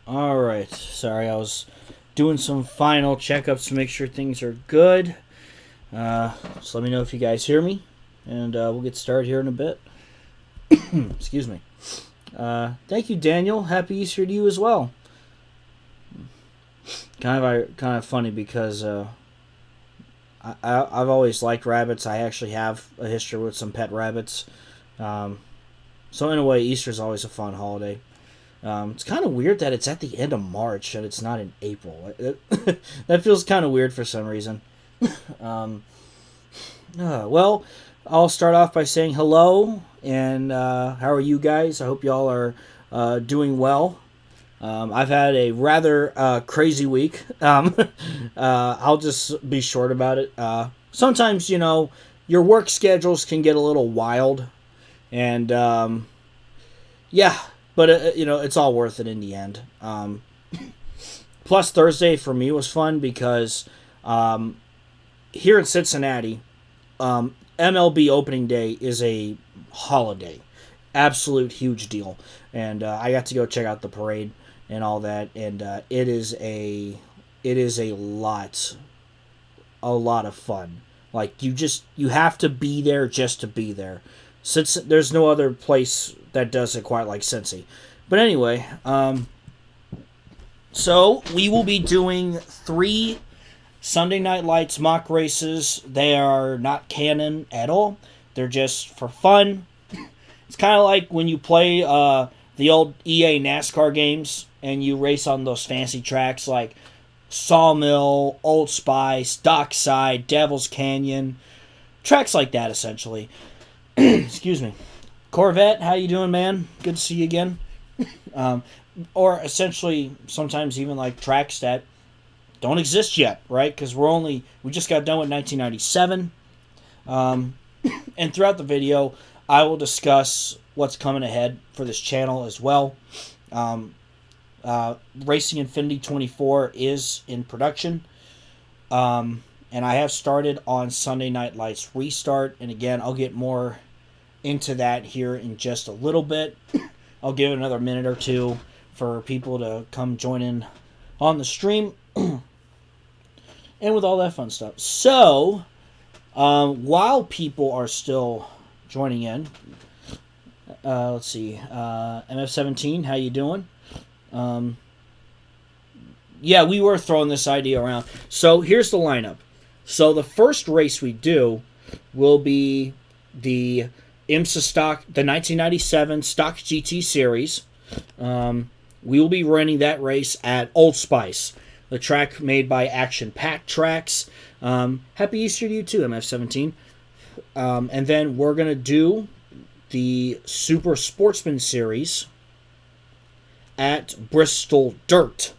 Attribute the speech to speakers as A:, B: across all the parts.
A: Alright, sorry, I was doing some final checkups to make sure things are good. Just let me know if you guys hear me, and we'll get started here in a bit. Excuse me. Thank you, Daniel. Happy Easter to you as well. Kind of funny because I've always liked rabbits. I actually have a history with some pet rabbits. So in a way, Easter's always a fun holiday. It's kind of weird that it's at the end of March and it's not in April. That feels kind of weird for some reason. Well, I'll start off by saying hello, and how are you guys? I hope y'all are doing well. I've had a rather crazy week. I'll just be short about it. Sometimes, your work schedules can get a little wild, and yeah. But, it's all worth it in the end. Plus, Thursday for me was fun because here in Cincinnati, MLB opening day is a holiday. Absolute huge deal. And I got to go check out the parade and all that. And it is a lot of fun. Like, you have to be there just to be there. Since there's no other place that does it quite like Cincy. But anyway, so we will be doing 3 Sunday Night Lights mock races. They are not canon at all. They're just for fun. It's kind of like when you play the old EA NASCAR games and you race on those fancy tracks like Sawmill, Old Spice, Dockside, Devil's Canyon. Tracks like that, essentially. Excuse me. Corvette, how you doing, man? Good to see you again. Or essentially, sometimes even like tracks that don't exist yet, right? Because we just got done with 1997. And throughout the video, I will discuss what's coming ahead for this channel as well. Racing Infinity 24 is in production. And I have started on Sunday Night Lights Restart. And again, I'll get more into that here in just a little bit. I'll give it another minute or two for people to come join in on the stream. And with all that fun stuff. So, while people are still joining in, let's see. MF17, how you doing? Yeah, we were throwing this idea around. So, here's the lineup. So, the first race we do will be the IMSA Stock, the 1997 Stock GT Series. We will be running that race at Old Spice, the track made by Action Pack Tracks. Happy Easter to you too, MF17. And then we're going to do the Super Sportsman Series at Bristol Dirt.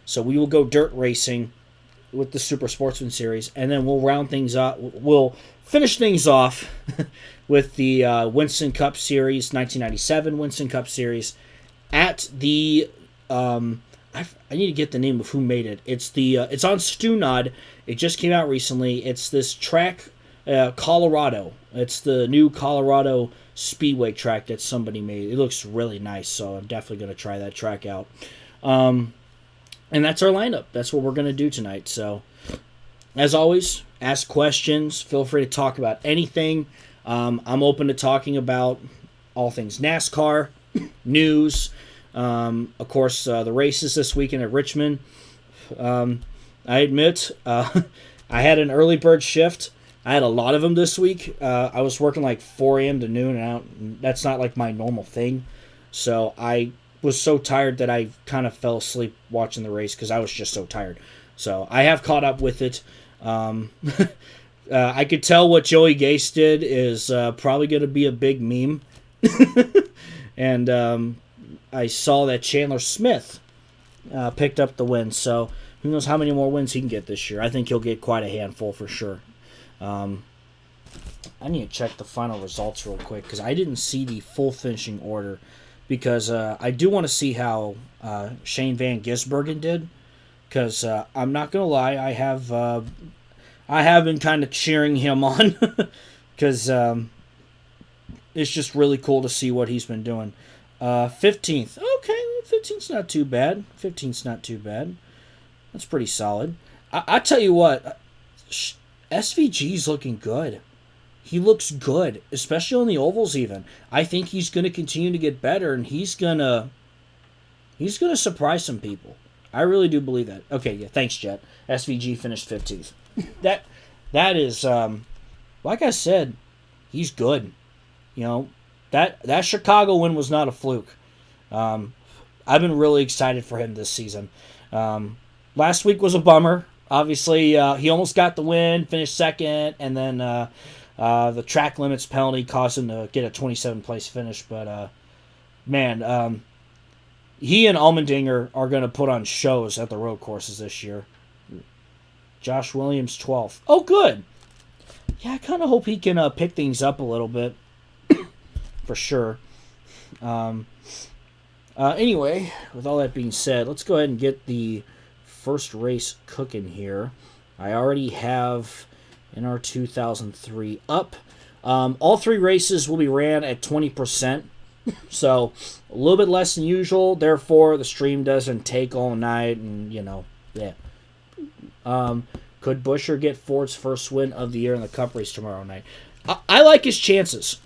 A: So we will go dirt racing with the Super Sportsman Series, and then we'll round things up. We'll finish things off with the Winston Cup Series, 1997 Winston Cup Series, at the I need to get the name of who made it. It's on Stunod. It just came out recently. It's this track, Colorado. It's the new Colorado Speedway track that somebody made. It looks really nice, so I'm definitely going to try that track out. And that's our lineup. That's what we're going to do tonight. So, as always, ask questions. Feel free to talk about anything. I'm open to talking about all things NASCAR, news, of course, the races this weekend at Richmond. I admit, I had an early bird shift. I had a lot of them this week. I was working like 4 a.m. to noon, and that's not like my normal thing. So I was so tired that I kind of fell asleep watching the race because I was just so tired. So I have caught up with it. I could tell what Joey Gase did is probably going to be a big meme. And I saw that Chandler Smith picked up the win. So who knows how many more wins he can get this year. I think he'll get quite a handful for sure. I need to check the final results real quick because I didn't see the full finishing order because I do want to see how Shane Van Gisbergen did because I'm not going to lie, I have been kind of cheering him on because it's just really cool to see what he's been doing. 15th. Okay, 15th's not too bad. 15th's not too bad. That's pretty solid. I tell you what, SVG's looking good. He looks good, especially on the ovals even. I think he's going to continue to get better, and he's going to surprise some people. I really do believe that. Okay, yeah, thanks, Jet. SVG finished 15th. That is, like I said, he's good. You know, that Chicago win was not a fluke. I've been really excited for him this season. Last week was a bummer. Obviously, he almost got the win, finished second, and then the track limits penalty caused him to get a 27th place finish. But, man, he and Allmendinger are going to put on shows at the road courses this year. Josh Williams, 12th. Oh, good. Yeah, I kind of hope he can pick things up a little bit. For sure. Anyway, with all that being said, let's go ahead and get the first race cooking here. I already have NR 2003 up. All three races will be ran at 20%. So, a little bit less than usual. Therefore, the stream doesn't take all night. And, yeah. Could Buescher get Ford's first win of the year in the Cup race tomorrow night? I like his chances.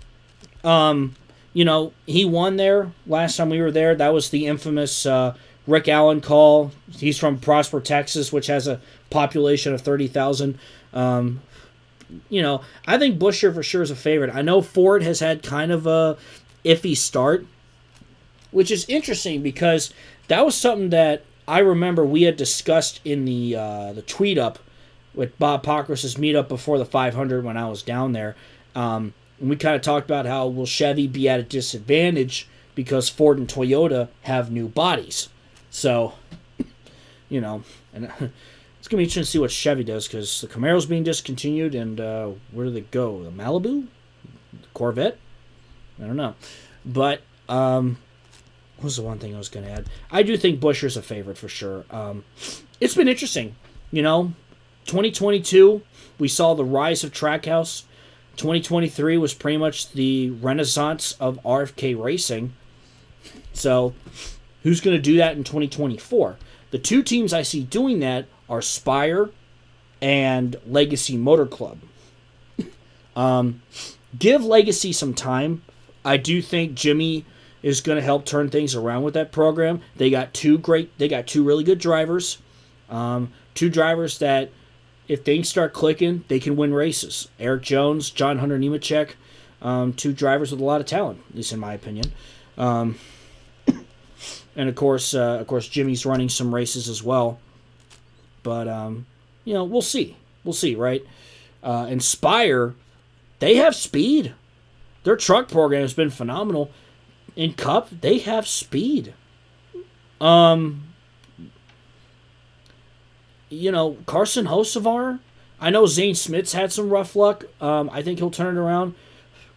A: He won there last time we were there. That was the infamous Rick Allen call. He's from Prosper, Texas, which has a population of 30,000. I think Buescher for sure is a favorite. I know Ford has had kind of a iffy start, which is interesting because that was something that I remember we had discussed in the tweet up with Bob Pockrass's meetup before the 500 when I was down there. And we kind of talked about how will Chevy be at a disadvantage because Ford and Toyota have new bodies. So, and it's going to be interesting to see what Chevy does because the Camaro's being discontinued and where do they go? The Malibu? The Corvette? I don't know. But, what was the one thing I was going to add? I do think Buescher's a favorite for sure. It's been interesting. 2022, we saw the rise of Trackhouse. 2023 was pretty much the renaissance of RFK racing. So, who's going to do that in 2024? The two teams I see doing that are Spire and Legacy Motor Club. Give Legacy some time. I do think Jimmy is going to help turn things around with that program. They got two really good drivers. Two drivers that, if things start clicking, they can win races. Eric Jones, John Hunter Nemechek, two drivers with a lot of talent, at least in my opinion. And of course, Jimmy's running some races as well. But we'll see. We'll see, right? And Spire, they have speed. Their truck program has been phenomenal. In Cup, they have speed. Carson Hocevar, I know Zane Smith's had some rough luck. I think he'll turn it around.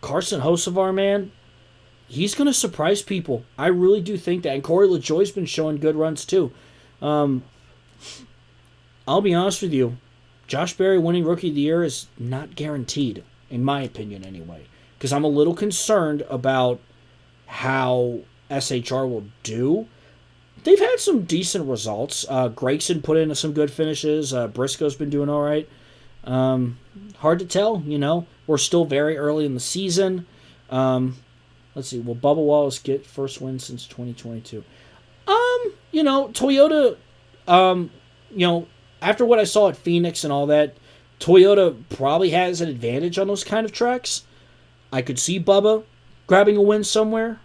A: Carson Hocevar, man, he's going to surprise people. I really do think that. And Corey LaJoie's been showing good runs, too. I'll be honest with you. Josh Berry winning Rookie of the Year is not guaranteed, in my opinion anyway. Because I'm a little concerned about how SHR will do. They've had some decent results. Gregson put in some good finishes. Briscoe's been doing all right. Hard to tell, We're still very early in the season. Let's see. Will Bubba Wallace get first win since 2022? Toyota, after what I saw at Phoenix and all that, Toyota probably has an advantage on those kind of tracks. I could see Bubba grabbing a win somewhere.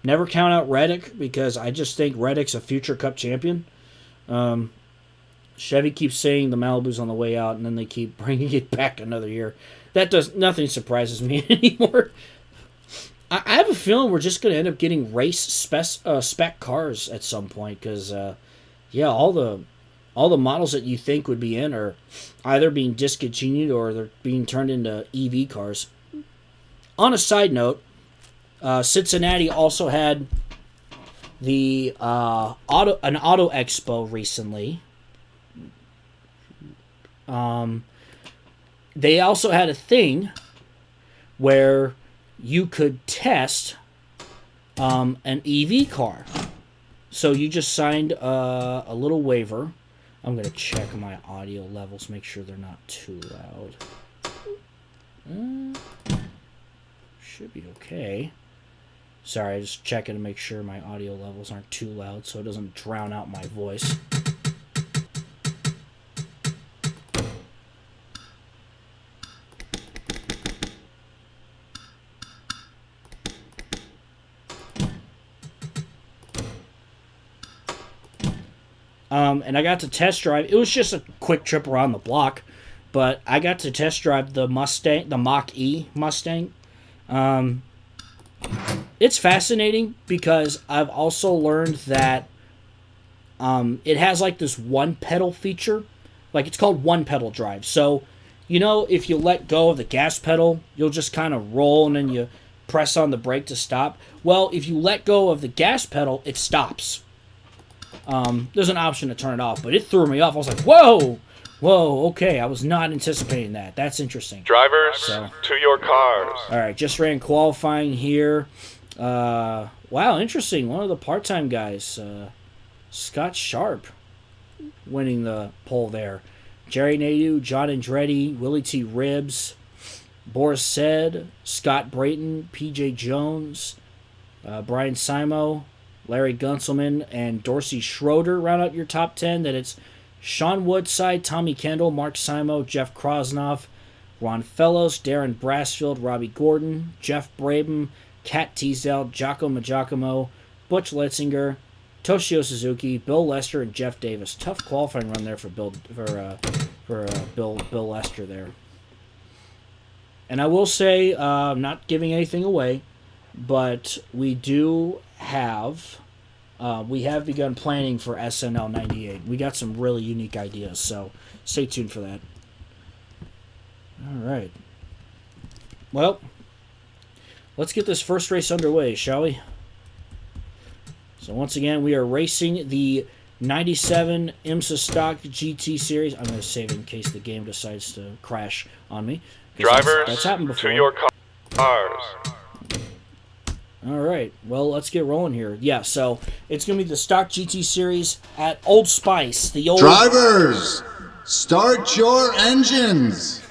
A: Never count out Reddick because I just think Reddick's a future Cup champion. Chevy keeps saying the Malibu's on the way out, and then they keep bringing it back another year. Nothing surprises me anymore. I have a feeling we're just going to end up getting race spec cars at some point because, yeah, all the models that you think would be in are either being discontinued or they're being turned into EV cars. On a side note, Cincinnati also had the auto expo recently. They also had a thing where you could test an EV car. So you just signed a little waiver. I'm going to check my audio levels, make sure they're not too loud. Should be okay. Sorry, just checking to make sure my audio levels aren't too loud so it doesn't drown out my voice. And I got to test drive. It was just a quick trip around the block, but I got to test drive the Mustang, the Mach-E Mustang. It's fascinating because I've also learned that it has like this one pedal feature. Like it's called one pedal drive. So, you know, if you let go of the gas pedal, you'll just kind of roll and then you press on the brake to stop. Well, if you let go of the gas pedal, it stops. There's an option to turn it off, but it threw me off. I was like, whoa, okay. I was not anticipating that. That's interesting.
B: Drivers, to your cars.
A: All right, just ran qualifying here. Wow, interesting. One of the part-time guys, Scott Sharp, winning the pole there. Jerry Nadeau, John Andretti, Willie T. Ribbs, Boris Said, Scott Brayton, P.J. Jones, Brian Simo, Larry Gunselman, and Dorsey Schroeder round out your top 10. That it's Sean Woodside, Tommy Kendall, Mark Simo, Jeff Krosnoff, Ron Fellows, Darren Brassfield, Robbie Gordon, Jeff Braben, Kat Teasdale, Giacomo Giacomo, Butch Letzinger, Toshio Suzuki, Bill Lester, and Jeff Davis. Tough qualifying run there for Bill Lester there. And I will say, I'm not giving anything away, but we do have begun planning for SNL 98. We got some really unique ideas, so stay tuned for that. All right. Well, let's get this first race underway, shall we? So once again, we are racing the 97 IMSA Stock GT Series. I'm going to save it in case the game decides to crash on me.
B: Drivers,
A: that's happened before.
B: to your cars.
A: All right, well, let's get rolling here. Yeah, so it's going to be the Stock GT Series at Old Spice. The old
C: Drivers, start your engines.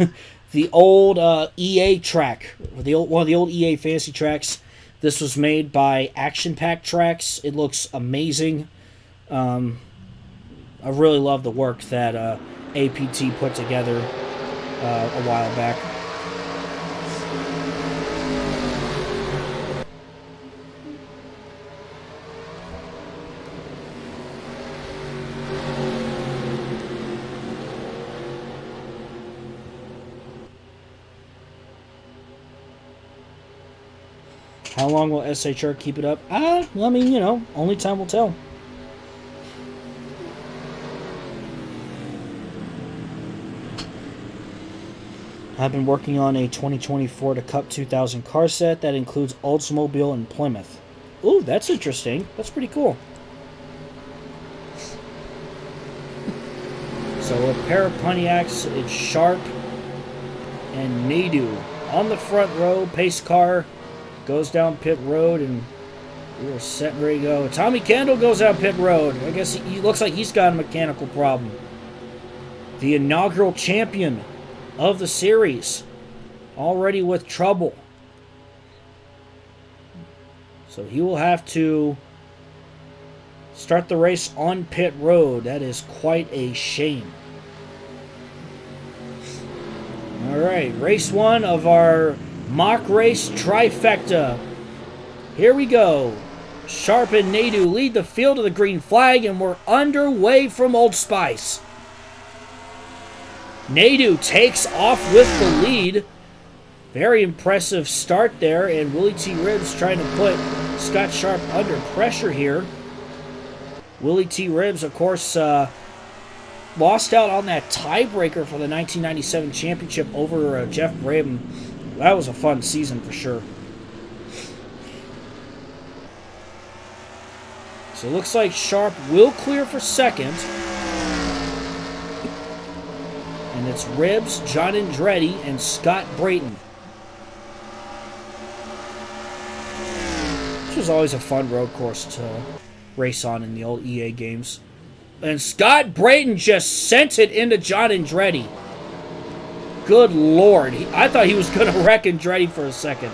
A: The old EA track, one of the old EA fantasy tracks. This was made by Action Pack Tracks. It looks amazing. I really love the work that APT put together a while back. How long will SHR keep it up? I mean, only time will tell. I've been working on a 2020 Ford Cup 2000 car set that includes Oldsmobile and Plymouth. Ooh, that's interesting. That's pretty cool. So a pair of Pontiacs, it's Sharp and Nadeau on the front row. Pace car goes down pit road, and we're set and ready to go. Tommy Kendall goes down pit road. I guess he looks like he's got a mechanical problem. The inaugural champion of the series, already with trouble. So he will have to start the race on pit road. That is quite a shame. All right, race one of our mock race trifecta. Here we go. Sharp and Nadeau lead the field of the green flag, and we're underway from Old Spice. Nadeau takes off with the lead. Very impressive start there, and Willie T. Ribbs trying to put Scott Sharp under pressure here. Willie T. Ribbs, of course, lost out on that tiebreaker for the 1997 championship over Jeff Brabham. That was a fun season for sure. So it looks like Sharp will clear for second. And it's Ribbs, John Andretti, and Scott Brayton. This was always a fun road course to race on in the old EA games. And Scott Brayton just sent it into John Andretti. Good Lord. I thought he was going to wreck Andretti for a second.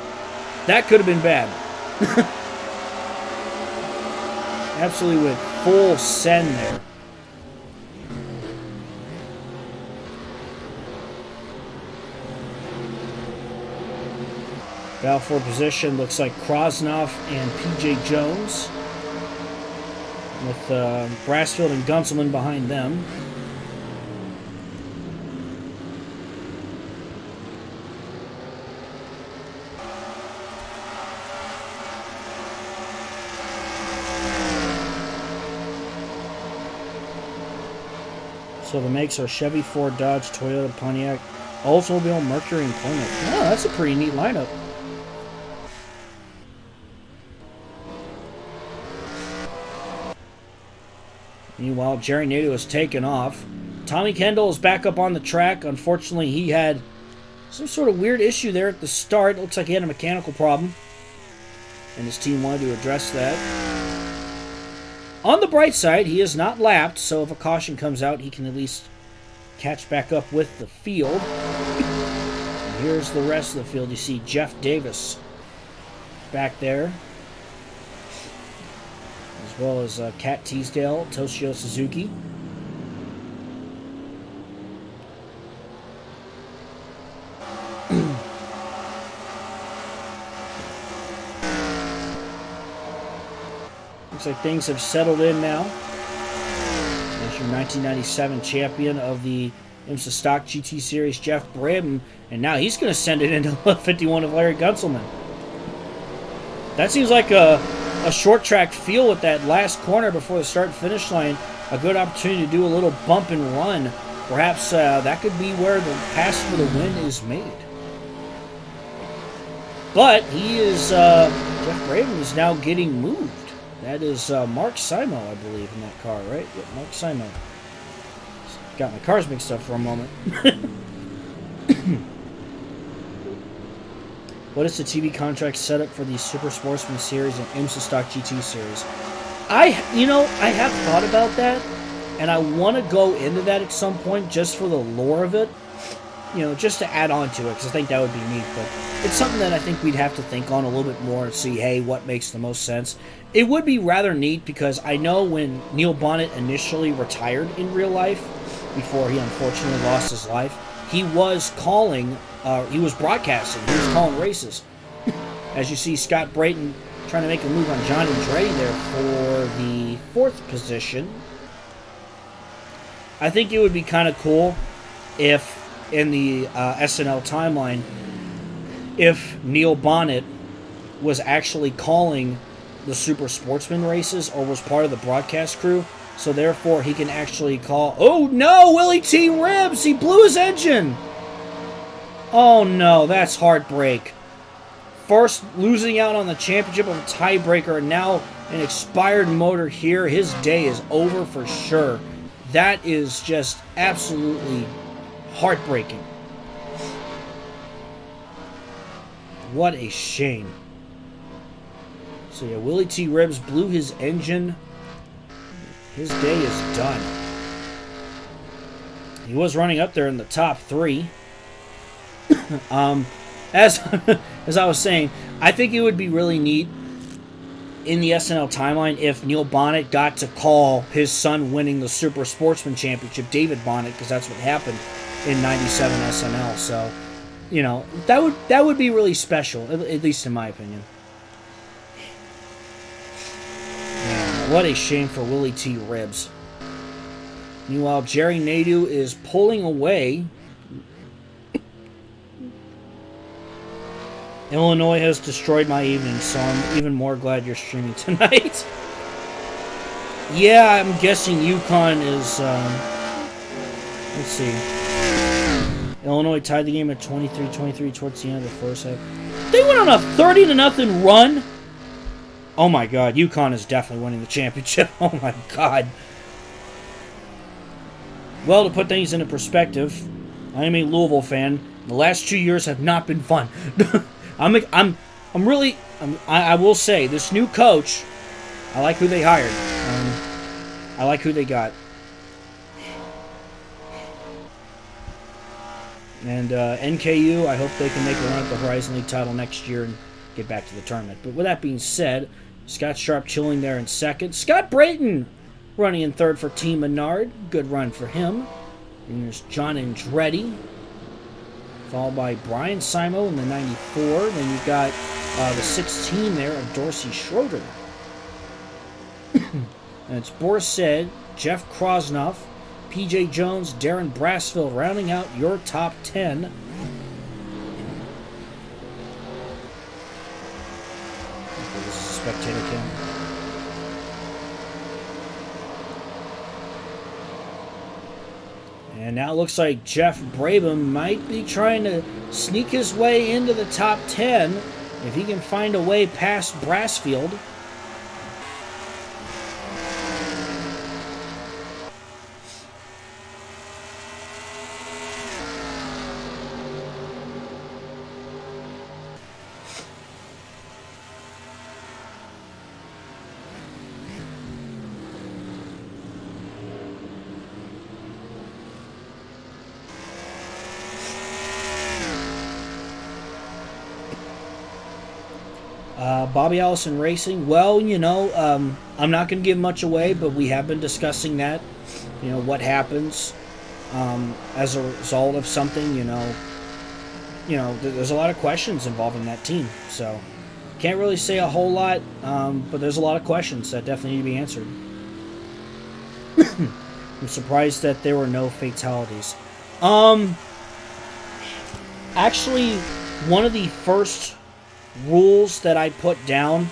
A: That could have been bad. Absolutely went full send there. Battle for position looks like Krosnoff and PJ Jones, with Brassfield and Gunselman behind them. So the makes are Chevy, Ford, Dodge, Toyota, Pontiac, Oldsmobile, Mercury, and Plymouth. Oh, that's a pretty neat lineup. Meanwhile, Jerry Nadeau has taken off. Tommy Kendall is back up on the track. Unfortunately, he had some sort of weird issue there at the start. It looks like he had a mechanical problem, and his team wanted to address that. On the bright side, he is not lapped, so if a caution comes out, he can at least catch back up with the field. And here's the rest of the field. You see Jeff Davis back there, as well as Kat Teasdale, Toshio Suzuki. Looks like things have settled in now. There's your 1997 champion of the IMSA Stock GT Series, Jeff Brabham, and now he's going to send it into 51 of Larry Gunselman. That seems like a short track feel with that last corner before the start-finish line. A good opportunity to do a little bump and run. Perhaps that could be where the pass for the win is made. But he is, Jeff Brabham is now getting moved. That is Mark Simo, I believe, in that car, right? Yeah, Mark Simo. Got my cars mixed up for a moment. What is the TV contract setup for the Super Sportsman Series and IMSA Stock GT Series? I have thought about that, and I want to go into that at some point just for the lore of it. Just to add on to it, because I think that would be neat. But it's something that I think we'd have to think on a little bit more and see, hey, what makes the most sense. It would be rather neat, because I know when Neil Bonnet initially retired in real life, before he unfortunately lost his life, he was calling, he was broadcasting, he was calling races. As you see, Scott Brayton trying to make a move on John Andretti there for the 4th position. I think it would be kind of cool if, in the SNL timeline, if Neil Bonnet was actually calling the Super Sportsman races or was part of the broadcast crew, so therefore he can actually call, oh no, Willie T. Ribbs, he blew his engine! Oh no, that's heartbreak. First losing out on the championship of a tiebreaker, and now an expired motor here. His day is over for sure. That is just absolutely heartbreaking. What a shame. So yeah, Willie T. Ribbs blew his engine. His day is done. He was running up there in the top 3. As I was saying, I think it would be really neat in the SNL timeline if Neil Bonnet got to call his son winning the Super Sportsman Championship, David Bonnet, because that's what happened in '97 SNL. So, that would be really special, at least in my opinion. Man, what a shame for Willie T. Ribbs. Meanwhile, Jerry Nadeau is pulling away. Illinois has destroyed my evening, so I'm even more glad you're streaming tonight. Yeah, I'm guessing UConn is, let's see. Illinois tied the game at 23-23 towards the end of the first half. They went on a 30-0 run. Oh my god, UConn is definitely winning the championship. Oh my god. Well, to put things into perspective, I am a Louisville fan. The last 2 years have not been fun. I will say, this new coach, I like who they hired. I like who they got. And NKU, I hope they can make a run at the Horizon League title next year and get back to the tournament. But with that being said, Scott Sharp chilling there in second. Scott Brayton running in third for Team Menard. Good run for him. And there's John Andretti, followed by Brian Simo in the 94. Then you've got the 16 there of Dorsey Schroeder. And it's Boris Said, Jeff Krosnoff, PJ Jones, Darren Brassfield rounding out your top 10. Okay, this is a spectator cam. And now it looks like Jeff Brabham might be trying to sneak his way into the top 10 if he can find a way past Brassfield. Bobby Allison Racing, well, I'm not going to give much away, but we have been discussing that, what happens as a result of something, there's a lot of questions involving that team, so can't really say a whole lot, but there's a lot of questions that definitely need to be answered. I'm surprised that there were no fatalities. Actually, one of the first rules that I put down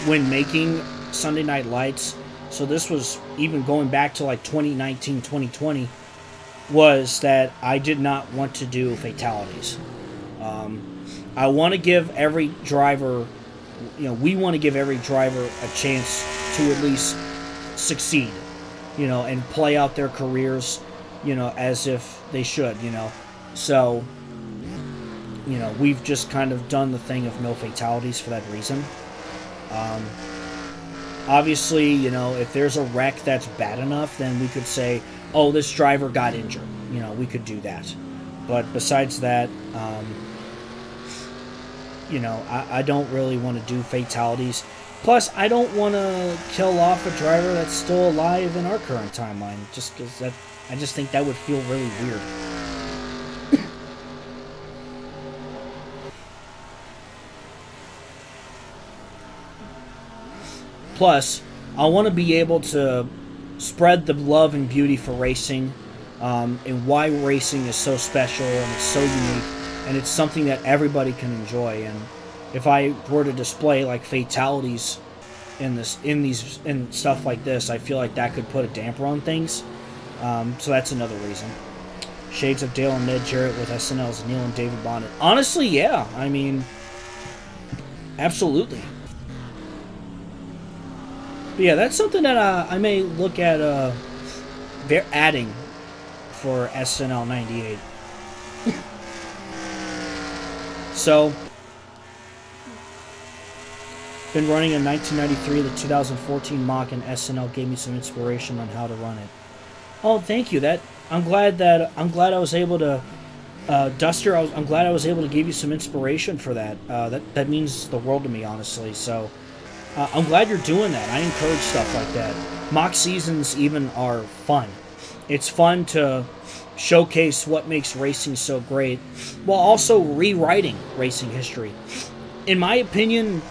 A: when making Sunday Night Lights, so this was even going back to like 2019, 2020, was that I did not want to do fatalities. I want to give every driver, we want to give every driver a chance to at least succeed, and play out their careers, as if they should, So, we've just kind of done the thing of no fatalities for that reason. Obviously, if there's a wreck that's bad enough, then we could say, oh, this driver got injured. We could do that. But besides that, I don't really want to do fatalities. Plus, I don't want to kill off a driver that's still alive in our current timeline, just because I just think that would feel really weird. Plus, I want to be able to spread the love and beauty for racing, and why racing is so special and it's so unique, and it's something that everybody can enjoy. And if I were to display like fatalities in stuff like this, I feel like that could put a damper on things. So that's another reason. Shades of Dale and Ned Jarrett with SNL's Neil and David Bonnet. Honestly, yeah. I mean, absolutely. But yeah, that's something that I may look at adding for SNL 98. So, been running in 1993, the 2014 mock, and SNL gave me some inspiration on how to run it. Oh, thank you. I'm glad I was able to, Duster. I'm glad I was able to give you some inspiration for that. That means the world to me, honestly. So. I'm glad you're doing that. I encourage stuff like that. Mock seasons even are fun. It's fun to showcase what makes racing so great, while also rewriting racing history. In my opinion,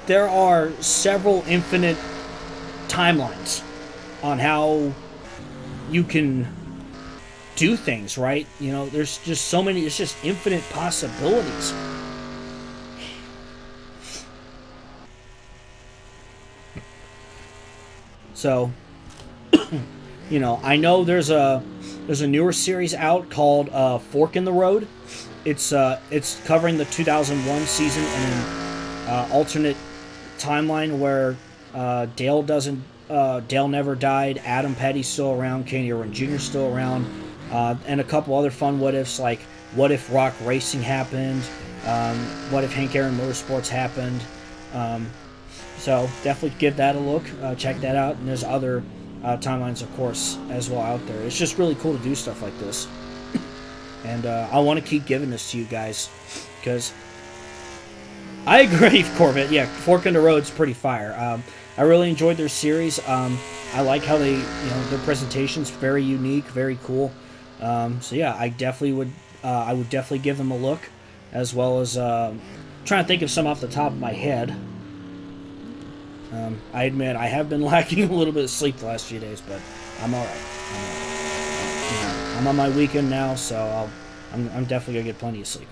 A: there are several infinite timelines on how you can do things, right? There's just so many, it's just infinite possibilities. So, you know, I know there's a newer series out called Fork in the Road. It's covering the 2001 season and an alternate timeline where Dale never died, Adam Petty's still around, Kenny Irwin Jr. 's still around, and a couple other fun what ifs, like what if Rock Racing happened, what if Hank Aaron Motorsports happened. So definitely give that a look, check that out, and there's other timelines, of course, as well out there. It's just really cool to do stuff like this, and I want to keep giving this to you guys, because I agree, Corvette. Yeah, Fork in the Road's pretty fire. I really enjoyed their series. I like how they, their presentation's very unique, very cool. So yeah, I would definitely give them a look, as well as trying to think of some off the top of my head. I admit I have been lacking a little bit of sleep the last few days, but I'm all right. I'm on my weekend now, so I'm definitely gonna get plenty of sleep.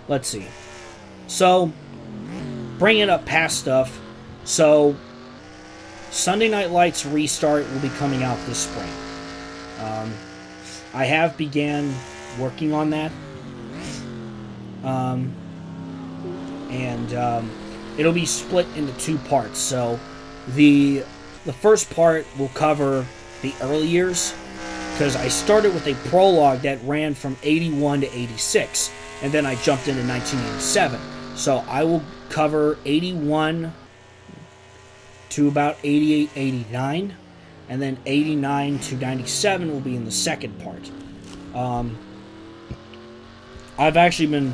A: Let's see. So, bringing up past stuff. So, Sunday Night Lights Restart will be coming out this spring. I have began working on that. It'll be split into two parts. So, the first part will cover the early years, because I started with a prologue that ran from 81 to 86, and then I jumped into 1987. So I will cover 81 to about 88, 89, and then 89 to 97 will be in the second part. I've actually been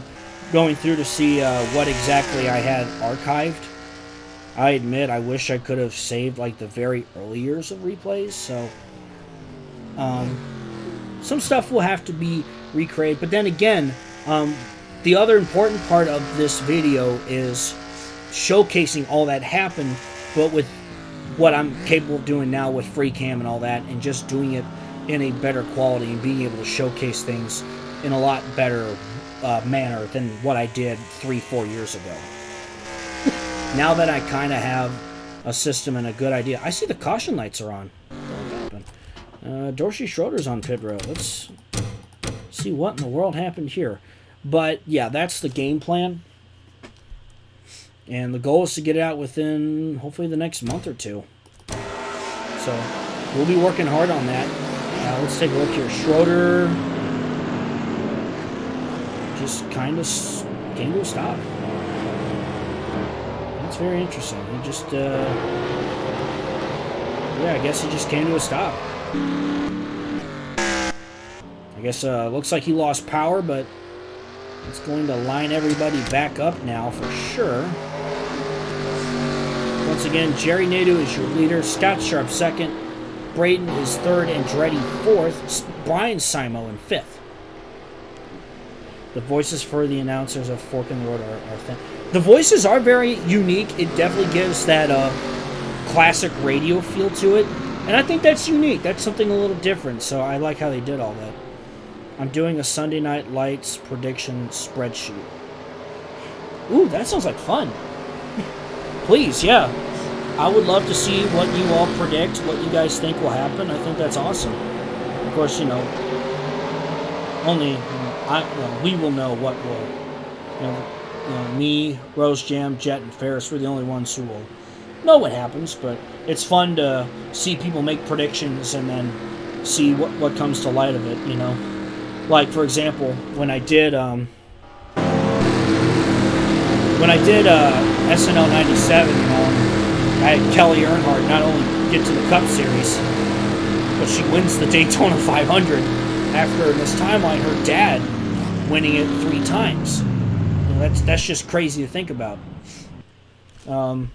A: going through to see what exactly I had archived. I admit I wish I could have saved like the very early years of replays, so some stuff will have to be recreated. But then again, the other important part of this video is showcasing all that happened, but with what I'm capable of doing now with free cam and all that, and just doing it in a better quality and being able to showcase things in a lot better manner than what I did 3-4 years ago. Now that I kind of have a system and a good idea. I see the caution lights are on. What happened? Dorsey Schroeder's on pit road. Let's see what in the world happened here. But yeah, that's the game plan. And the goal is to get it out within, hopefully, the next month or two. So, we'll be working hard on that. Let's take a look here. Schroeder just kind of came to a stop. That's very interesting. He just, yeah, I guess he just came to a stop. I guess, looks like he lost power, but it's going to line everybody back up now for sure. Once again, Jerry Nadeau is your leader. Scott Sharp second. Braden is third. Andretti fourth. Brian Simo in fifth. The voices for the announcers of Fork in the Road are thin. The voices are very unique. It definitely gives that classic radio feel to it. And I think that's unique. That's something a little different. So I like how they did all that. I'm doing a Sunday Night Lights prediction spreadsheet. Ooh, that sounds like fun. Please, yeah. I would love to see what you all predict, what you guys think will happen. I think that's awesome. Of course, only we will know what will. Me, Rose Jam, Jet, and Ferris, we're the only ones who will know what happens. But it's fun to see people make predictions and then see what comes to light of it, Like, for example, when I did SNL 97, I had Kelly Earnhardt not only get to the Cup Series, but she wins the Daytona 500 after, in this timeline, her dad winning it 3 times. That's just crazy to think about. On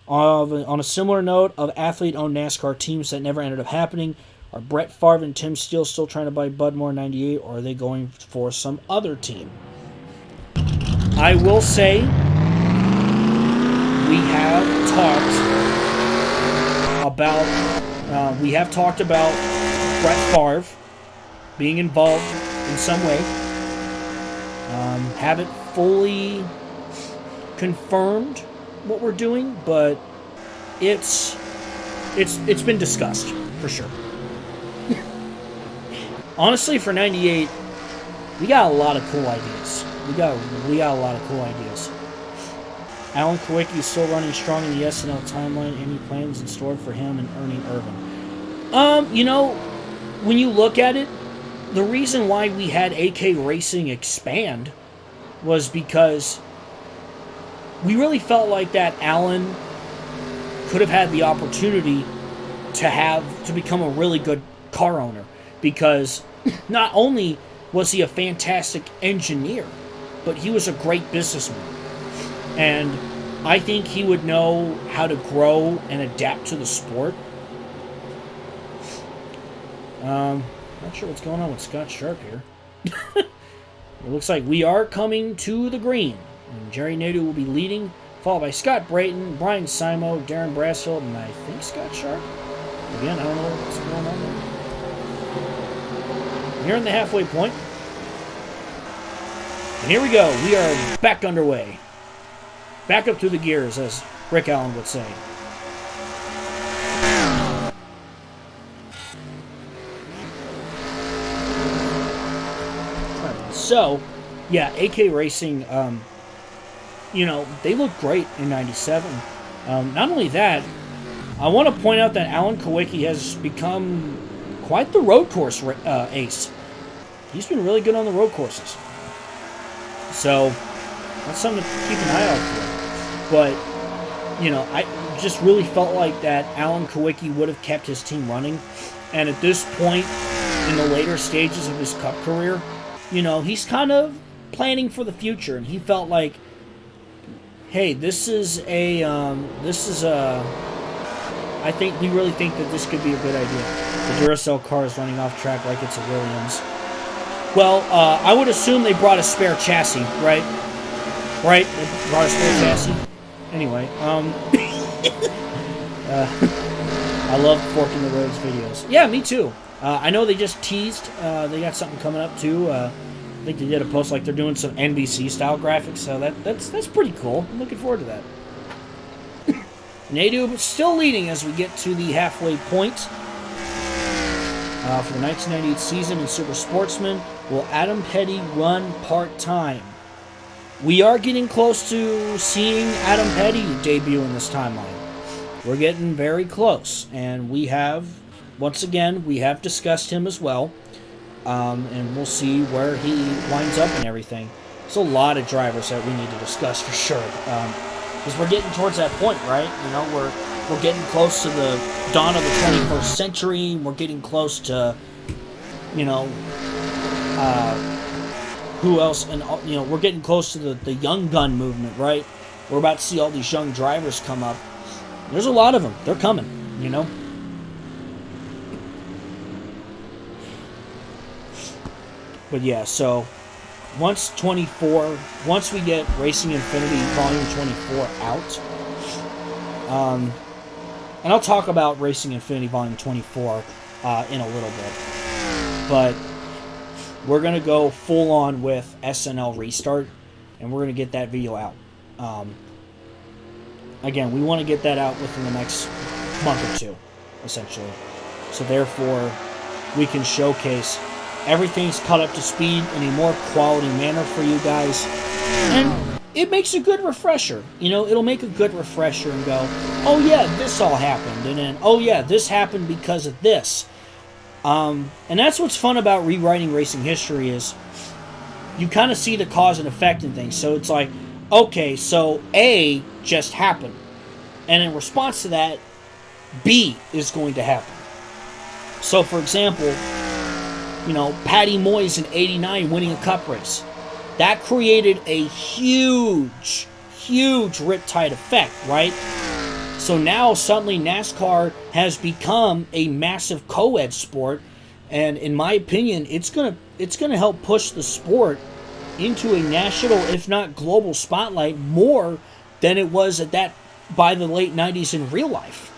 A: a similar note of athlete-owned NASCAR teams that never ended up happening, are Brett Favre and Tim Steele still trying to buy Budmore 98, or are they going for some other team? I will say we have talked about Brett Favre being involved in some way. Haven't fully confirmed what we're doing, but it's been discussed for sure. Honestly, for 98, we got a lot of cool ideas. We got a lot of cool ideas. Alan Kawicki is still running strong in the SNL timeline. Any plans in store for him and Ernie Irvan? When you look at it, the reason why we had AK Racing expand was because we really felt like that Alan could have had the opportunity to become a really good car owner, because not only was he a fantastic engineer, but he was a great businessman. And I think he would know how to grow and adapt to the sport. Not sure what's going on with Scott Sharp here. It looks like we are coming to the green. And Jerry Nadeau will be leading, followed by Scott Brayton, Brian Simo, Darren Brassfield, and I think Scott Sharp. Again, I don't know what's going on there. Here in the halfway point. And here we go. We are back underway. Back up through the gears, as Rick Allen would say. So, yeah, AK Racing, they look great in 97. Not only that, I want to point out that Alan Kawicki has become quite the road course ace. He's been really good on the road courses. So, that's something to keep an eye out for. But, I just really felt like that Alan Kawicki would have kept his team running. And at this point, in the later stages of his Cup career, he's kind of planning for the future. And he felt like, hey, we really think that this could be a good idea. The Duracell car is running off track like it's a Williams. Well, I would assume they brought a spare chassis, right? Right? They brought a spare chassis. Anyway, I love Forking the Roads videos. Yeah, me too. I know they just teased. They got something coming up too. I think they did a post like they're doing some NBC style graphics, so that's pretty cool. I'm looking forward to that. Nadeau still leading as we get to the halfway point for the 1998 season in Super Sportsman. Will Adam Petty run part-time? We are getting close to seeing Adam Petty debut in this timeline. We're getting very close, and we have discussed him as well, and we'll see where he winds up and everything. There's a lot of drivers that we need to discuss for sure, because we're getting towards that point, right? We're getting close to the dawn of the 21st century. We're getting close to, who else? And we're getting close to the young gun movement, right? We're about to see all these young drivers come up. There's a lot of them. They're coming, But yeah, so once we get Racing Infinity Volume 24 out, and I'll talk about Racing Infinity Volume 24 in a little bit, but we're going to go full on with SNL Restart, and we're going to get that video out. Again, we want to get that out within the next month or two, essentially. So therefore, we can showcase everything's caught up to speed in a more quality manner for you guys. And it makes a good refresher. It'll make a good refresher and go, oh yeah, this all happened. And then, oh yeah, this happened because of this. And that's what's fun about rewriting racing history is you kind of see the cause and effect in things. So it's like, okay, so A just happened. And in response to that, B is going to happen. So for example, Patty Moyes in '89 winning a cup race. That created a huge riptide effect, right? So now suddenly NASCAR has become a massive co-ed sport, and in my opinion, it's gonna help push the sport into a national, if not global, spotlight more than it was by the late '90s in real life.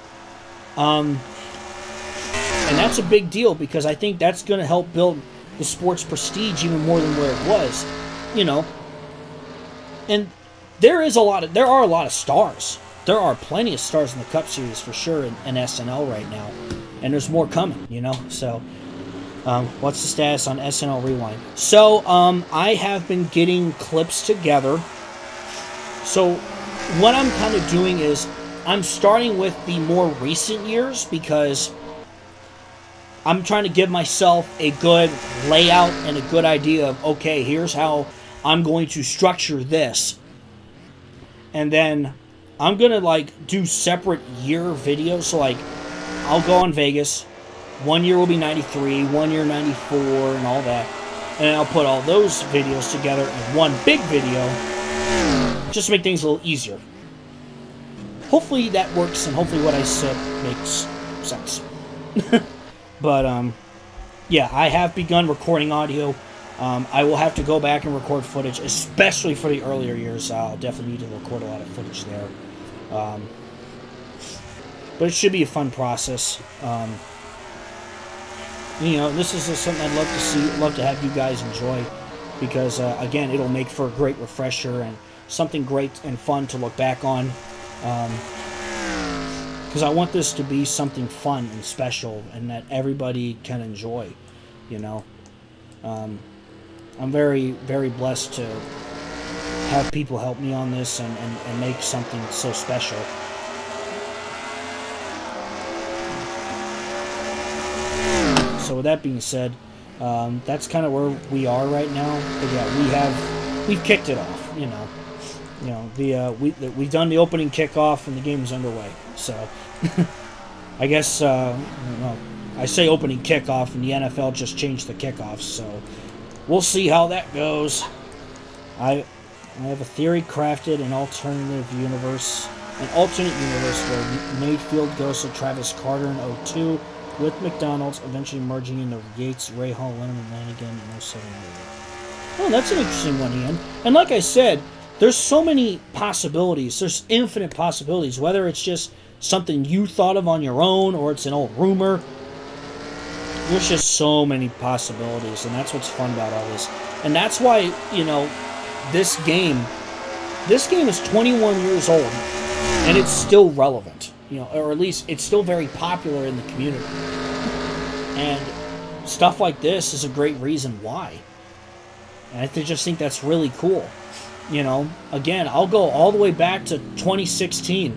A: And that's a big deal because I think that's going to help build the sport's prestige even more than where it was, And there are a lot of stars there are plenty of stars in the Cup Series for sure in SNL right now, and there's more coming, you know. So, what's the status on SNL Rewind? So, I have been getting clips together. So, what I'm kind of doing is I'm starting with the more recent years because I'm trying to give myself a good layout and a good idea of, okay, here's how I'm going to structure this. And then I'm going to, like, do separate year videos. So, like, I'll go on Vegas. 1 year will be 93, 1 year 94, and all that. And I'll put all those videos together in one big video just to make things a little easier. Hopefully that works, and hopefully what I said makes sense. But, yeah, I have begun recording audio. I will have to go back and record footage, especially for the earlier years. I'll definitely need to record a lot of footage there. But it should be a fun process. You know, this is just something I'd love to see, love to have you guys enjoy. Because, again, it'll make for a great refresher and something great and fun to look back on. Because I want this to be something fun and special and that everybody can enjoy, you know. I'm very, very blessed to have people help me on this and make something so special. So with that being said, that's kind of where we are right now. But yeah, we've kicked it off, you know. You know, we've done the opening kickoff and the game is underway. So, I guess, I say opening kickoff and the NFL just changed the kickoffs. So, we'll see how that goes. I have a theory crafted, an alternate universe where Mayfield goes to Travis Carter in 2002 with McDonald's, eventually merging into Yates, Ray Hall, Leonard, and Lanigan in 07. Oh, that's an interesting one, Ian. And like I said, there's so many possibilities. There's infinite possibilities. Whether it's just something you thought of on your own or it's an old rumor. There's just so many possibilities. And that's what's fun about all this. And that's why, you know, this game is 21 years old. And it's still relevant. You know, or at least it's still very popular in the community. And stuff like this is a great reason why. And I just think that's really cool. You know, again, I'll go all the way back to 2016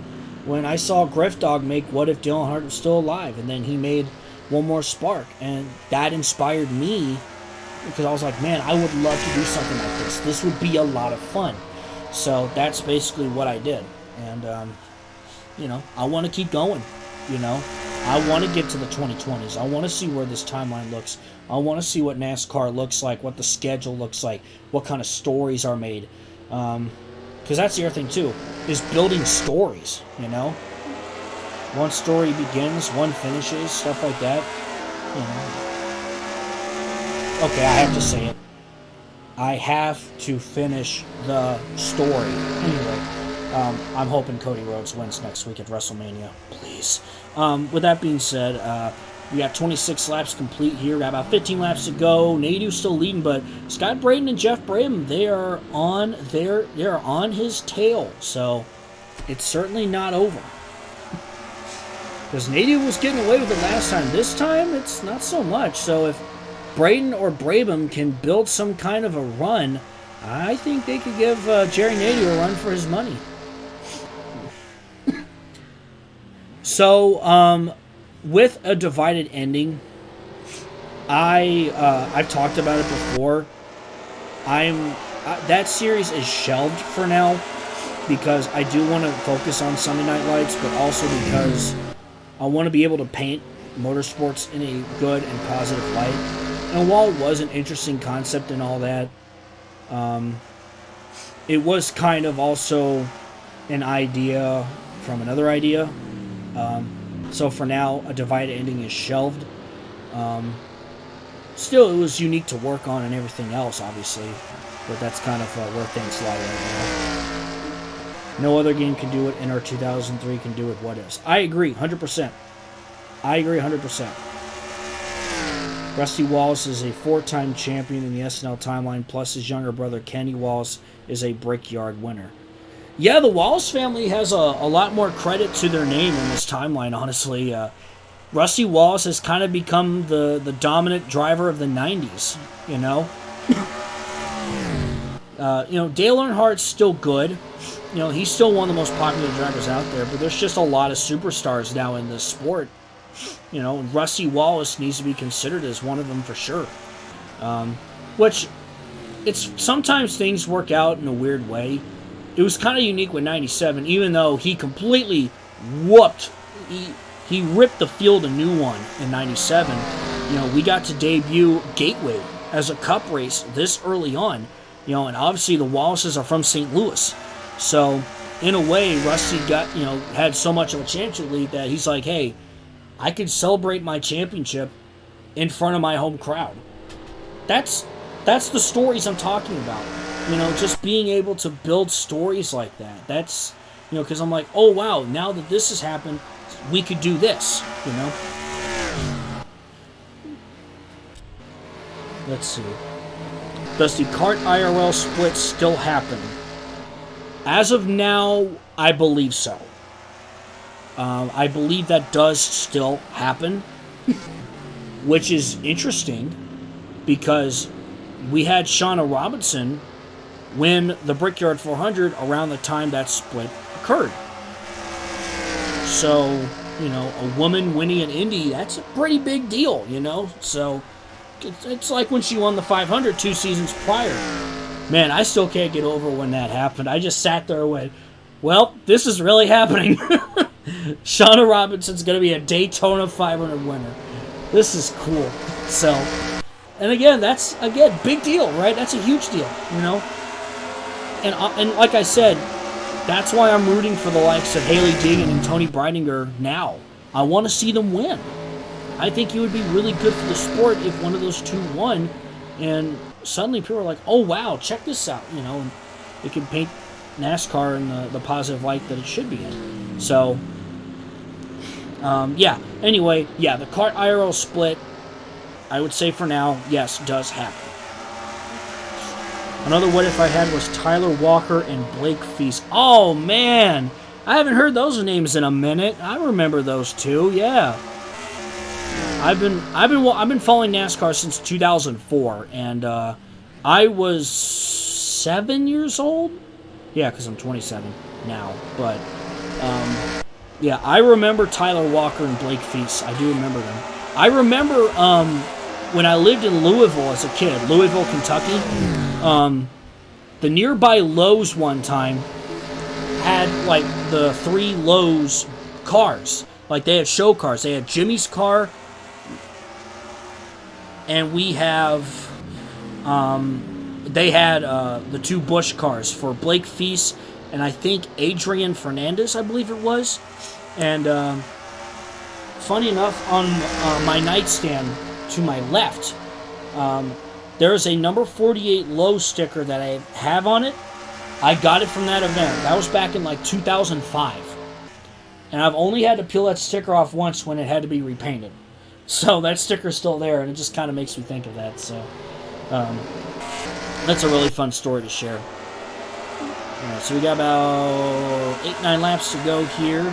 A: when I saw Griff Dog make What If Dylan Hart Was Still Alive, and then he made One More Spark, and that inspired me because I was like, man, I would love to do something like this. This would be a lot of fun. So that's basically what I did, and you know, I want to keep going. You know, I want to get to the 2020s. I want to see where this timeline looks. I want to see what NASCAR looks like, what the schedule looks like, what kind of stories are made. Because that's the other thing too, is building stories, you know? One story begins, one finishes, stuff like that. You know. Okay, I have to say it. I have to finish the story. Anyway, I'm hoping Cody Rhodes wins next week at WrestleMania. Please. With that being said, we got 26 laps complete here. Got about 15 laps to go. Nadeau's still leading, but Scott Braden and Jeff Brabham, they are on his tail. So it's certainly not over. Because Nadeau was getting away with it last time. This time, it's not so much. So if Braden or Brabham can build some kind of a run, I think they could give Jerry Nadeau a run for his money. So, with a divided ending, I've talked about it before. That series is shelved for now because I do want to focus on Sunday Night Lights, but also because I want to be able to paint motorsports in a good and positive light. And while it was an interesting concept and all that, it was kind of also an idea from another idea. So for now, a divided ending is shelved. Still, it was unique to work on and everything else, obviously. But that's kind of where things lie right now. No other game can do it, and our 2003 can do it. What ifs? I agree, 100%. I agree, 100%. Rusty Wallace is a 4-time champion in the SNL timeline, plus his younger brother Kenny Wallace is a Brickyard winner. Yeah, the Wallace family has a lot more credit to their name in this timeline, honestly. Rusty Wallace has kind of become the dominant driver of the 90s, you know? Dale Earnhardt's still good. He's still one of the most popular drivers out there, but there's just a lot of superstars now in this sport. And Rusty Wallace needs to be considered as one of them for sure. Which, it's sometimes things work out in a weird way. It was kind of unique with 97, even though he completely whooped, he ripped the field a new one in 97. We got to debut Gateway as a cup race this early on. And obviously the Wallaces are from St. Louis. So, in a way, Rusty had so much of a championship lead that he's like, hey, I could celebrate my championship in front of my home crowd. That's the stories I'm talking about. Just being able to build stories like that. That's, because I'm like, oh, wow, now that this has happened, we could do this, Let's see. Does the kart IRL split still happen? As of now, I believe so. I believe that does still happen, which is interesting because we had Shauna Robinson win the Brickyard 400 around the time that split occurred. So, a woman winning an Indy, that's a pretty big deal, So, it's like when she won the 500 2 seasons prior. Man, I still can't get over when that happened. I just sat there and went, well, this is really happening. Shauna Robinson's going to be a Daytona 500 winner. This is cool. So, and again, that's, big deal, right? That's a huge deal, And like I said, that's why I'm rooting for the likes of Haley Deegan and Tony Breidinger now. I want to see them win. I think it would be really good for the sport if one of those two won, and suddenly people are like, oh, wow, check this out, and it can paint NASCAR in the positive light that it should be in. So, anyway, the kart IRL split, I would say for now, yes, does happen. Another what if I had was Tyler Walker and Blake Feast. Oh, man, I haven't heard those names in a minute. I remember those two, yeah. I've been following NASCAR since 2004, and I was 7 years old. Yeah, because I'm 27 now. But I remember Tyler Walker and Blake Feast. I do remember them. I remember when I lived in Louisville as a kid, Louisville, Kentucky. The nearby Lowe's one time had like the 3 Lowe's cars. Like they had show cars. They had Jimmy's car. And we have, they had the 2 Busch cars for Blake Feast and I think Adrian Fernandez, I believe it was. And funny enough, on my nightstand to my left, there's a number 48 Lowe's sticker that I have on it. I got it from that event. That was back in like 2005. And I've only had to peel that sticker off once when it had to be repainted. So that sticker's still there, and it just kind of makes me think of that. So that's a really fun story to share. Alright, so we got about 8-9 laps to go here.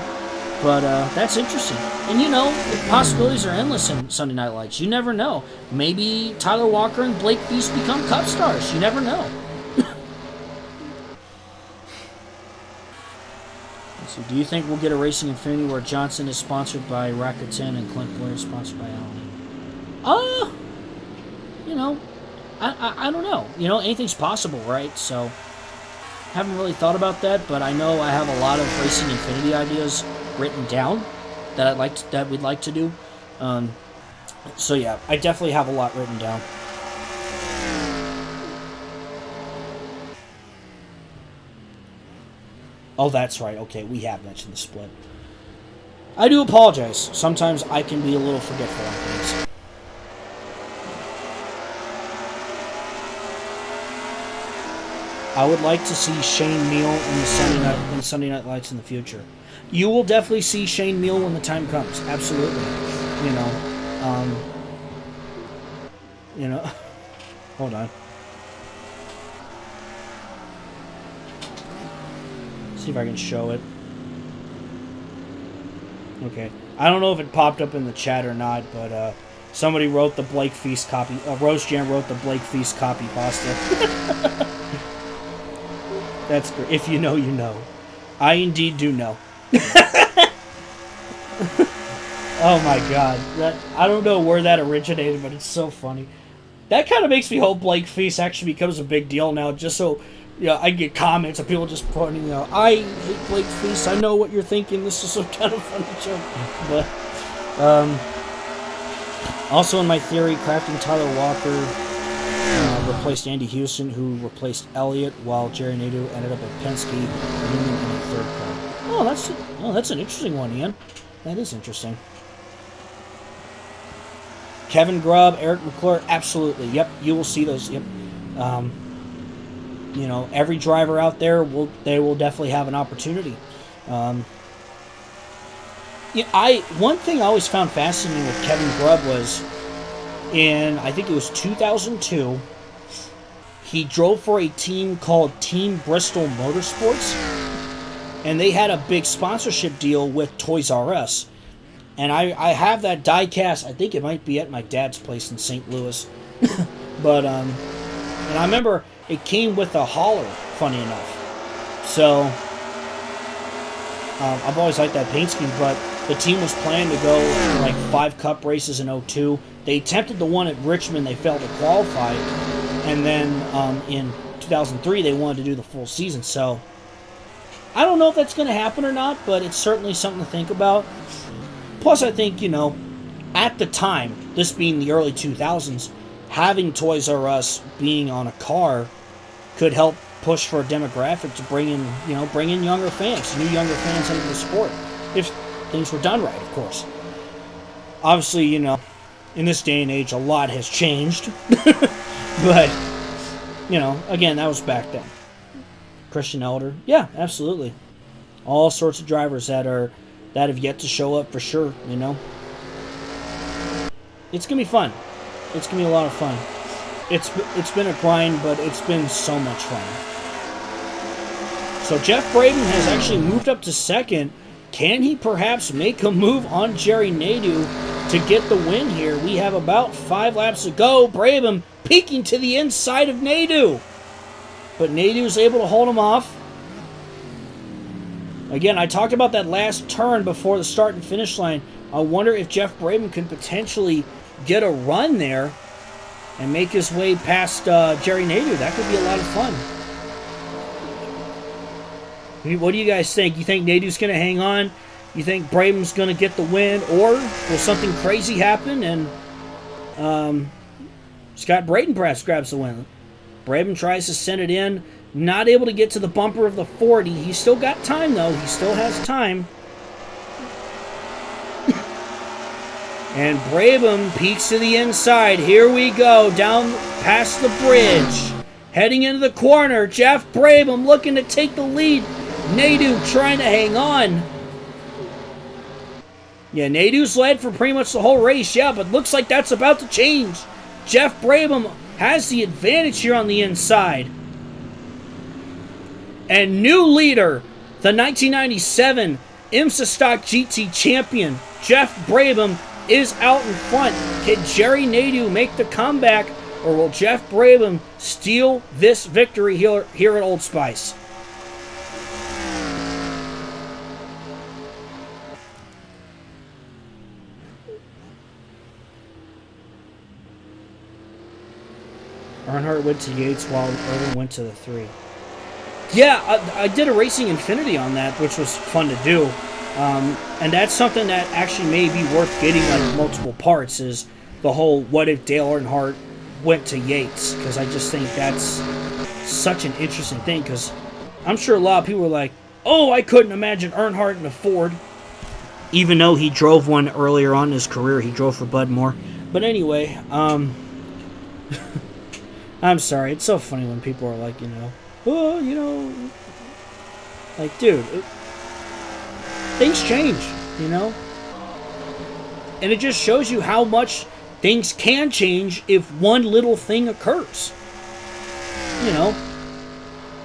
A: But that's interesting. And the possibilities are endless in Sunday Night Lights. You never know. Maybe Tyler Walker and Blake Feast become Cup stars. You never know. So do you think we'll get a Racing Infinity where Johnson is sponsored by Rakuten and Clint Blair is sponsored by Audi? I don't know. Anything's possible, right? So, haven't really thought about that, but I know I have a lot of Racing Infinity ideas written down that we'd like to do. So yeah, I definitely have a lot written down. Oh, that's right. Okay, we have mentioned the split. I do apologize. Sometimes I can be a little forgetful on things. I would like to see Shane Meal in Sunday Night Lights in the future. You will definitely see Shane Meal when the time comes. Absolutely. Hold on. see if I can show it. Okay. I don't know if it popped up in the chat or not, but somebody wrote the Blake Feast copy. Rose Jam wrote the Blake Feast copy pasta. That's great. If you know, you know. I indeed do know. Oh my god. I don't know where that originated, but it's so funny. That kind of makes me hope Blake Feast actually becomes a big deal now, just so I get comments of people just putting, I hate Blake Feast. I know what you're thinking. This is some kind of funny joke. But also in my theory, crafting Tyler Walker replaced Andy Houston, who replaced Elliott, while Jerry Nadeau ended up at Penske, Newman in a third car. Oh, that's an interesting one, Ian. That is interesting. Kevin Grubb, Eric McClure, absolutely. Yep, you will see those. Yep. Every driver out there will definitely have an opportunity. One thing I always found fascinating with Kevin Grubb was I think it was 2002, he drove for a team called Team Bristol Motorsports, and they had a big sponsorship deal with Toys R Us. And I have that die-cast. I think it might be at my dad's place in St. Louis. But, and I remember it came with a hauler, funny enough. So, I've always liked that paint scheme, but the team was planning to go like 5 Cup races in 2002. They attempted the one at Richmond. They failed to qualify. And then in 2003, they wanted to do the full season. So, I don't know if that's going to happen or not, but it's certainly something to think about. Plus, I think, at the time, this being the early 2000s, having Toys R Us being on a car could help push for a demographic to bring in younger fans, new younger fans into the sport, if things were done right, of course. Obviously, in this day and age, a lot has changed, but, again, that was back then. Christian Elder, yeah, absolutely. All sorts of drivers that have yet to show up for sure, It's going to be fun. It's going to be a lot of fun. It's been a grind, but it's been so much fun. So Jeff Braden has actually moved up to second. Can he perhaps make a move on Jerry Nadeau to get the win here? We have about 5 laps to go. Brabham peeking to the inside of Nadeau. But Nadeau's able to hold him off. Again, I talked about that last turn before the start and finish line. I wonder if Jeff Brabham can potentially get a run there and make his way past Jerry Nadeau. That could be a lot of fun. What do you guys think? You think Nadeau's going to hang on? You think Brabham's going to get the win? Or will something crazy happen and Scott Braden perhaps grabs the win? Brabham tries to send it in. Not able to get to the bumper of the 40. He's still got time, though. He still has time. And Brabham peeks to the inside. Here we go, down past the bridge. Heading into the corner. Jeff Brabham looking to take the lead. Nadeau trying to hang on. Yeah, Nadeau's led for pretty much the whole race. Yeah, but looks like that's about to change. Jeff Brabham has the advantage here on the inside. And new leader, the 1997 IMSA Stock GT champion, Jeff Brabham, is out in front. Can Jerry Nadeau make the comeback, or will Jeff Brabham steal this victory here at Old Spice? Earnhardt went to Yates while Irwin went to the 3. Yeah, I did a Racing Infinity on that, which was fun to do. And that's something that actually may be worth getting like multiple parts, is the whole what if Dale Earnhardt went to Yates, because I just think that's such an interesting thing, because I'm sure a lot of people were like, oh, I couldn't imagine Earnhardt in a Ford. Even though he drove one earlier on in his career, he drove for Bud Moore. But anyway, I'm sorry, it's so funny when people are like, oh, like, dude, things change, and it just shows you how much things can change if one little thing occurs.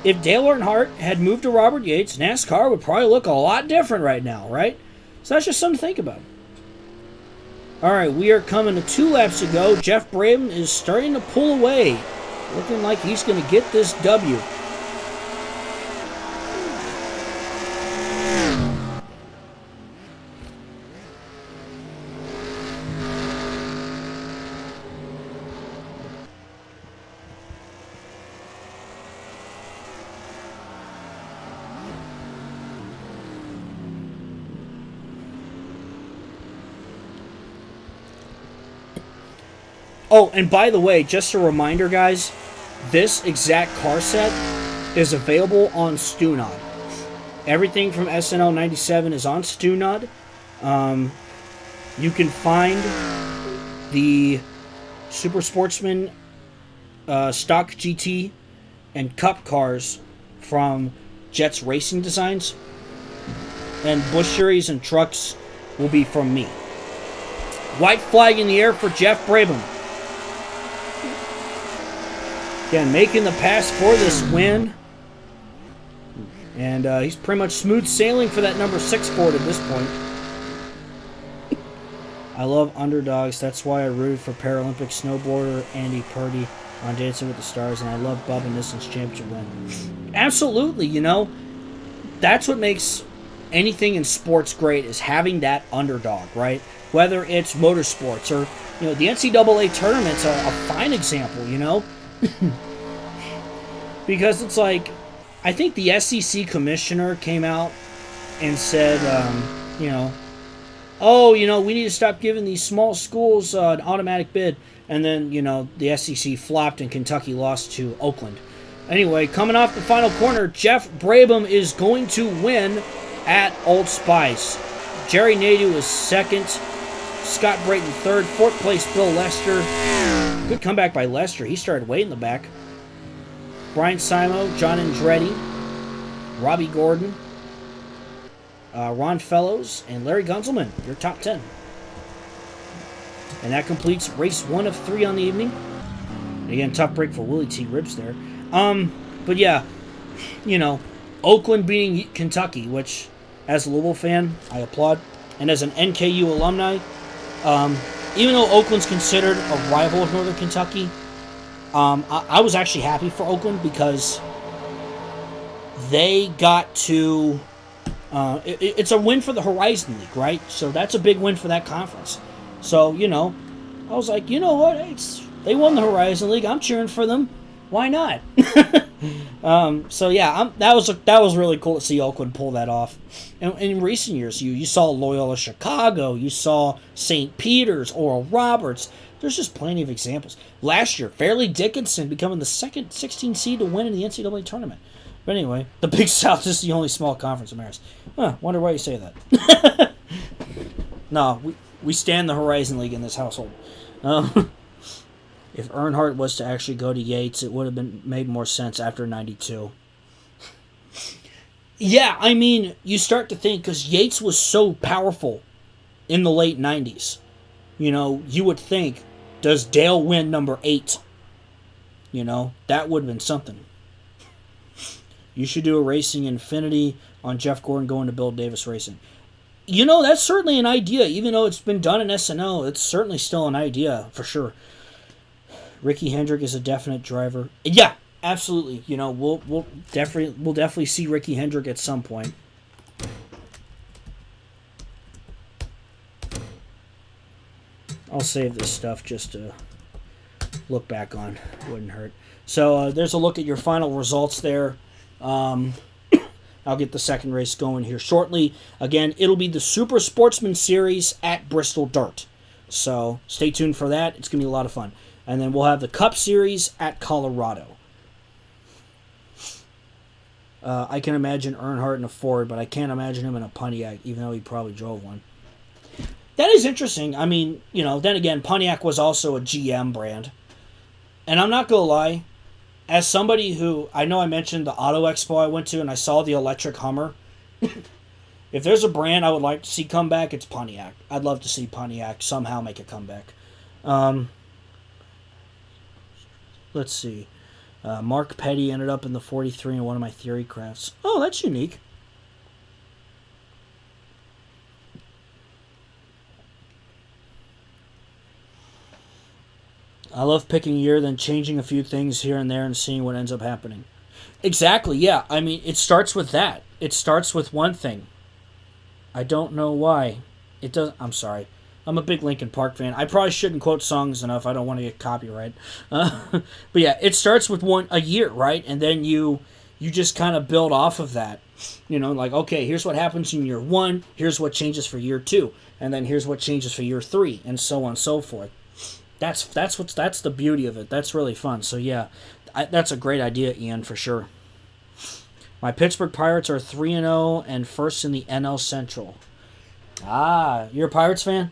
A: if Dale Earnhardt had moved to Robert Yates, NASCAR would probably look a lot different right now, right? So that's just something to think about. All right, we are coming to 2 laps to go. Jeff Brabham is starting to pull away, looking like he's going to get this W. Oh, and by the way, just a reminder, guys, this exact car set is available on StuNod. Everything from SNL 97 is on StuNod. You can find the Super Sportsman Stock GT and Cup cars from Jets Racing Designs. And Busch Series and trucks will be from me. White flag in the air for Jeff Brabham. Again, making the pass for this win. And he's pretty much smooth sailing for that number 6 Ford at this point. I love underdogs. That's why I rooted for Paralympic snowboarder Andy Purdy on Dancing with the Stars. And I love Bubba Nissan's championship win. Absolutely, you know. That's what makes anything in sports great, is having that underdog, right? Whether it's motorsports or, you know, the NCAA tournament's a fine example, you know? Because it's like, I think the SEC commissioner came out and said, you know, oh, you know, we need to stop giving these small schools an automatic bid. And then, you know, the SEC flopped and Kentucky lost to Oakland. Anyway, coming off the final corner, Jeff Brabham is going to win at Old Spice. Jerry Nadeau is second. Scott Brayton third. Fourth place, Bill Lester. Good comeback by Lester. He started way in the back. Brian Simo, John Andretti, Robbie Gordon, Ron Fellows, and Larry Gunzelman, your top 10. And that completes race 1 of 3 on the evening. Again, tough break for Willie T. Ribs there. But yeah, you know, Oakland beating Kentucky, which, as a Louisville fan, I applaud. And as an NKU alumni, even though Oakland's considered a rival of Northern Kentucky, I was actually happy for Oakland because they got to... it's a win for the Horizon League, right? So that's a big win for that conference. So, you know, I was like, you know what? They won the Horizon League. I'm cheering for them. Why not? So yeah, that was really cool to see Oakland pull that off. And in recent years, you saw Loyola Chicago, you saw St. Peter's, Oral Roberts. There's just plenty of examples. Last year, Fairleigh Dickinson becoming the second 16 seed to win in the NCAA tournament. But anyway, the Big South is the only small conference in America. Wonder why you say that. No, we stand the Horizon League in this household. If Earnhardt was to actually go to Yates, it would have been made more sense after 92. Yeah, I mean, you start to think, because Yates was so powerful in the late 90s. You know, you would think, does Dale win number 8? You know, that would have been something. You should do a Racing Infinity on Jeff Gordon going to Bill Davis Racing. You know, that's certainly an idea. Even though it's been done in SNL, it's certainly still an idea, for sure. Ricky Hendrick is a definite driver. Yeah, absolutely. You know, we'll definitely see Ricky Hendrick at some point. I'll save this stuff just to look back on. Wouldn't hurt. So there's a look at your final results there. I'll get the second race going here shortly. Again, it'll be the Super Sportsman Series at Bristol Dirt. So stay tuned for that. It's going to be a lot of fun. And then we'll have the Cup Series at Colorado. I can imagine Earnhardt in a Ford, but I can't imagine him in a Pontiac, even though he probably drove one. That is interesting. I mean, you know, then again, Pontiac was also a GM brand. And I'm not going to lie, as somebody who, I know I mentioned the Auto Expo I went to, and I saw the electric Hummer. If there's a brand I would like to see come back, it's Pontiac. I'd love to see Pontiac somehow make a comeback. Let's see. Mark Petty ended up in the 43 in one of my theory crafts. Oh, that's unique. I love picking a year, then changing a few things here and there and seeing what ends up happening. Exactly, yeah. I mean, it starts with that. It starts with one thing. I don't know why. It does. I'm sorry. I'm a big Linkin Park fan. I probably shouldn't quote songs enough. I don't want to get copyright. But yeah, it starts with a year, right? And then you just kind of build off of that. You know, like, okay, here's what happens in year 1. Here's what changes for year 2. And then here's what changes for year 3. And so on and so forth. That's the beauty of it. That's really fun. So yeah, that's a great idea, Ian, for sure. My Pittsburgh Pirates are 3-0 and first in the NL Central. Ah, you're a Pirates fan?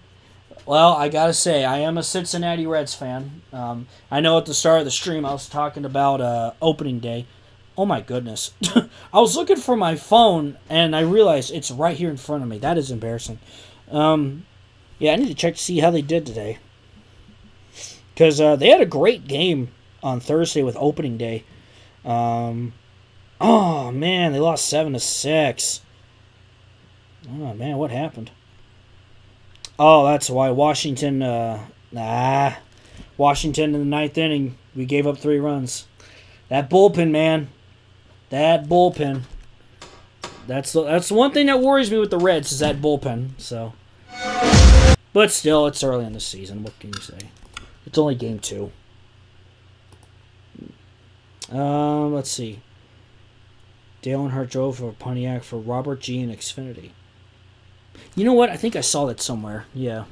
A: Well, I gotta say, I am a Cincinnati Reds fan. I know at the start of the stream I was talking about opening day. Oh my goodness. I was looking for my phone and I realized it's right here in front of me. That is embarrassing. Yeah, I need to check to see how they did today. Because they had a great game on Thursday with opening day. Oh, man, they lost 7-6. Oh, man, what happened? Oh, that's why Washington, Washington in the ninth inning, we gave up 3 runs. That bullpen, man. That bullpen. That's the one thing that worries me with the Reds is that bullpen. So, but still, it's early in the season. What can you say? It's only game 2. Let's see. Dale Earnhardt drove for Pontiac for Robert G and Xfinity. You know what? I think I saw that somewhere. Yeah.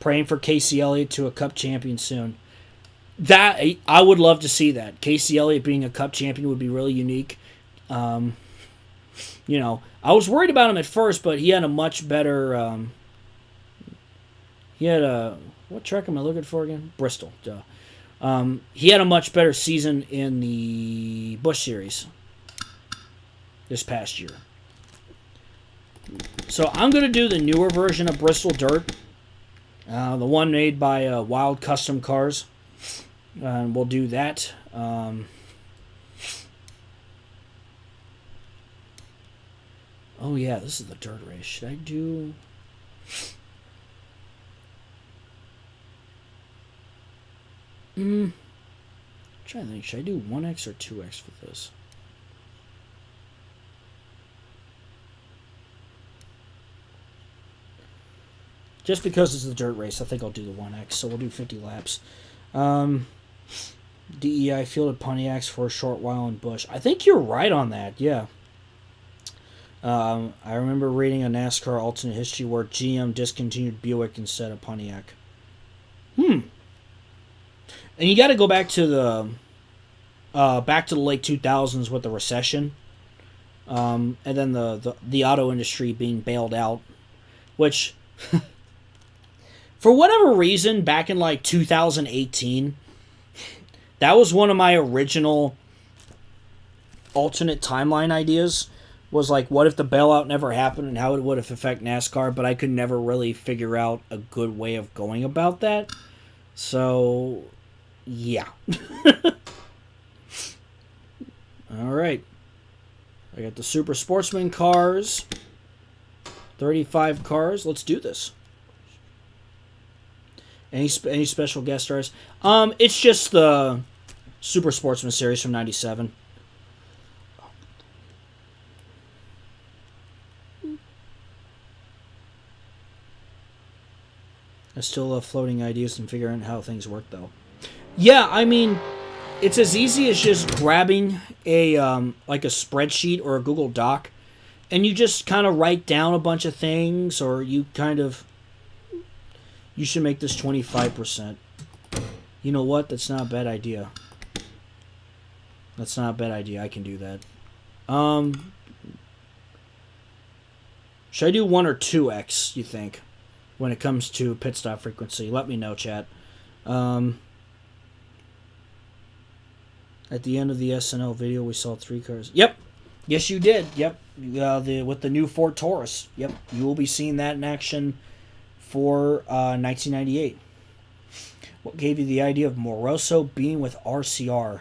A: Praying for Casey Elliott to a Cup champion soon. That I would love to see that. Casey Elliott being a Cup champion would be really unique. You know, I was worried about him at first, but he had a much better. What track am I looking for again? Bristol. Duh. He had a much better season in the Busch Series this past year. So I'm going to do the newer version of Bristol Dirt, the one made by Wild Custom Cars. And we'll do that. Oh yeah, this is the dirt race. Should I do... I'm trying to think. Should I do 1x or 2x for this? Just because it's the dirt race, I think I'll do the 1x. So we'll do 50 laps. DEI fielded Pontiacs for a short while in Busch. I think you're right on that, yeah. I remember reading a NASCAR alternate history where GM discontinued Buick instead of Pontiac. And you got to go back to the late 2000s with the recession, and then the auto industry being bailed out, which for whatever reason back in like 2018, that was one of my original alternate timeline ideas. Was like, what if the bailout never happened and how it would have affected NASCAR? But I could never really figure out a good way of going about that. So, yeah. All right. I got the Super Sportsman cars. 35 cars. Let's do this. Any special guest stars? It's just the Super Sportsman series from '97. I still love floating ideas and figuring out how things work, though. Yeah, I mean, it's as easy as just grabbing a like a spreadsheet or a Google Doc, and you just kind of write down a bunch of things, or you should make this 25%. You know what? That's not a bad idea. That's not a bad idea. I can do that. Should I do 1 or 2x, you think? When it comes to pit stop frequency, let me know, chat. At the end of the SNL video, we saw 3 cars. Yep, yes, you did. Yep, with the new Ford Taurus. Yep, you will be seeing that in action for 1998. What gave you the idea of Moroso being with RCR?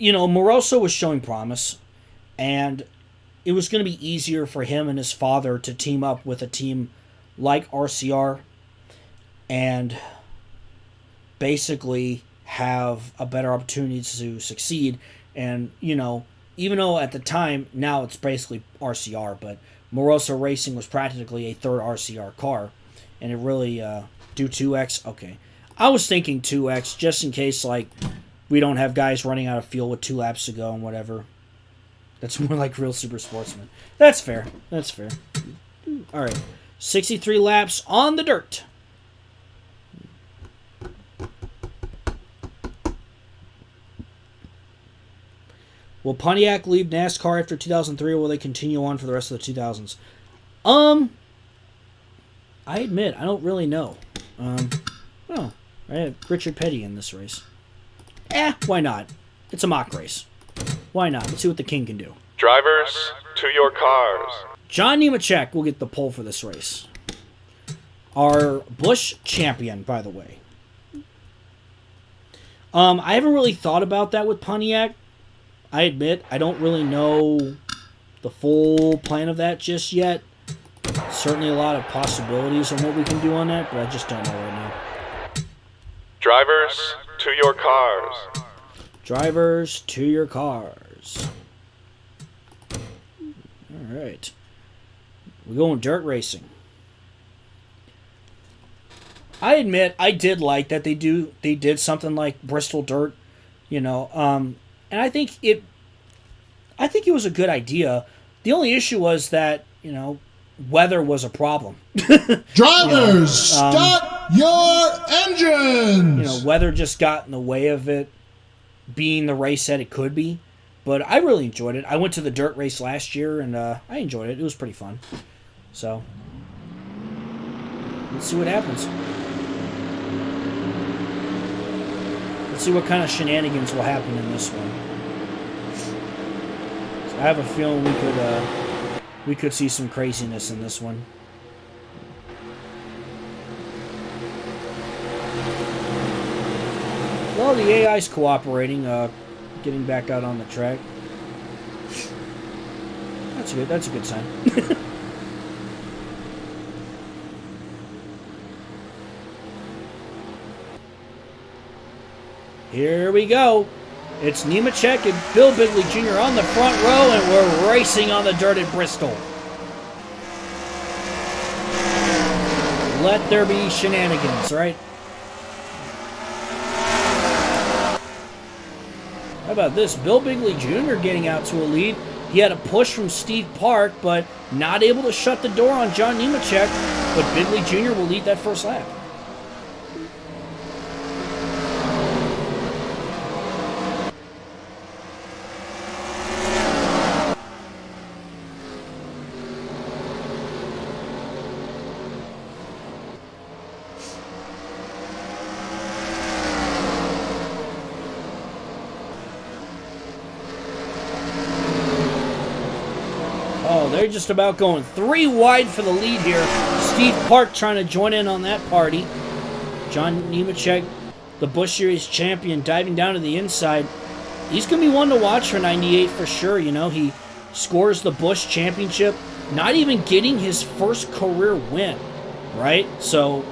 A: Moroso was showing promise, and it was going to be easier for him and his father to team up with a team like RCR and basically have a better opportunity to succeed. And, even though at the time, now it's basically RCR, but Moroso Racing was practically a third RCR car, and it really, do 2X? Okay. I was thinking 2X, just in case, we don't have guys running out of fuel with 2 laps to go and whatever. That's more like real super sportsmen. That's fair. All right. 63 laps on the dirt. Will Pontiac leave NASCAR after 2003, or will they continue on for the rest of the 2000s? I admit, I don't really know. I had Richard Petty in this race. Why not? It's a mock race. Why not? Let's see what the king can do.
B: Drivers, to your cars.
A: John Nemechek will get the pole for this race. Our Busch champion, by the way. I haven't really thought about that with Pontiac. I admit, I don't really know the full plan of that just yet. Certainly a lot of possibilities on what we can do on that, but I just don't know right now.
B: Drivers, to your cars.
A: Drivers, to your cars. Alright. We're going dirt racing. I admit, I did like that they did something like Bristol Dirt, and I think it was a good idea. The only issue was that, weather was a problem.
C: Drivers, start your engines!
A: Weather just got in the way of it being the race that it could be. But I really enjoyed it. I went to the dirt race last year, and I enjoyed it. It was pretty fun. So, let's see what happens. Let's see what kind of shenanigans will happen in this one. So I have a feeling we could see some craziness in this one. Well, the AI's cooperating, getting back out on the track. That's a good sign. Here we go. It's Nemechek and Bill Bigley Jr. on the front row, and we're racing on the dirt at Bristol. Let there be shenanigans, right? How about this? Bill Bigley Jr. getting out to a lead. He had a push from Steve Park, but not able to shut the door on John Nemechek. But Bigley Jr. will lead that first lap. They're just about going 3 wide for the lead here. Steve Park trying to join in on that party. John Nemechek, the Busch Series champion, diving down to the inside. He's going to be one to watch for 98 for sure. He scores the Busch championship, not even getting his first career win, right? So,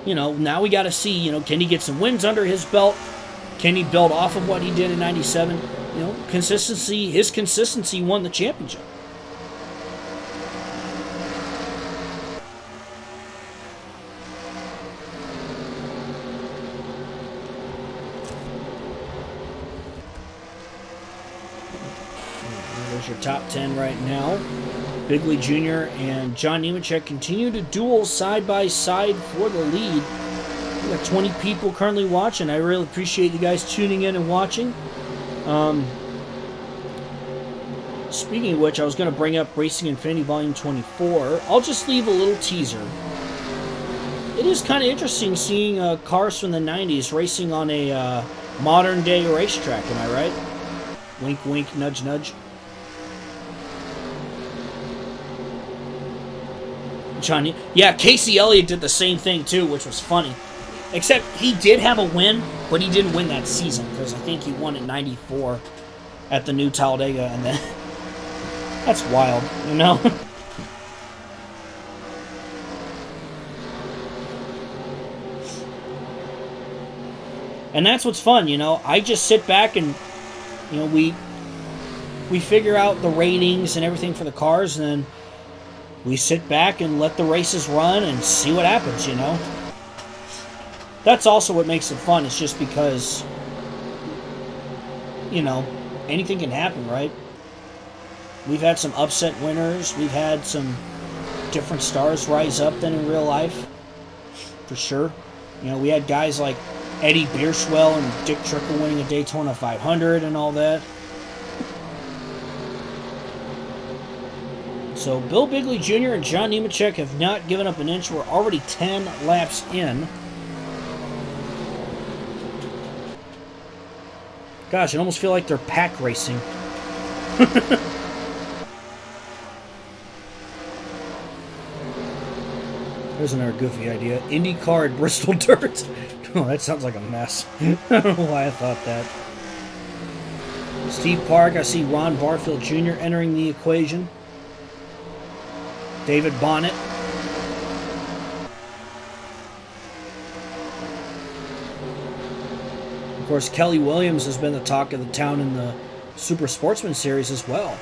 A: now we got to see, can he get some wins under his belt? Can he build off of what he did in 97? Consistency, his consistency won the championship. Your top 10 right now. Bigley Jr. and John Nemechek continue to duel side by side for the lead. We got 20 people currently watching. I really appreciate you guys tuning in and watching. Speaking of which, I was going to bring up Racing Infinity Volume 24. I'll just leave a little teaser. It is kind of interesting seeing cars from the 90s racing on a modern day racetrack, am I right? Wink, wink, nudge, nudge. Johnny. Yeah, Casey Elliott did the same thing too, which was funny. Except he did have a win, but he didn't win that season because I think he won in '94 at the New Talladega, and then that's wild, you know. And that's what's fun, you know. I just sit back and, you know, we figure out the ratings and everything for the cars, and then we sit back and let the races run and see what happens, you know. That's also what makes it fun. It's just because, you know, anything can happen, right? We've had some upset winners. We've had some different stars rise up than in real life, for sure. You know, we had guys like Eddie Bierschwell and Dick Trickle winning a Daytona 500 and all that. So Bill Bigley Jr. and John Nemechek have not given up an inch. We're already 10 laps in. Gosh, I almost feel like they're pack racing. There's another goofy idea. IndyCar at Bristol Dirt. Oh, that sounds like a mess. I don't know why I thought that. Steve Park, I see Ron Barfield Jr. entering the equation. David Bonnet. Of course, Kelly Williams has been the talk of the town in the Super Sportsman Series as well.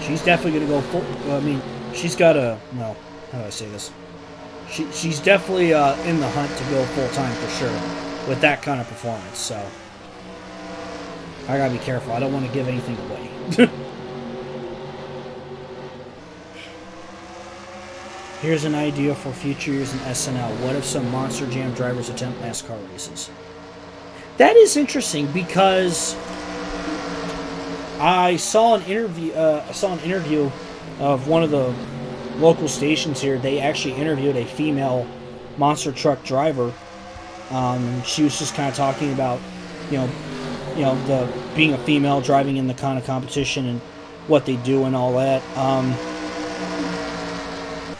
A: She's definitely going to go full... I mean, she's got a... Well, how do I say this? She's definitely in the hunt to go full-time for sure with that kind of performance, so... I gotta be careful. I don't want to give anything away. Here's an idea for future years in SNL. What if some Monster Jam drivers attempt NASCAR races? That is interesting because I saw an interview. Of one of the local stations here. They actually interviewed a female monster truck driver. She was just kind of talking about, the being a female driving in the kind of competition and what they do and all that.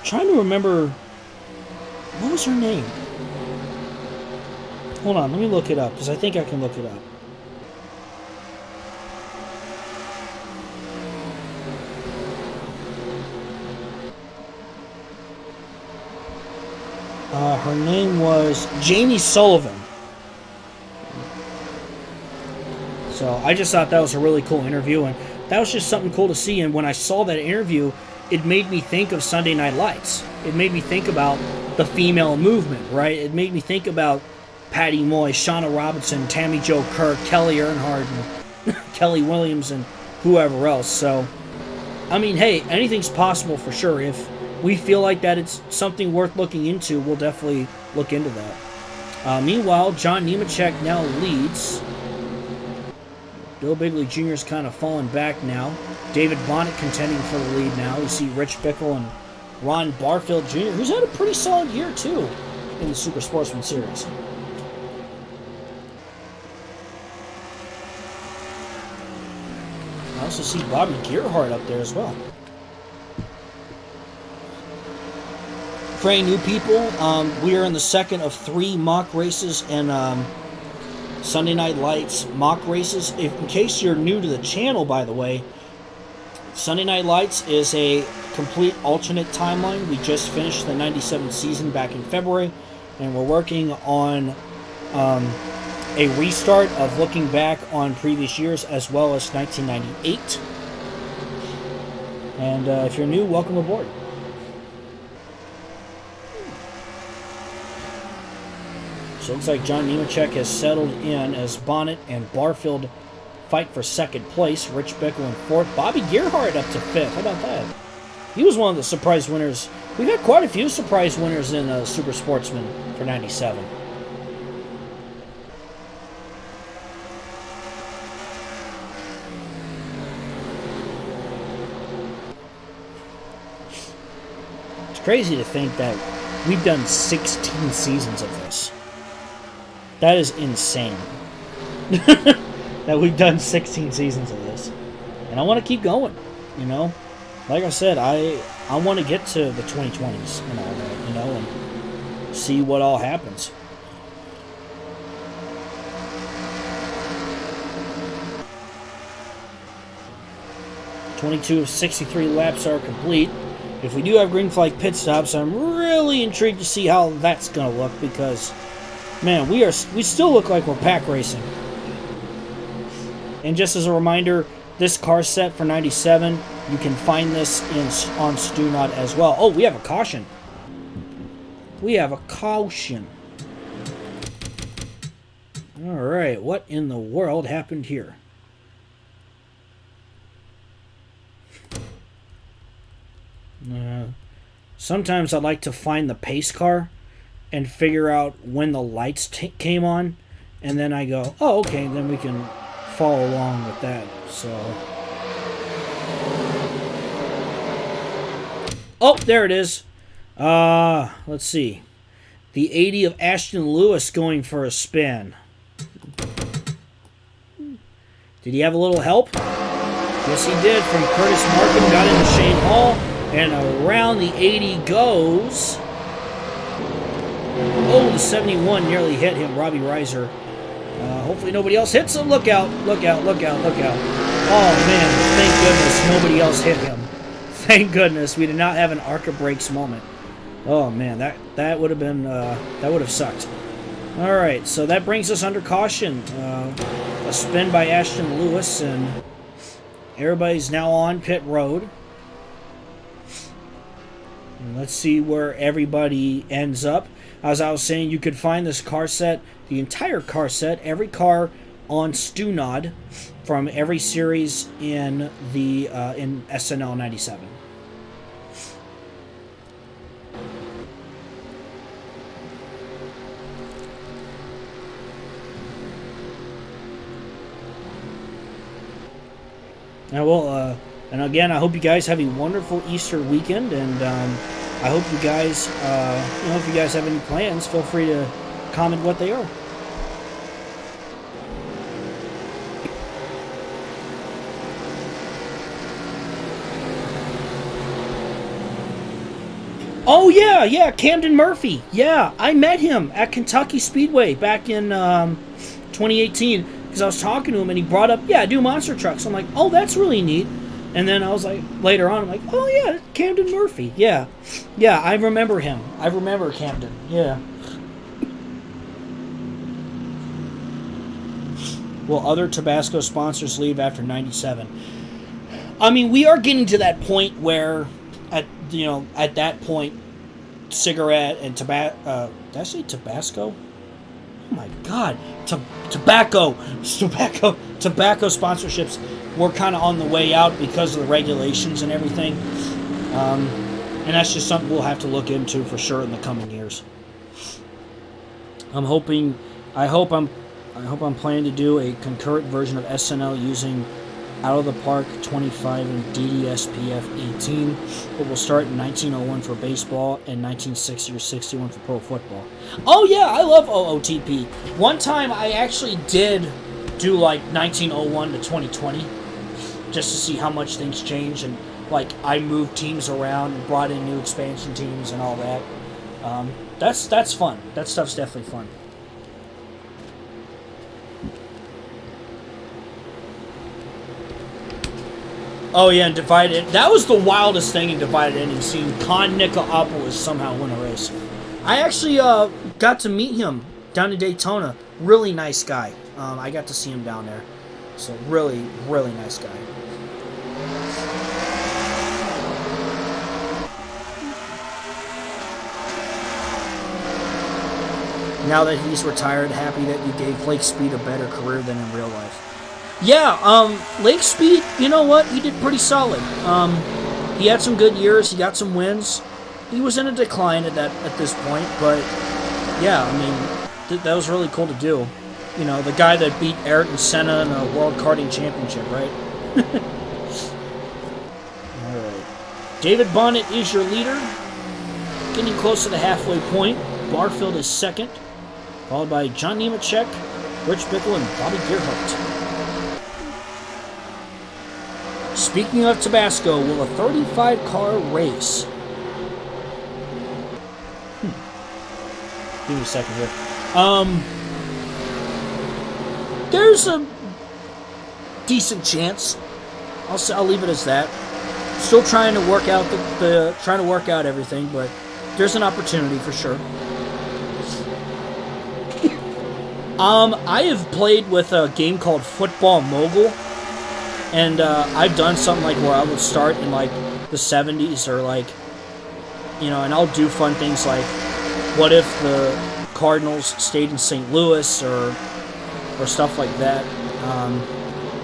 A: Trying to remember, what was her name? Hold on, let me look it up because I think I can look it up. Her name was Jamie Sullivan. So I just thought that was a really cool interview, and that was just something cool to see. And when I saw that interview, it made me think of Sunday Night Lights. It made me think about the female movement, right? It made me think about Patty Moy, Shauna Robinson, Tammy Jo Kirk, Kelly Earnhardt, and Kelly Williams, and whoever else. So, I mean, hey, anything's possible for sure. If we feel like that it's something worth looking into, we'll definitely look into that. Meanwhile, John Nemechek now leads. Bill Bigley Jr. is kind of falling back now. David Bonnet contending for the lead now. We see Rich Bickle and Ron Barfield Jr., who's had a pretty solid year, too, in the Super Sportsman Series. I also see Bobby Gearhart up there as well. For any new people, we are in the second of 3 mock races and Sunday Night Lights mock races. In case you're new to the channel, by the way, Sunday Night Lights is a complete alternate timeline. We just finished the 97 season back in February, and we're working on a restart of looking back on previous years as well as 1998. And if you're new, welcome aboard. So it looks like John Nemechek has settled in as Bonnet and Barfield fight for second place. Rich Bickle in fourth. Bobby Gearhart up to fifth. How about that? He was one of the surprise winners. We've had quite a few surprise winners in Super Sportsman for 97. It's crazy to think that we've done 16 seasons of this. That is insane. That we've done 16 seasons of this. And I want to keep going, you know? Like I said, I want to get to the 2020s and all that, you know, and see what all happens. "22 of 63 laps are complete. If we do have green flag pit stops, I'm really intrigued to see how that's going to look because, man, we still look like we're pack racing." And just as a reminder, this car set for 97, you can find this on StuNod as well. Oh, we have a caution. We have a caution. All right, what in the world happened here? Sometimes I like to find the pace car and figure out when the lights came on, and then I go, oh, okay, then we can follow along with that. So, oh, there it is. Let's see. The 80 of Ashton Lewis going for a spin. Did he have a little help? Yes, he did. From Curtis Markham, got into Shane Hall, and around the 80 goes. Oh, the 71 nearly hit him, Robbie Reiser. Hopefully nobody else hits him. Look out, look out, look out, look out. Oh, man, thank goodness nobody else hit him. Thank goodness we did not have an ARCA brakes moment. Oh, man, that would have been, that would have sucked. All right, so that brings us under caution. A spin by Ashton Lewis, and everybody's now on pit road. And let's see where everybody ends up. As I was saying, you could find this car set, the entire car set, every car on StuNod from every series in the in SNL 97. And again, I hope you guys have a wonderful Easter weekend, and I hope you guys, if you guys have any plans, feel free to comment what they are. Oh, yeah, Camden Murphy. Yeah, I met him at Kentucky Speedway back in 2018. Because I was talking to him and he brought up, I do monster trucks. I'm like, oh, that's really neat. And then I was like, later on, I'm like, oh, yeah, Camden Murphy. Yeah, I remember him. I remember Camden. Yeah. Will other Tabasco sponsors leave after 97? I mean, we are getting to that point where, at that point, cigarette and tobacco. Did I say Tabasco? Oh my God, tobacco sponsorships were kind of on the way out because of the regulations and everything, and that's just something we'll have to look into for sure in the coming years. I hope I'm planning to do a concurrent version of SNL using Out of the Park 25 and DDSPF 18, but we'll start in 1901 for baseball and 1960 or 61 for pro football. Oh yeah, I love OOTP. One time I actually did do like 1901 to 2020 just to see how much things change, and like I moved teams around and brought in new expansion teams and all that. That's fun. That stuff's definitely fun. Oh yeah, and Divided. That was the wildest thing in Divided Ending, seeing Con Nicolaopoulos somehow win a race. I actually got to meet him down in Daytona. Really nice guy. I got to see him down there. So really, really nice guy. Now that he's retired, happy that you gave Lake Speed a better career than in real life. Yeah, Lake Speed, you know what? He did pretty solid. He had some good years. He got some wins. He was in a decline at this point, but yeah, I mean, that was really cool to do. You know, the guy that beat Ayrton Senna in a World Karting Championship, right? All right. David Bonnet is your leader, getting close to the halfway point. Barfield is second, followed by John Nemechek, Rich Bickle, and Bobby Gerhardt. speaking of Tabasco, will a 35-car race... Give me a second here. There's a decent chance. I'll leave it as that. Still trying to work out trying to work out everything, but there's an opportunity for sure. I have played with a game called Football Mogul, and I've done something like where I would start in like the 70s or like, you know, and I'll do fun things like, what if the Cardinals stayed in St. Louis or stuff like that.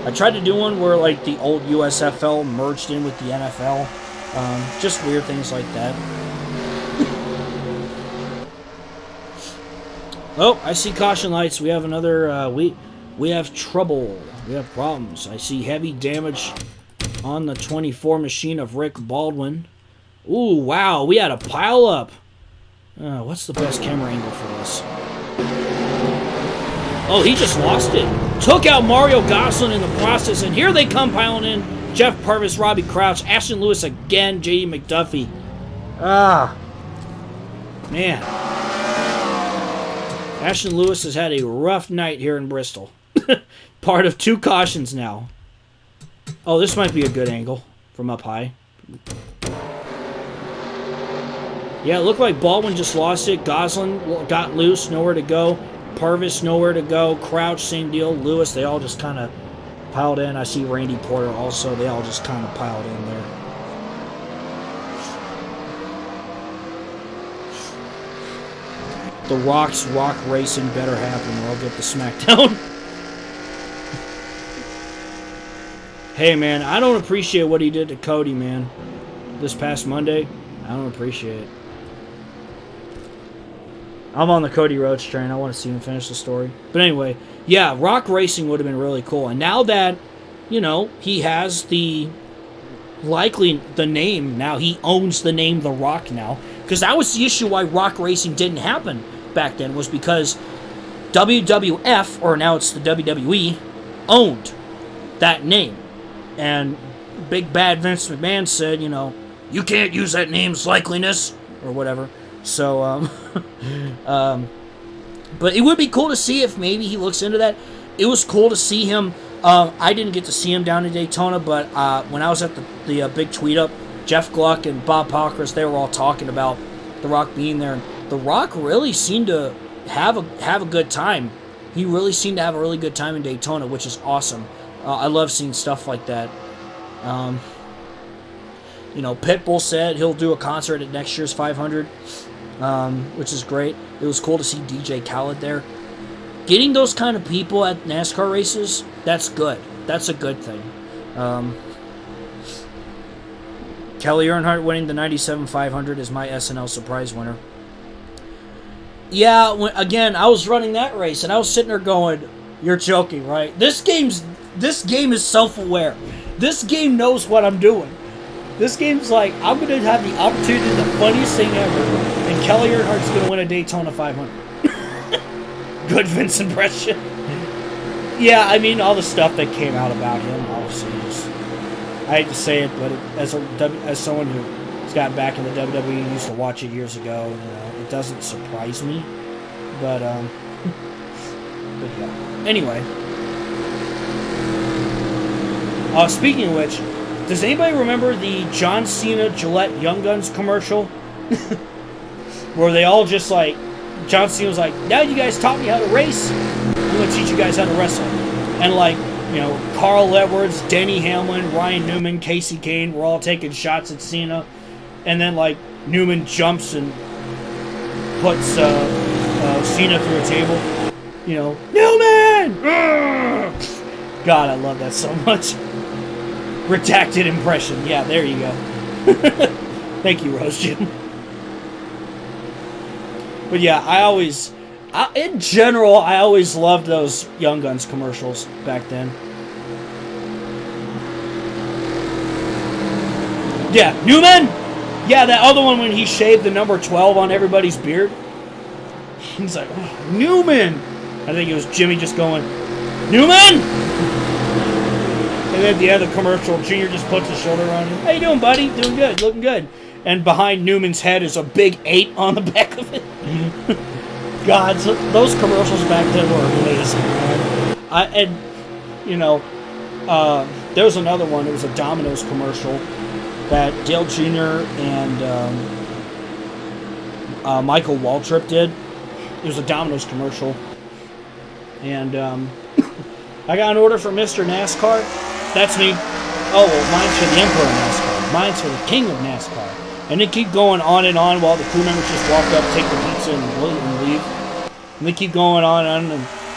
A: I tried to do one where like the old USFL merged in with the NFL. Just weird things like that. Oh, I see caution lights. We have another, we have trouble. We have problems. I see heavy damage on the 24 machine of Rick Baldwin. Ooh, wow, we had a pile up. What's the best camera angle for this? Oh, he just lost it. Took out Mario Gosselin in the process, and here they come piling in. Jeff Purvis, Robbie Crouch, Ashton Lewis again, J.D. McDuffie. Man. Ashton Lewis has had a rough night here in Bristol. Part of 2 cautions now. Oh, this might be a good angle from up high. Yeah, it looked like Baldwin just lost it. Gosselin got loose, nowhere to go. Purvis, nowhere to go. Crouch, same deal. Lewis, they all just kind of piled in. I see Randy Porter also. They all just kind of piled in there. The Rock's rock racing better happen or I'll get the smackdown. Hey, man, I don't appreciate what he did to Cody, man. This past Monday, I don't appreciate it. I'm on the Cody Rhodes train. I want to see him finish the story. But anyway, yeah, Rock Racing would have been really cool. And now that, you know, he has the name now, he owns the name The Rock now. Because that was the issue why Rock Racing didn't happen back then, was because WWF, or now it's the WWE, owned that name. And big bad Vince McMahon said, you know, you can't use that name's likeliness, or whatever. So, but it would be cool to see if maybe he looks into that. It was cool to see him. I didn't get to see him down in Daytona, but when I was at the big tweet up, Jeff Gluck and Bob Pockris, they were all talking about The Rock being there. And The Rock really seemed to have a good time. He really seemed to have a really good time in Daytona, which is awesome. I love seeing stuff like that. You know, Pitbull said he'll do a concert at next year's 500, which is great. It was cool to see DJ Khaled there. Getting those kind of people at NASCAR races, that's good. That's a good thing. Kelly Earnhardt winning the 97 500 is my SNL surprise winner. Yeah, again, I was running that race, and I was sitting there going, you're joking, right? This game is self-aware. This game knows what I'm doing. This game's like, I'm going to have the opportunity to do the funniest thing ever, and Kelly Earnhardt's going to win a Daytona 500. Good Vince impression. Yeah, I mean, all the stuff that came out about him, obviously, I hate to say it, but as someone who's gotten back in the WWE, used to watch it years ago, you know, it doesn't surprise me. But yeah. Anyway. Speaking of which, does anybody remember the John Cena Gillette Young Guns commercial? Where they all just like, John Cena was like, now you guys taught me how to race, I'm going to teach you guys how to wrestle. And like, you know, Carl Edwards, Denny Hamlin, Ryan Newman, Casey Kane were all taking shots at Cena. And then like, Newman jumps and puts Cena through a table. You know, Newman! God, I love that so much. Redacted impression. Yeah, there you go. Thank you, Rose Jim. But yeah, in general, I always loved those Young Guns commercials back then. Yeah, Newman! Yeah, that other one when he shaved the number 12 on everybody's beard. He's like, oh, Newman! I think it was Jimmy just going, Newman! And then at the end of the commercial, Junior just puts his shoulder around him. How you doing, buddy? Doing good, looking good. And behind Newman's head is a big 8 on the back of it. God, so those commercials back then were amazing, man. There was another one. It was a Domino's commercial that Dale Jr. and Michael Waltrip did. It was a Domino's commercial. And I got an order for Mr. NASCAR. That's me. Oh, well, mine's for the Emperor of NASCAR. Mine's for the King of NASCAR. And they keep going on and on while the crew members just walk up, take the pizza, and leave. And they keep going on and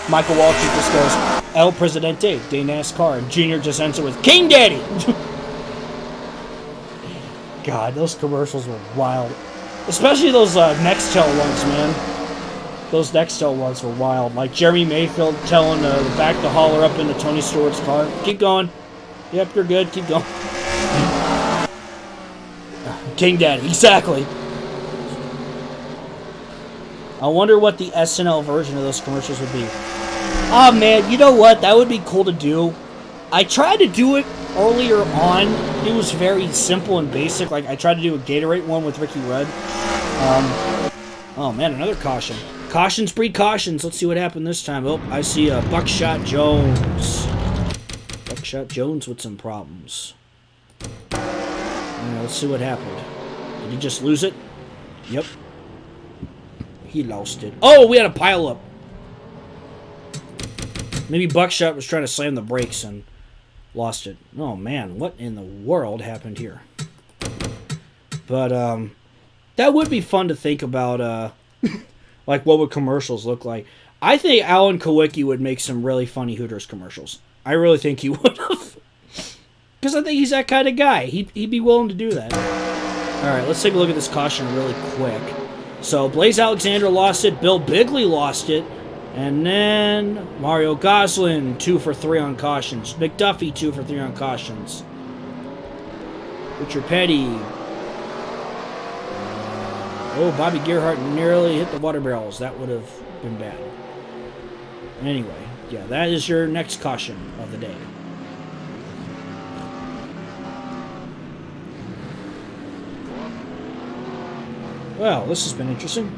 A: Michael Waltrip just goes, El Presidente de NASCAR. And Junior just ends it with, King Daddy! God, those commercials were wild. Especially those Nextel ones, man. Those Nextel ones were wild. Like Jeremy Mayfield telling the back to holler up into Tony Stewart's car. Keep going. Yep, you're good. Keep going. King Daddy, exactly. I wonder what the SNL version of those commercials would be. Oh man, you know what? That would be cool to do. I tried to do it earlier on. It was very simple and basic. Like I tried to do a Gatorade one with Ricky Rudd. Oh man, another caution. Cautions breed cautions. Let's see what happened this time. Oh, I see a Buckshot Jones. Buckshot Jones with some problems. Let's see what happened. Did he just lose it? Yep. He lost it. Oh, we had a pile up. Maybe Buckshot was trying to slam the brakes and lost it. Oh man, what in the world happened here? But that would be fun to think about. Like what would commercials look like? I think Alan Kowicki would make some really funny Hooters commercials. I really think he would have. Because I think he's that kind of guy. He'd be willing to do that. Alright, let's take a look at this caution really quick. So, Blaze Alexander lost it. Bill Bigley lost it. And then Mario Goslin, 2 for 3 on cautions. McDuffie, 2 for 3 on cautions. Richard Petty. Oh, Bobby Gerhart nearly hit the water barrels. That would have been bad. Anyway, yeah, that is your next caution of the day. Well, this has been interesting.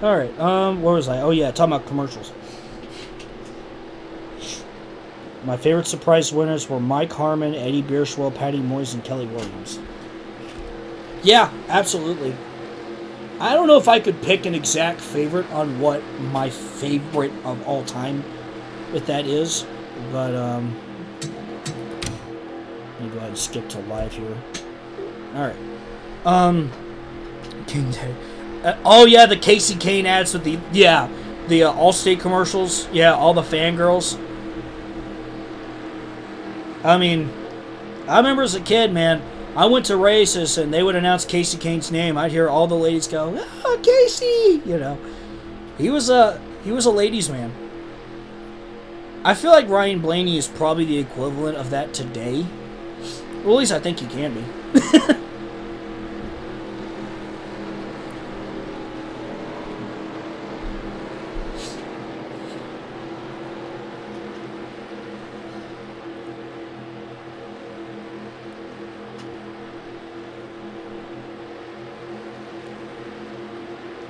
A: Alright, where was I? Oh yeah, talking about commercials. My favorite surprise winners were Mike Harmon, Eddie Bierschwell, Patty Moyes, and Kelly Williams. Yeah, absolutely. I don't know if I could pick an exact favorite on what my favorite of all time with that is, but let me go ahead and skip to live here. Alright. King Day. Oh yeah, the Casey Kane ads with the Allstate commercials. Yeah, all the fangirls. I mean, I remember as a kid, man, I went to races and they would announce Casey Kane's name. I'd hear all the ladies go, "Oh, Casey!" You know, he was a ladies' man. I feel like Ryan Blaney is probably the equivalent of that today. Well, at least I think he can be.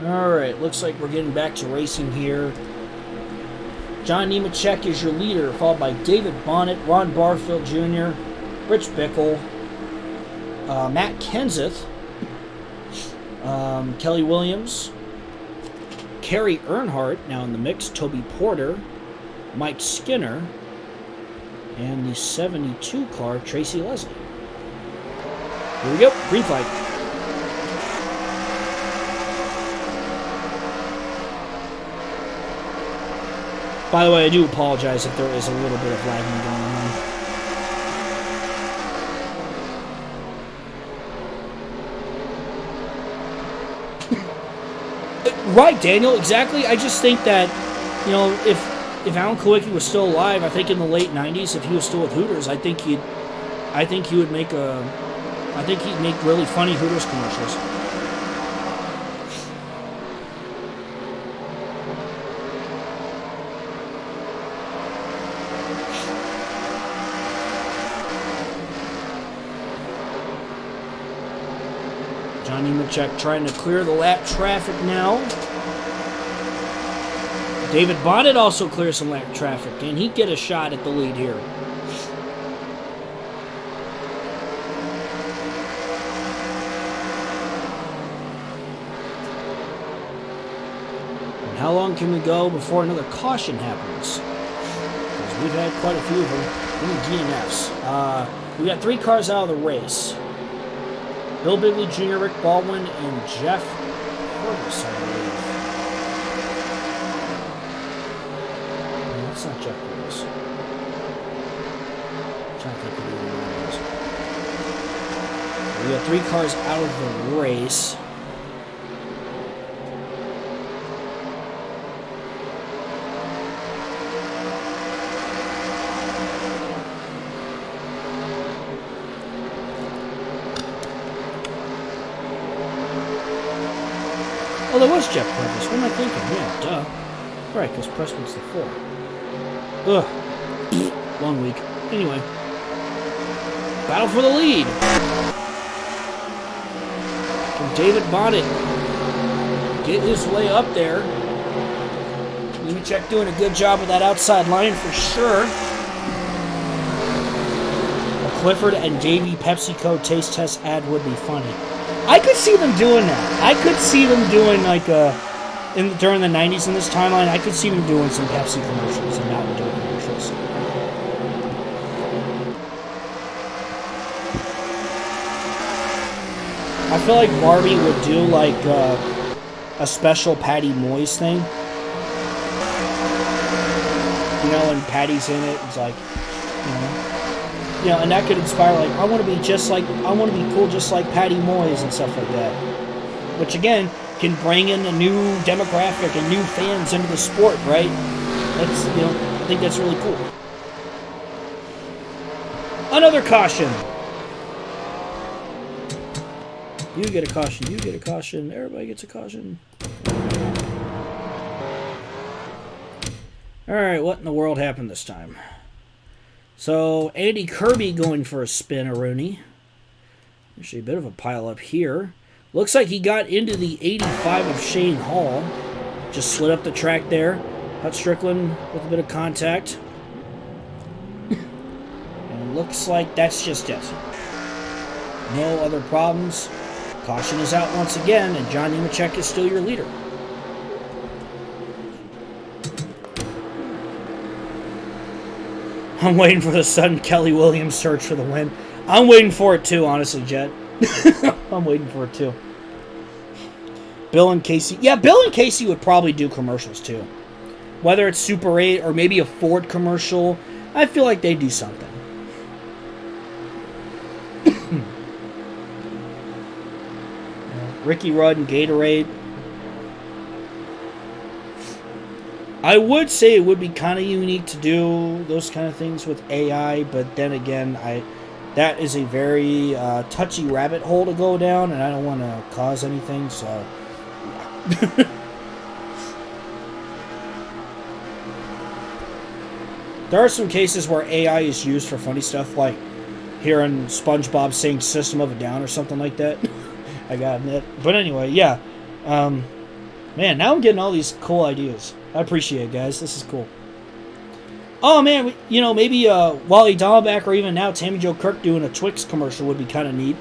A: Alright, looks like we're getting back to racing here. John Nemechek is your leader, followed by David Bonnet, Ron Barfield Jr., Rich Bickle, Matt Kenseth, Kelly Williams, Kerry Earnhardt now in the mix, Toby Porter, Mike Skinner, and the 72 car, Tracy Leslie. Here we go, green flag. By the way, I do apologize if there is a little bit of lagging going on. Right, Daniel, exactly. I just think that, you know, if Alan Kowicki was still alive, I think in the late 90s, if he was still with Hooters, I think he'd make really funny Hooters commercials. John Nemechek trying to clear the lap traffic now. David Bonnet also clears some lap traffic. Can he get a shot at the lead here? And how long can we go before another caution happens? Because we've had quite a few of them. Many DNFs. We got 3 cars out of the race. Bill Bigley Jr., Rick Baldwin, and Jeff Purvis, I believe. No, that's not Jeff Purvis. I'm trying to think of who it is. We got 3 cars out of the race. Oh, there was Jeff Purvis. What am I thinking? Yeah, duh. Right, because Preston's the 4. Ugh. Long week. Anyway. Battle for the lead. Can David Bonnet get his way up there? Nemechek doing a good job with that outside line for sure. A Clifford and Davey PepsiCo taste test ad would be funny. I could see them doing that. I could see them doing like during the 90s in this timeline, I could see them doing some Pepsi commercials and Mountain Dew commercials. I feel like Barbie would do like a special Patty Moyes thing. You know, and Patty's in it. It's like, you know, and that could inspire, like, I want to be cool just like Patty Moyes and stuff like that. Which, again, can bring in a new demographic and new fans into the sport, right? That's, I think that's really cool. Another caution. You get a caution, you get a caution, everybody gets a caution. Alright, what in the world happened this time? So, Andy Kirby going for a spin, Rooney. Actually, a bit of a pile up here. Looks like he got into the 85 of Shane Hall. Just slid up the track there. Hut Strickland with a bit of contact. And looks like that's just it. No other problems. Caution is out once again, and John Nemechek is still your leader. I'm waiting for the sudden Kelly Williams search for the win. I'm waiting for it too, honestly, Jet. I'm waiting for it too. Bill and Casey. Yeah, Bill and Casey would probably do commercials too. Whether it's Super 8 or maybe a Ford commercial, I feel like they do something. Ricky Rudd and Gatorade. I would say it would be kind of unique to do those kind of things with AI, but then again, that is a very touchy rabbit hole to go down, and I don't want to cause anything, so yeah. There are some cases where AI is used for funny stuff, like hearing SpongeBob saying System of a Down or something like that. I gotta admit. But anyway, yeah. Man, now I'm getting all these cool ideas. I appreciate it, guys. This is cool. Oh, man, maybe Wally Dahlback or even now Tammy Jo Kirk doing a Twix commercial would be kind of neat.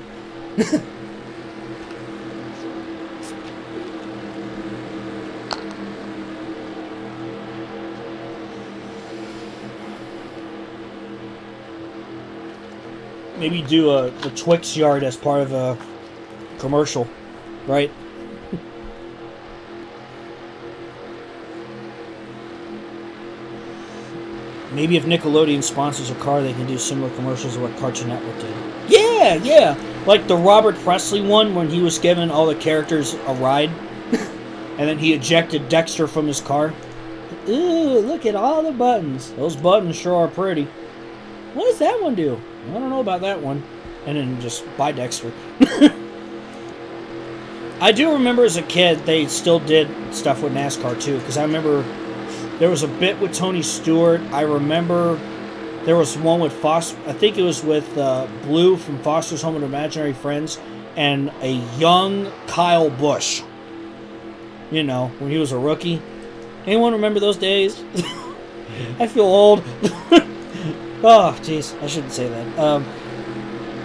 A: Maybe do the Twix yard as part of a commercial, right? Maybe if Nickelodeon sponsors a car, they can do similar commercials to what Cartoon Network did. Yeah! Like the Robert Presley one when he was giving all the characters a ride. And then he ejected Dexter from his car. Ooh, look at all the buttons. Those buttons sure are pretty. What does that one do? I don't know about that one. And then just buy Dexter. I do remember as a kid they still did stuff with NASCAR too, because I remember there was a bit with Tony Stewart. I remember there was one with Foster. I think it was with Blue from Foster's Home of Imaginary Friends. and a young Kyle Busch. You know, when he was a rookie. Anyone remember those days? I feel old. Oh, jeez. I shouldn't say that.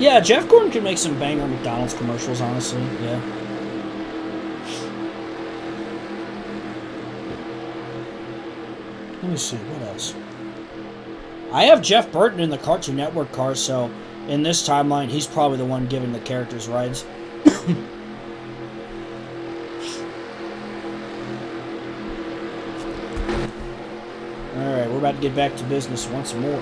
A: Yeah, Jeff Gordon could make some banger McDonald's commercials, honestly. Yeah. Let me see. What else? I have Jeff Burton in the Cartoon Network car, so in this timeline, he's probably the one giving the characters rides. Alright, we're about to get back to business once more.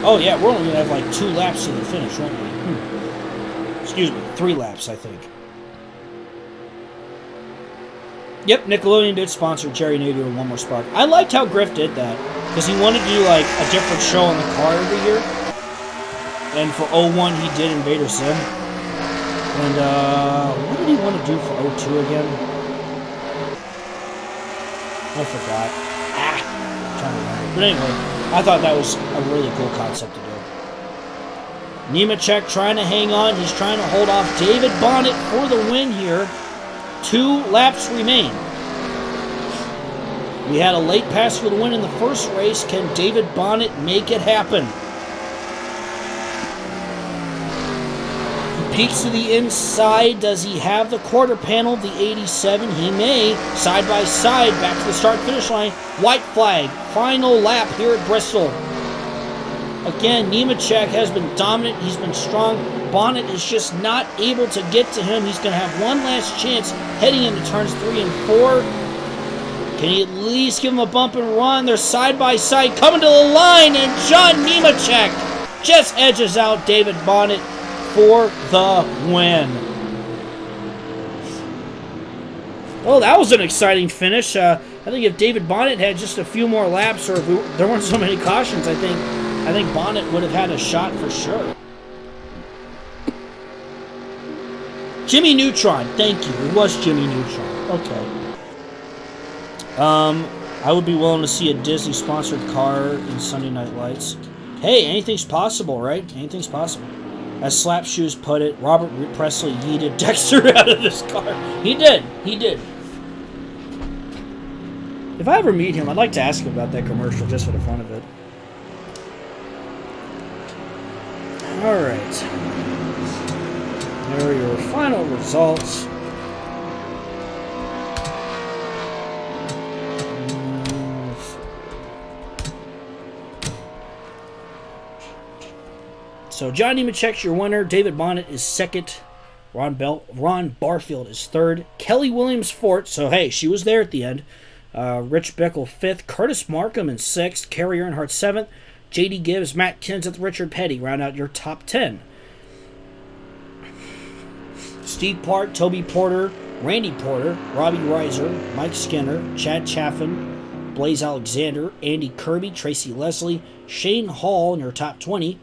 A: Oh yeah, we're only going to have like 2 laps to the finish, won't we? Excuse me, 3 laps, I think. Yep, Nickelodeon did sponsor Jerry Nader and One More Spark. I liked how Griff did that, because he wanted to do like a different show on the car every year. And for 01, he did Invader Sim. And what did he want to do for 02 again? I forgot. I'm trying to remember. But anyway, I thought that was a really cool concept to do. Nemechek trying to hang on. He's trying to hold off David Bonnet for the win here. 2 laps remain. We had a late pass for the win in the first race. Can David Bonnet make it happen? He peeks to the inside. Does he have the quarter panel of the 87? He may. Side by side, back to the start-finish line. White flag. Final lap here at Bristol. Again, Nemechek has been dominant. He's been strong. Bonnet is just not able to get to him. He's going to have one last chance heading into turns 3 and 4. Can he at least give him a bump and run? They're side by side coming to the line, and John Nemechek just edges out David Bonnet for the win. Well, that was an exciting finish. I think if David Bonnet had just a few more laps, or if there weren't so many cautions, I think Bonnet would have had a shot for sure. Jimmy Neutron, thank you. It was Jimmy Neutron. Okay. I would be willing to see a Disney-sponsored car in Sunday Night Lights. Hey, anything's possible, right? Anything's possible. As Slapshoes put it, Robert Presley yeeted Dexter out of this car. He did. He did. If I ever meet him, I'd like to ask him about that commercial just for the fun of it. Alright. There are your final results. So John Nemechek's your winner. David Bonnet is second. Ron Barfield is third. Kelly Williams fourth. So hey, she was there at the end. Rich Bickle fifth. Curtis Markham in sixth. Kerry Earnhardt seventh. J.D. Gibbs, Matt Kenseth, Richard Petty round out your top 10. Steve Park, Toby Porter, Randy Porter, Robbie Reiser, Mike Skinner, Chad Chaffin, Blaze Alexander, Andy Kirby, Tracy Leslie, Shane Hall in your top 20.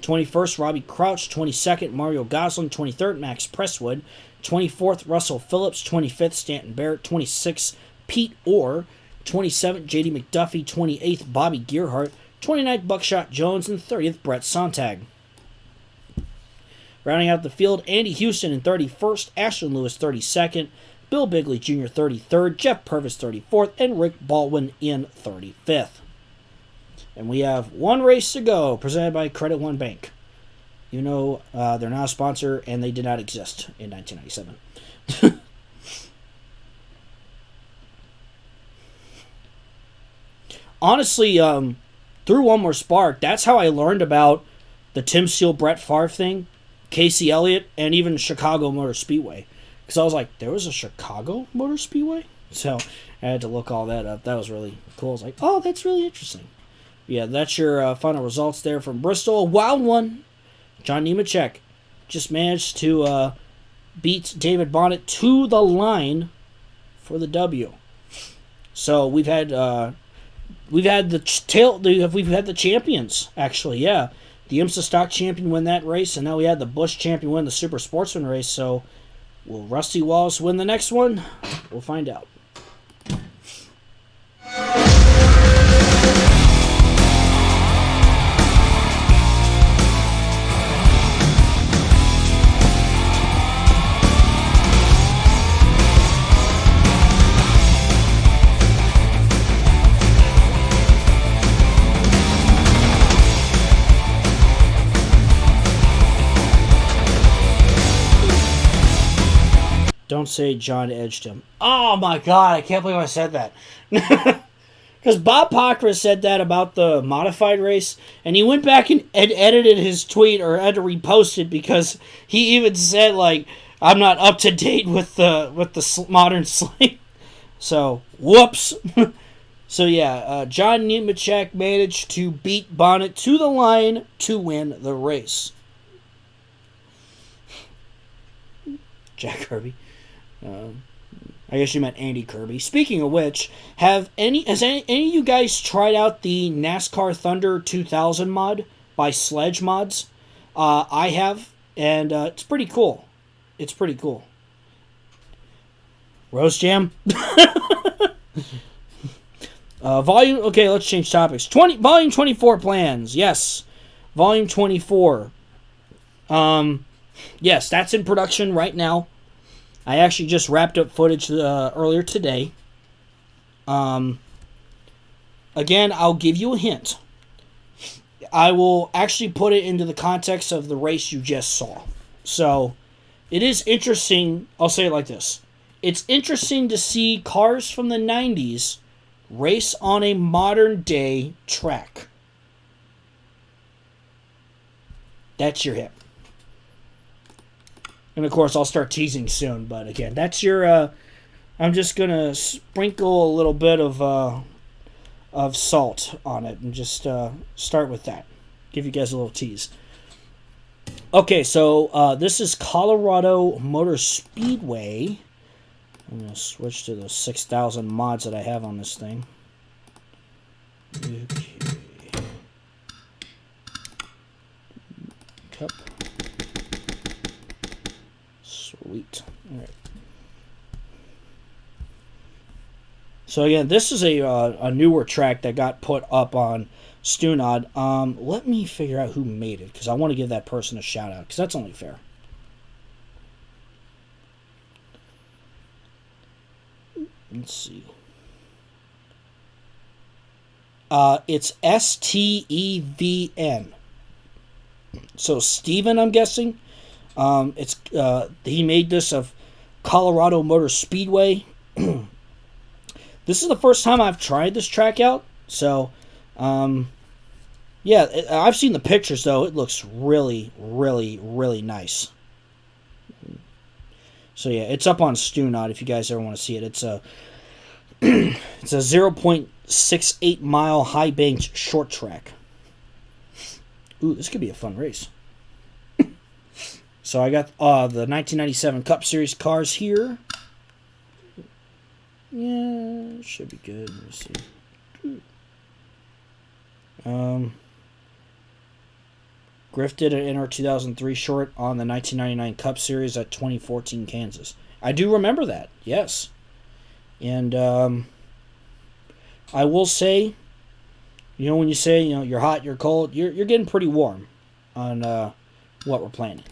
A: 21st, Robbie Crouch. 22nd, Mario Gosling. 23rd, Max Presswood. 24th, Russell Phillips. 25th, Stanton Barrett. 26th, Pete Orr. 27th, J.D. McDuffie. 28th, Bobby Gearhart. 29th, Buckshot Jones. And 30th, Brett Sontag. Rounding out the field, Andy Houston in 31st, Ashton Lewis 32nd, Bill Bigley Jr. 33rd, Jeff Purvis 34th, and Rick Baldwin in 35th. And we have one race to go, presented by Credit One Bank. You know, they're not a sponsor, and they did not exist in 1997. Honestly, through One More Spark, that's how I learned about the Tim Steele, Brett Favre thing, Casey Elliott, and even Chicago Motor Speedway. Because I was like, there was a Chicago Motor Speedway? So I had to look all that up. That was really cool. I was like, oh, that's really interesting. Yeah, that's your final results there from Bristol. A wild one. John Nemechek just managed to beat David Bonnet to the line for the W. So we've had the champions, actually, yeah. The IMSA Stock champion win that race, and now we had the Busch champion win the Super Sportsman race. So will Rusty Wallace win the next one? We'll find out. say John edged him. Oh my God, I can't believe I said that. Because Bob Pockra said that about the modified race, and he went back and edited his tweet, or had to repost it, because he even said, like, I'm not up to date with the modern slang. So, whoops. So yeah, John Nemechek managed to beat Bonnet to the line to win the race. Jack Kirby. I guess you meant Andy Kirby. Speaking of which, has any of you guys tried out the NASCAR Thunder 2000 mod by Sledge Mods? I have, and it's pretty cool. It's pretty cool. Rose Jam. Volume. Okay, let's change topics. Volume 24 plans. Yes, Volume 24. Yes, that's in production right now. I actually just wrapped up footage earlier today. Again, I'll give you a hint. I will actually put it into the context of the race you just saw. So, it is interesting. I'll say it like this. It's interesting to see cars from the 90s race on a modern day track. That's your hit. And of course, I'll start teasing soon. But again, that's your. I'm just gonna sprinkle a little bit of salt on it, and just start with that. Give you guys a little tease. Okay, so this is Colorado Motor Speedway. I'm gonna switch to the 6,000 mods that I have on this thing. Okay. Cup. Sweet. All right. So again, this is a newer track that got put up on Stunod. Let me figure out who made it, because I want to give that person a shout out, because that's only fair. Let's see. It's STEVN. So Steven, I'm guessing. It's he made this of Colorado Motor Speedway. This is the first time I've tried this track out. So, yeah, I've seen the pictures though. It looks really, really, really nice. So yeah, it's up on Stunod if you guys ever want to see it. It's a it's a 0.68 mile high banked short track. Ooh, this could be a fun race. So I got the 1997 Cup Series cars here. Yeah, should be good. Let's see. Griff did an NR 2003 short on the 1999 Cup Series at 2014 Kansas. I do remember that, yes. And I will say, you know, when you say, you know, you're hot, you're cold, you're getting pretty warm on what we're planning.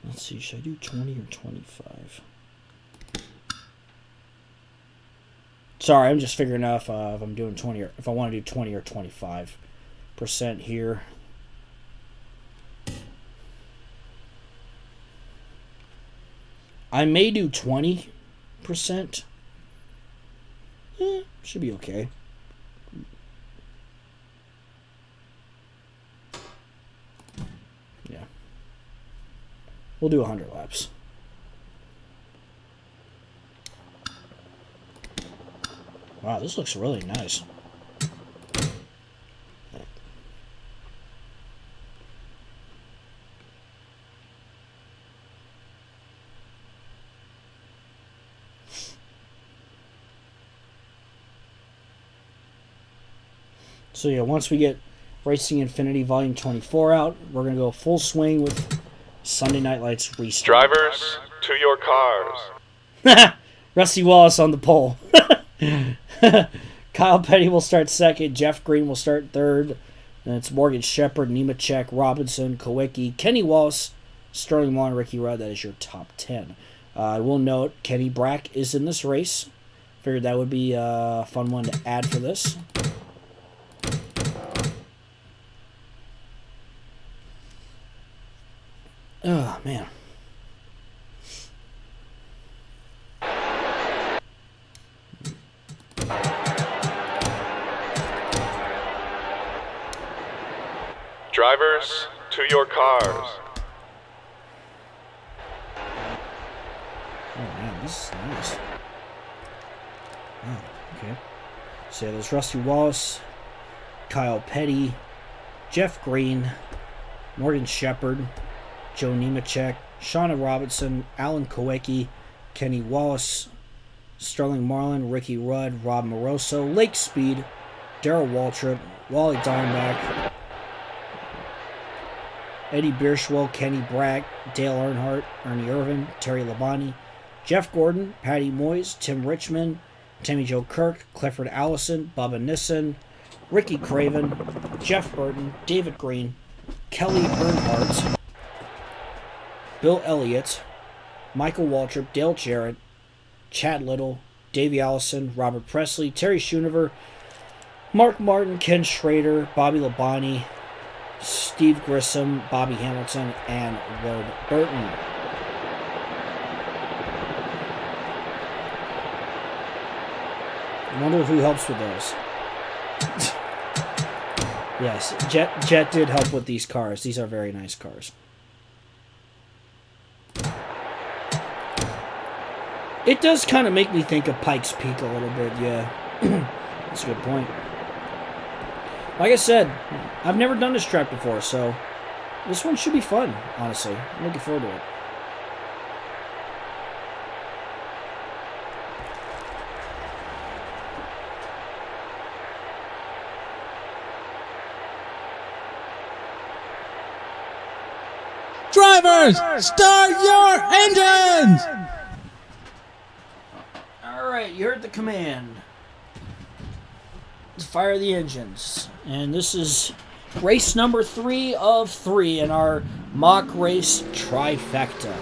A: Let's see, should I do 20 or 25? Sorry, I'm just figuring out if I'm doing 20 or if I want to do 20 or 25% here. I may do 20%. Should be okay. Yeah. We'll do 100 laps. Wow, this looks really nice. So yeah, once we get Racing Infinity Volume 24 out, we're going to go full swing with Sunday Night Lights restart.
B: Drivers, to your cars.
A: Rusty Wallace on the pole. Kyle Petty will start second. Jeff Green will start third. And it's Morgan Shepherd, Nemechek, Robinson, Kowicki, Kenny Wallace, Sterling Moore, and Ricky Rudd. That is your top 10. I will note Kenny Brack is in this race. Figured that would be a fun one to add for this. Oh, man.
B: Drivers, to your cars.
A: Oh, man, this is nice. Oh, okay. So there's Rusty Wallace, Kyle Petty, Jeff Green, Morgan Shepherd, Joe Nemechek, Shauna Robinson, Alan Kowicki, Kenny Wallace, Sterling Marlin, Ricky Rudd, Rob Moroso, Lake Speed, Darrell Waltrip, Wally Diamondback, Eddie Bierschwell, Kenny Bragg, Dale Earnhardt, Ernie Irvin, Terry Labonte, Jeff Gordon, Patty Moyes, Tim Richmond, Tammy Jo Kirk, Clifford Allison, Bubba Nissen, Ricky Craven, Jeff Burton, David Green, Kelly Earnhardt, Bill Elliott, Michael Waltrip, Dale Jarrett, Chad Little, Davey Allison, Robert Presley, Terry Schoonover, Mark Martin, Ken Schrader, Bobby Labonte, Steve Grissom, Bobby Hamilton, and Ward Burton. I wonder who helps with those. Yes, Jet did help with these cars. These are very nice cars. It does kind of make me think of Pikes Peak a little bit, yeah. That's a good point. Like I said, I've never done this track before, so this one should be fun, honestly. I'm looking forward to it.
C: Drivers, start your engines!
A: Alright, you heard the command. Fire the engines. And this is race number 3 of 3 in our mock race trifecta.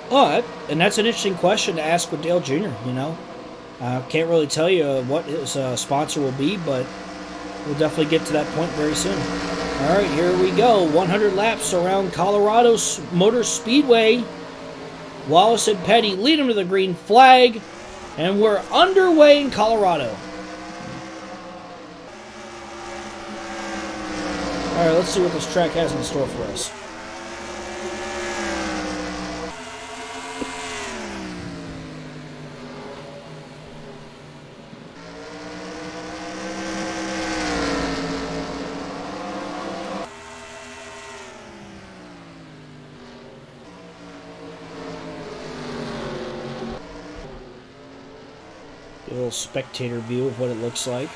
A: Oh, and that's an interesting question to ask with Dale Jr., you know. Can't really tell you what his sponsor will be, but we'll definitely get to that point very soon. All right, here we go. 100 laps around Colorado Motor Speedway. Wallace and Petty lead them to the green flag, and we're underway in Colorado. All right, let's see what this track has in store for us. A little spectator view of what it looks like.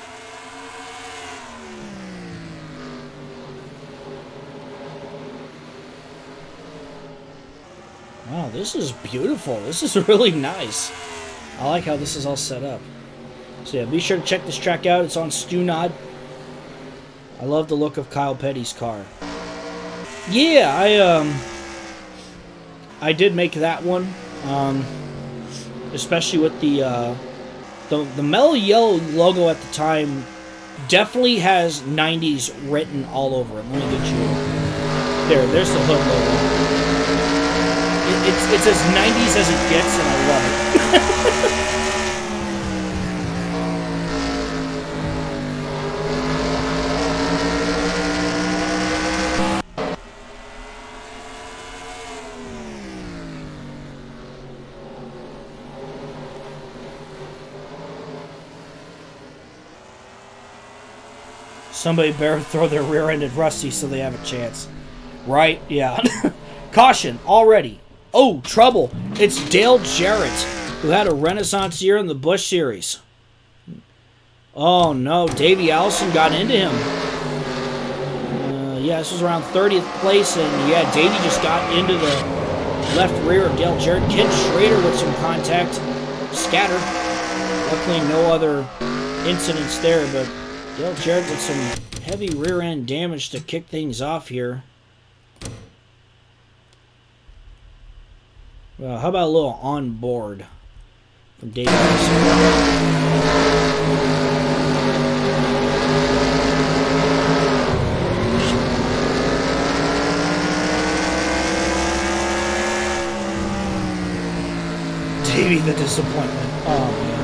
A: Wow, this is beautiful. This is really nice. I like how this is all set up. So yeah, be sure to check this track out. It's on StuNod. I love the look of Kyle Petty's car. Yeah, I did make that one. Especially with the Mellow Yellow logo at the time definitely has 90s written all over it. Let me get you... There's the hood logo. It's as 90s as it gets, and I love it. Somebody better throw their rear-ended Rusty so they have a chance. Right? Yeah. Caution, already. Oh, trouble. It's Dale Jarrett, who had a renaissance year in the Busch Series. Oh, no. Davey Allison got into him. Yeah, this was around 30th place, and yeah, Davey just got into the left rear of Dale Jarrett. Ken Schrader with some contact. Scatter. Luckily no other incidents there, but Dale Jarrett with some heavy rear end damage to kick things off here. Well, how about a little on board from Dave? Davey the disappointment. Oh man.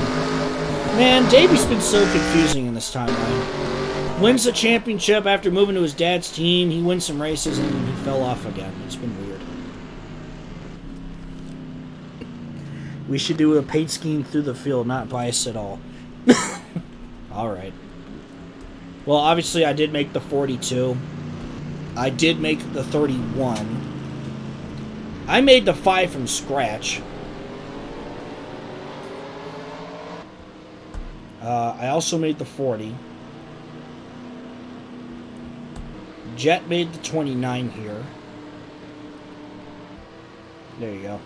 A: Man, Davey's been so confusing in this timeline. Wins the championship after moving to his dad's team. He wins some races and he fell off again. It's been weird. We should do a paint scheme through the field, not bias at all. Alright. Well, obviously I did make the 42. I did make the 31. I made the 5 from scratch. I also made the 40. Jet made the 29 here. There you go.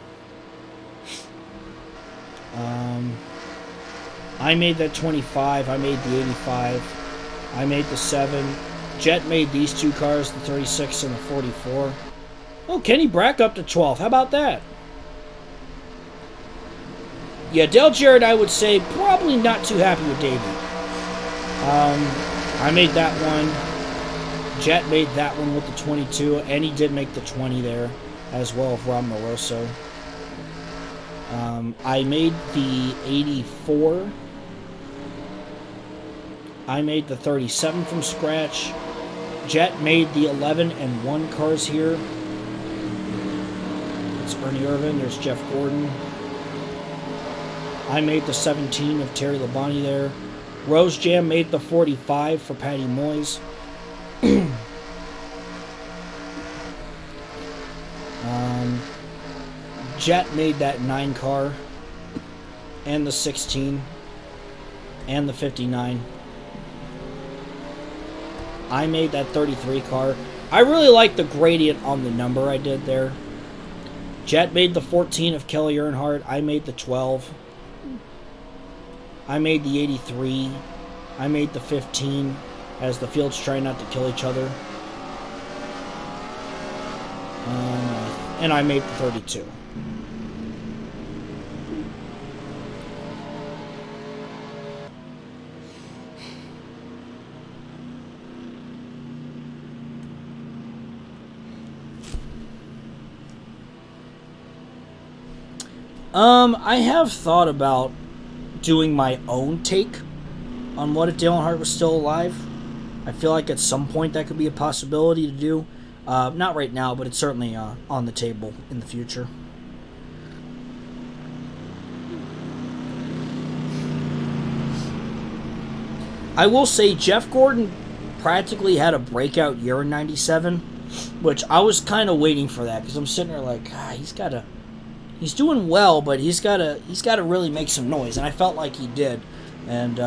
A: I made that 25. I made the 85. I made the 7. Jet made these two cars, the 36 and the 44. Oh, Kenny Brack up to 12. How about that? Yeah, Dale Jarrett, I would say, probably not too happy with Davey. I made that one. Jet made that one with the 22, and he did make the 20 there, as well as Rob Moroso. I made the 84. I made the 37 from scratch. Jet made the 11 and 1 cars here. It's Ernie Irvin. There's Jeff Gordon. I made the 17 of Terry Labonte there. Rose Jam made the 45 for Patty Moyes. Jet made that 9 car. And the 16. And the 59. I made that 33 car. I really like the gradient on the number I did there. Jet made the 14 of Kelly Earnhardt. I made the 12. I made the 83. I made the 15 as the fields try not to kill each other. And I made the 32. I have thought about doing my own take on what if Dale Earnhardt was still alive. I feel like at some point that could be a possibility to do. Not right now, but it's certainly on the table in the future. I will say Jeff Gordon practically had a breakout year in '97, which I was kind of waiting for that because I'm sitting there like, he's doing well, but he's got to really make some noise, and I felt like he did. And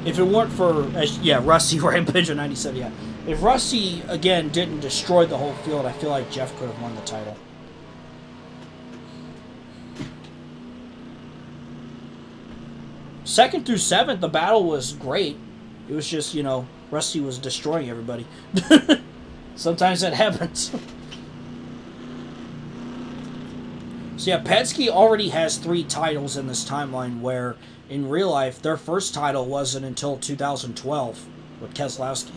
A: if it weren't for Rusty Rampage in '97, yeah. If Rusty again didn't destroy the whole field, I feel like Jeff could have won the title. Second through 7th, the battle was great. It was just, Rusty was destroying everybody. Sometimes that happens. So yeah, Penske already has 3 titles in this timeline where, in real life, their first title wasn't until 2012 with Keselowski.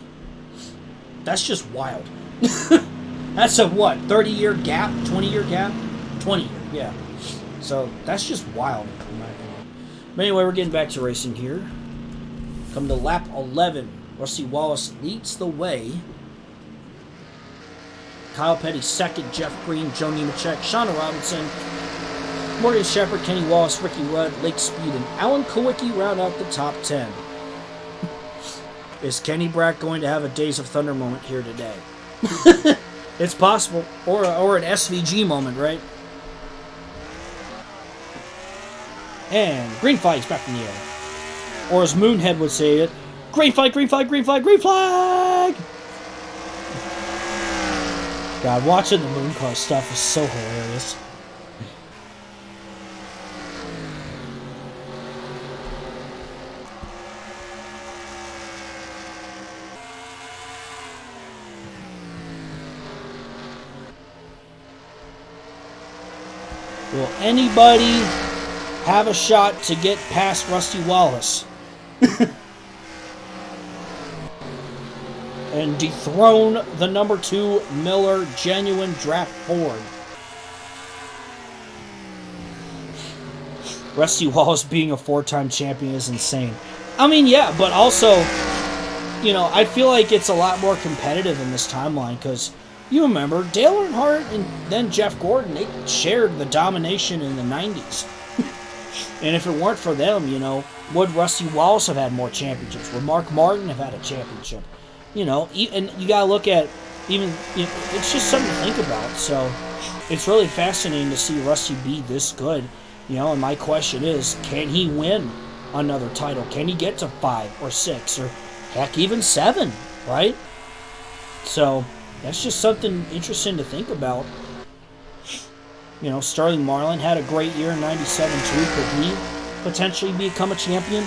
A: That's just wild. That's a, 30-year gap? 20-year gap? 20-year, yeah. So, that's just wild, in my opinion. But anyway, we're getting back to racing here. Come to lap 11. Rusty Wallace leads the way. Kyle Petty second, Jeff Green, Joe Nemechek, Shauna Robinson, Morgan Shepherd, Kenny Wallace, Ricky Rudd, Lake Speed, and Alan Kowicki round out the top 10. Is Kenny Brack going to have a Days of Thunder moment here today? It's possible. Or an SVG moment, right? And green flag's back in the air. Or as Moonhead would say it, green flag, green flag, green flag, green flag! God, watching the moon car stuff is so hilarious. Will anybody have a shot to get past Rusty Wallace? And dethrone the number 2 Miller Genuine Draft Ford. Rusty Wallace being a 4-time champion is insane. I mean, yeah, but also, you know, I feel like it's a lot more competitive in this timeline because you remember Dale Earnhardt and then Jeff Gordon, they shared the domination in the 90s. And if it weren't for them, you know, would Rusty Wallace have had more championships? Would Mark Martin have had a championship? You know, and you gotta look at even, you know, it's just something to think about. So it's really fascinating to see Rusty be this good, you know. And my question is, can he win another title? Can he get to 5 or 6 or heck even 7? Right? So that's just something interesting to think about. You know, Sterling Marlin had a great year in '97 too. Could he potentially become a champion?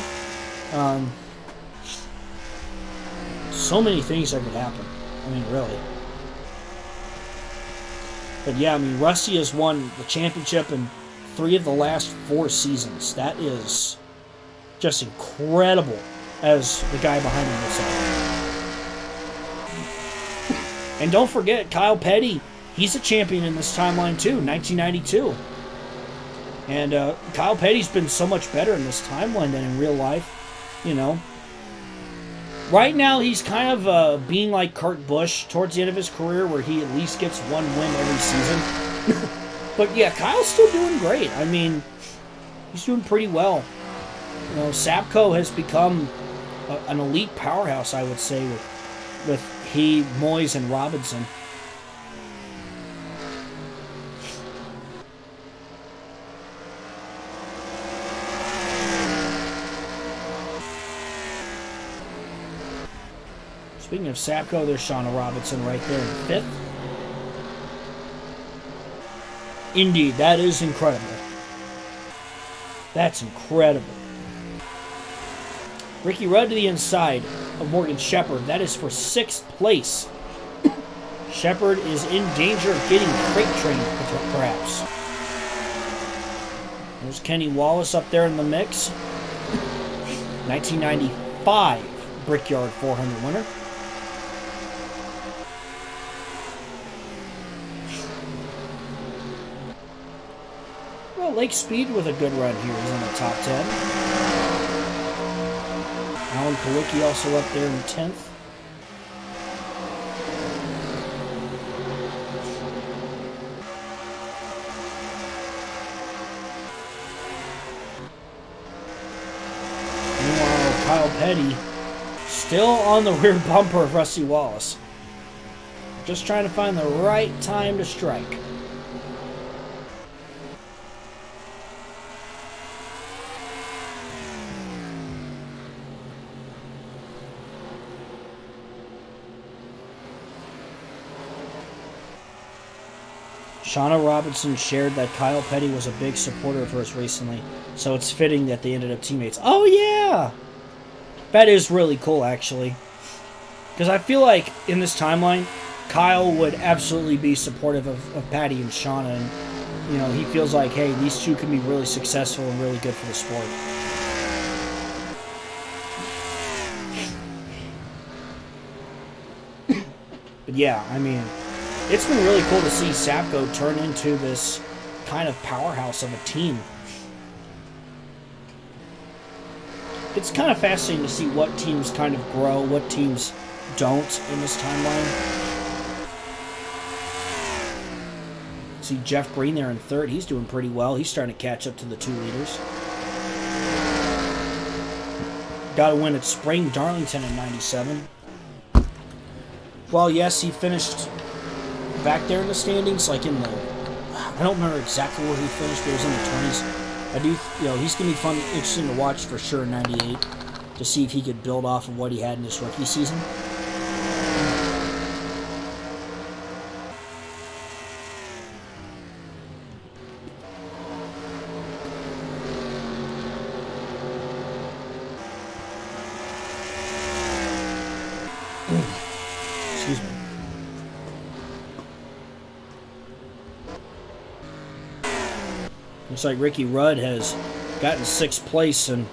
A: So many things that could happen. I mean, really. But yeah, I mean, Rusty has won the championship in 3 of the last 4 seasons. That is just incredible as the guy behind him is. And don't forget, Kyle Petty, he's a champion in this timeline too, 1992. And Kyle Petty's been so much better in this timeline than in real life, you know. Right now, he's kind of being like Kurt Busch towards the end of his career, where he at least gets 1 win every season. But yeah, Kyle's still doing great. I mean, he's doing pretty well. You know, Sapco has become an elite powerhouse, I would say, with he, Moyes, and Robinson. Speaking of Sapco, there's Shauna Robinson right there in 5th. Indeed, that is incredible. That's incredible. Ricky Rudd to the inside of Morgan Shepherd. That is for 6th place. Shepherd is in danger of getting freight train, perhaps. There's Kenny Wallace up there in the mix. 1995 Brickyard 400 winner. Well, Lake Speed with a good run here. He's in the top 10. Alan Kawicki also up there in 10th. Meanwhile, Kyle Petty still on the rear bumper of Rusty Wallace. Just trying to find the right time to strike. Shauna Robinson shared that Kyle Petty was a big supporter of hers recently, so it's fitting that they ended up teammates. Oh, yeah! That is really cool, actually. Because I feel like, in this timeline, Kyle would absolutely be supportive of Patty and Shauna, and, you know, he feels like, hey, these two can be really successful and really good for the sport. But yeah, I mean, it's been really cool to see Sapco turn into this kind of powerhouse of a team. It's kind of fascinating to see what teams kind of grow, what teams don't in this timeline. See Jeff Green there in 3rd. He's doing pretty well. He's starting to catch up to the 2 leaders. Got a win at Spring Darlington in '97. Well, yes, he finished back there in the standings, like in the, I don't remember exactly where he finished, but it was in the 20s. I do, you know, he's going to be fun, interesting to watch for sure in '98 to see if he could build off of what he had in his rookie season. Excuse me. Looks like Ricky Rudd has gotten 6th place, and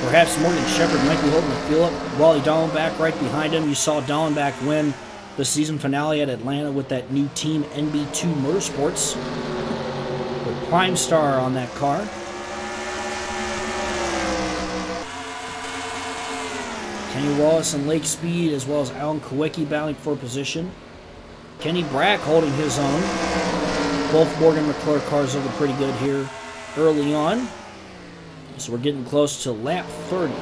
A: perhaps Morgan Shepherd might be holding the field up. Wally Dallenbach right behind him. You saw Dallenbach win the season finale at Atlanta with that new team, NB2 Motorsports, with Prime Star on that car. Kenny Wallace and Lake Speed, as well as Alan Kawicki battling for position. Kenny Brack holding his own. Both Morgan McClure cars looking pretty good here early on. So we're getting close to lap 30.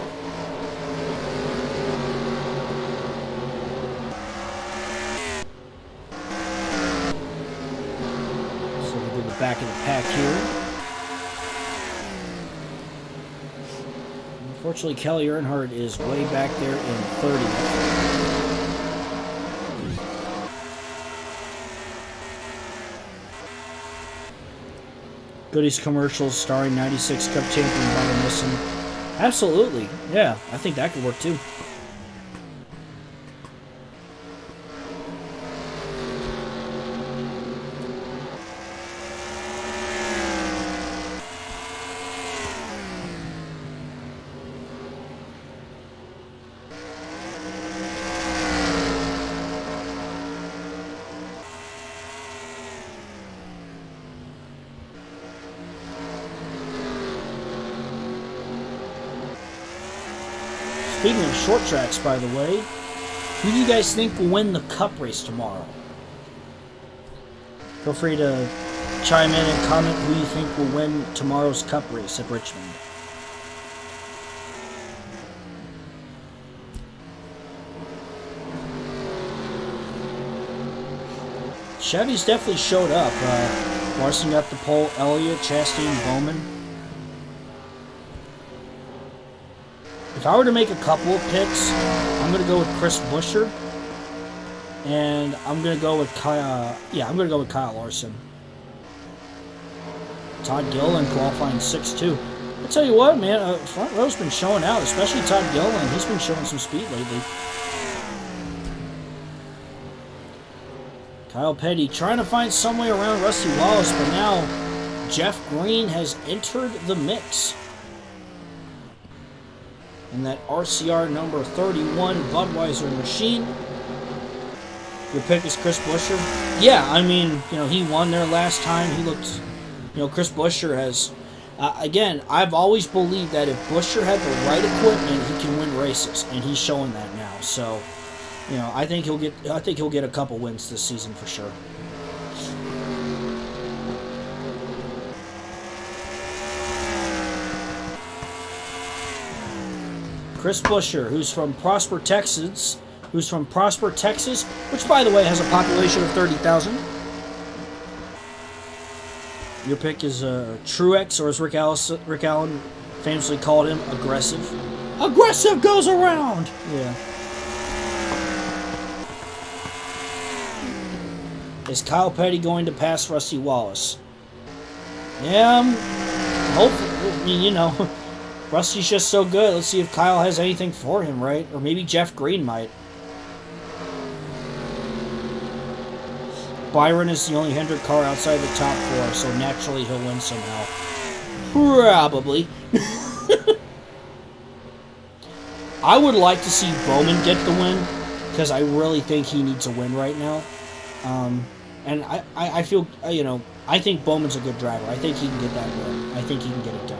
A: So we do the back of the pack here. Unfortunately, Kelly Earnhardt is way back there in 30th. Goodies commercials starring 96 Cup champion Bobby Nissen. Absolutely. Yeah, I think that could work too. Speaking of short tracks, by the way, who do you guys think will win the Cup race tomorrow? Feel free to chime in and comment who you think will win tomorrow's Cup race at Richmond. Chevy's definitely showed up. Larson got the pole, Elliott, Chastain, Bowman. If I were to make a couple of picks, I'm going to go with Chris Buescher, and I'm going to go with Kyle. Yeah, I'm going to go with Kyle Larson. Todd Gilliland qualifying 6-2. I'll tell you what, man, front row's been showing out, especially Todd Gilliland. He's been showing some speed lately. Kyle Petty trying to find some way around Rusty Wallace, but now Jeff Green has entered the mix. And that RCR number 31 Budweiser machine. Your pick is Chris Buescher. Yeah, I mean, he won there last time. He looked, Chris Buescher has, again, I've always believed that if Buescher had the right equipment, he can win races, and he's showing that now. So, I think he'll get a couple wins this season for sure. Chris Buescher, who's from Prosper, Texas, which, by the way, has a population of 30,000. Your pick is Truex, or as Rick Allen famously called him, aggressive. Aggressive goes around! Yeah. Is Kyle Petty going to pass Rusty Wallace? Yeah, hopefully, Rusty's just so good. Let's see if Kyle has anything for him, right? Or maybe Jeff Green might. Byron is the only Hendrick car outside the top 4, so naturally he'll win somehow. Probably. I would like to see Bowman get the win, because I really think he needs a win right now. And I feel, I think Bowman's a good driver. I think he can get that win. I think he can get it done.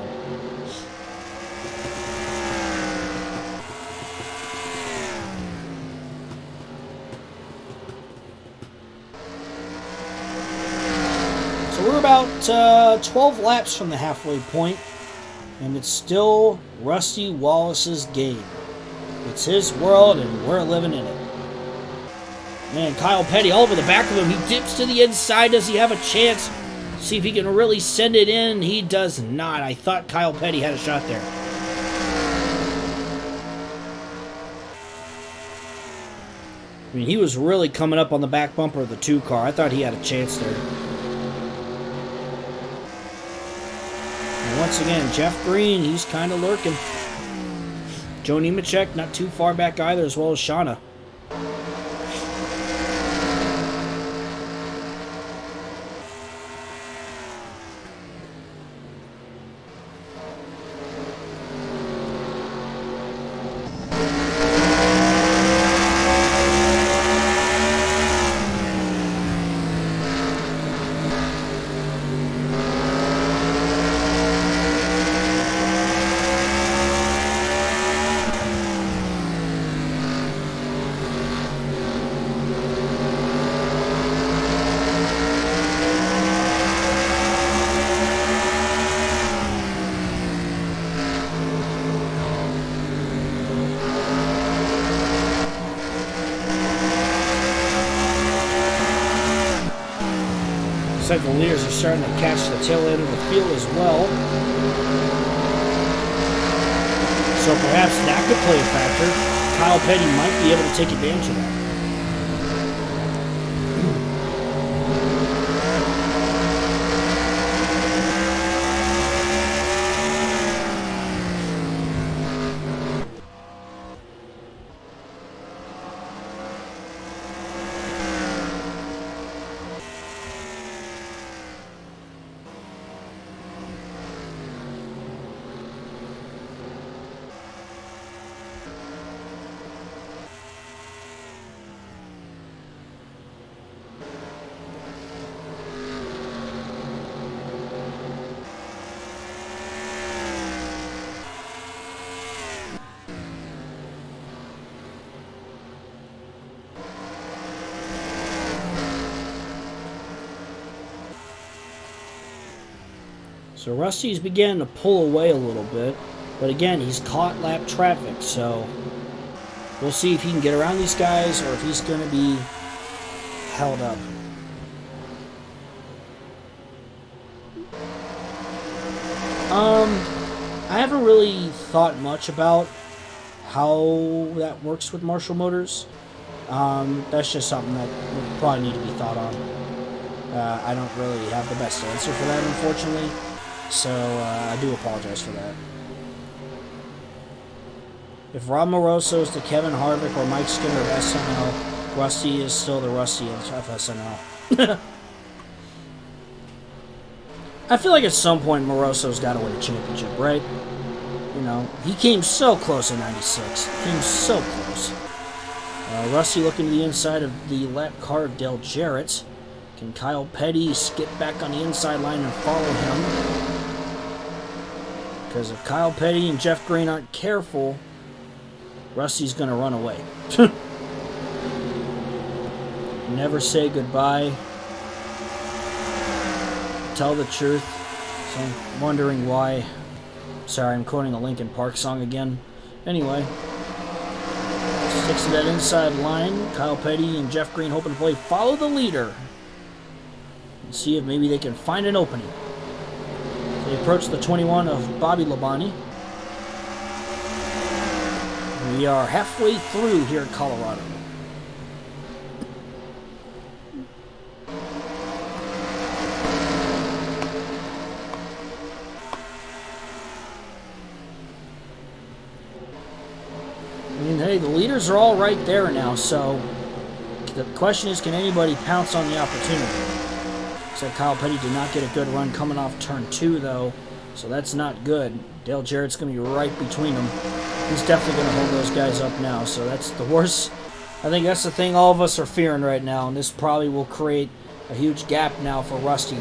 A: We're about 12 laps from the halfway point, and it's still Rusty Wallace's game. It's his world, and we're living in it. Man, Kyle Petty all over the back of him. He dips to the inside. Does he have a chance? See if he can really send it in. He does not. I thought Kyle Petty had a shot there. I mean, he was really coming up on the back bumper of the 2 car. I thought he had a chance there. Once again, Jeff Green, he's kind of lurking. Joe Nemechek not too far back either, as well as Shauna. Looks like the leaders are starting to catch the tail end of the field as well. So perhaps that could play a factor. Kyle Petty might be able to take advantage of that. So Rusty's beginning to pull away a little bit, but again, he's caught lap traffic, so we'll see if he can get around these guys or if he's going to be held up. I haven't really thought much about how that works with Marshall Motors. That's just something that would probably need to be thought on. I don't really have the best answer for that, unfortunately. So, I do apologize for that. If Rob Moroso is the Kevin Harvick or Mike Skinner of SNL, Rusty is still the Rusty of SNL. I feel like at some point Moroso's got to win a championship, right? You know, he came so close in '96. Came so close. Rusty looking to the inside of the lap car of Dale Jarrett. Can Kyle Petty skip back on the inside line and follow him? Because if Kyle Petty and Jeff Green aren't careful, Rusty's going to run away. Never say goodbye. Tell the truth. So I'm wondering why. Sorry, I'm quoting a Linkin Park song again. Anyway. Sticks to that inside line. Kyle Petty and Jeff Green hoping to play follow the leader. And see if maybe they can find an opening. They approach the 21 of Bobby Labonte. We are halfway through here in Colorado. I mean, hey, the leaders are all right there now, so the question is, can anybody pounce on the opportunity? Looks like Kyle Petty did not get a good run coming off turn 2, though, so that's not good. Dale Jarrett's going to be right between them. He's definitely going to hold those guys up now, so that's the worst. I think that's the thing all of us are fearing right now, and this probably will create a huge gap now for Rusty.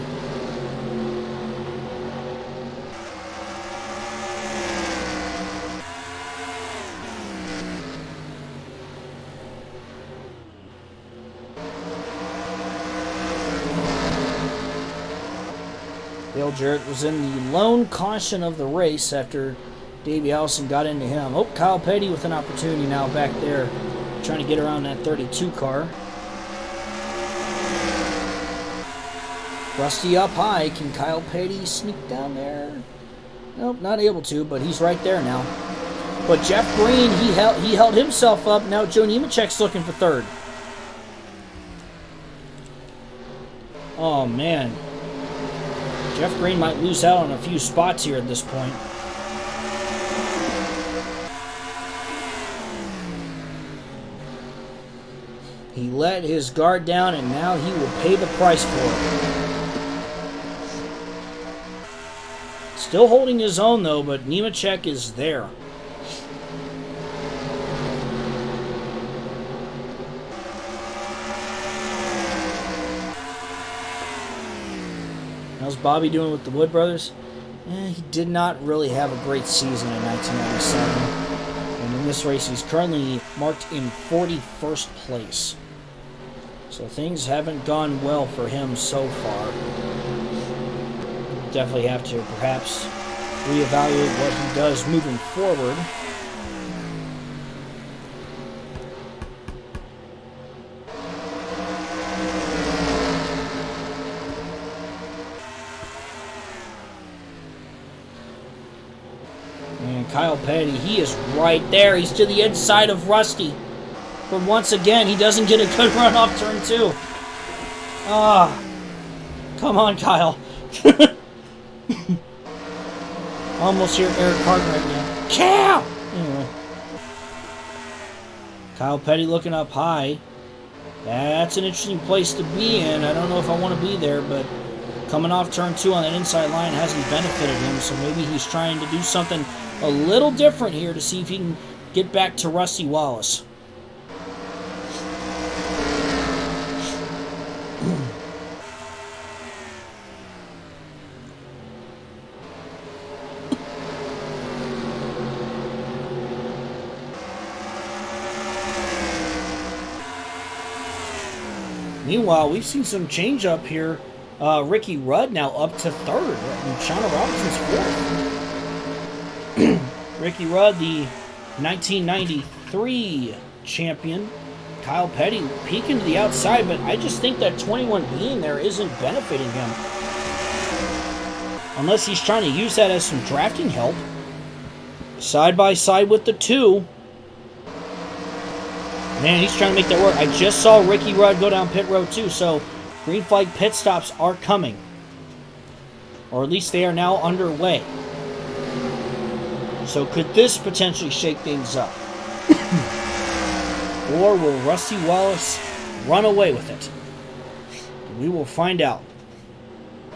A: Dale Jarrett was in the lone caution of the race after Davey Allison got into him. Oh, Kyle Petty with an opportunity now back there, trying to get around that 32 car. Rusty up high. Can Kyle Petty sneak down there? Nope, not able to, but he's right there now. But Jeff Green, he held himself up. Now Joe Nemechek's looking for third. Oh, man. Jeff Green might lose out on a few spots here at this point. He let his guard down, and now he will pay the price for it. Still holding his own, though, but Nemechek is there. How's Bobby doing with the Wood Brothers? He did not really have a great season in 1997. And in this race, he's currently marked in 41st place. So things haven't gone well for him so far. Definitely have to perhaps reevaluate what he does moving forward. And Kyle Petty, he is right there. He's to the inside of Rusty. But once again, he doesn't get a good run off turn 2. Come on, Kyle. Almost hear Eric Carter right now. Cow! Anyway. Kyle Petty looking up high. That's an interesting place to be in. I don't know if I want to be there, but coming off turn 2 on that inside line hasn't benefited him, so maybe he's trying to do something a little different here to see if he can get back to Rusty Wallace. Meanwhile, we've seen some change up here. Ricky Rudd now up to 3rd, and Shauna Robinson's 4th. Ricky Rudd, the 1993 champion. Kyle Petty peeking to the outside, but I just think that 21 being there isn't benefiting him. Unless he's trying to use that as some drafting help. Side by side with the 2. Man, he's trying to make that work. I just saw Ricky Rudd go down pit road too, so green flag pit stops are coming. Or at least they are now underway. So could this potentially shake things up? Or will Rusty Wallace run away with it? We will find out.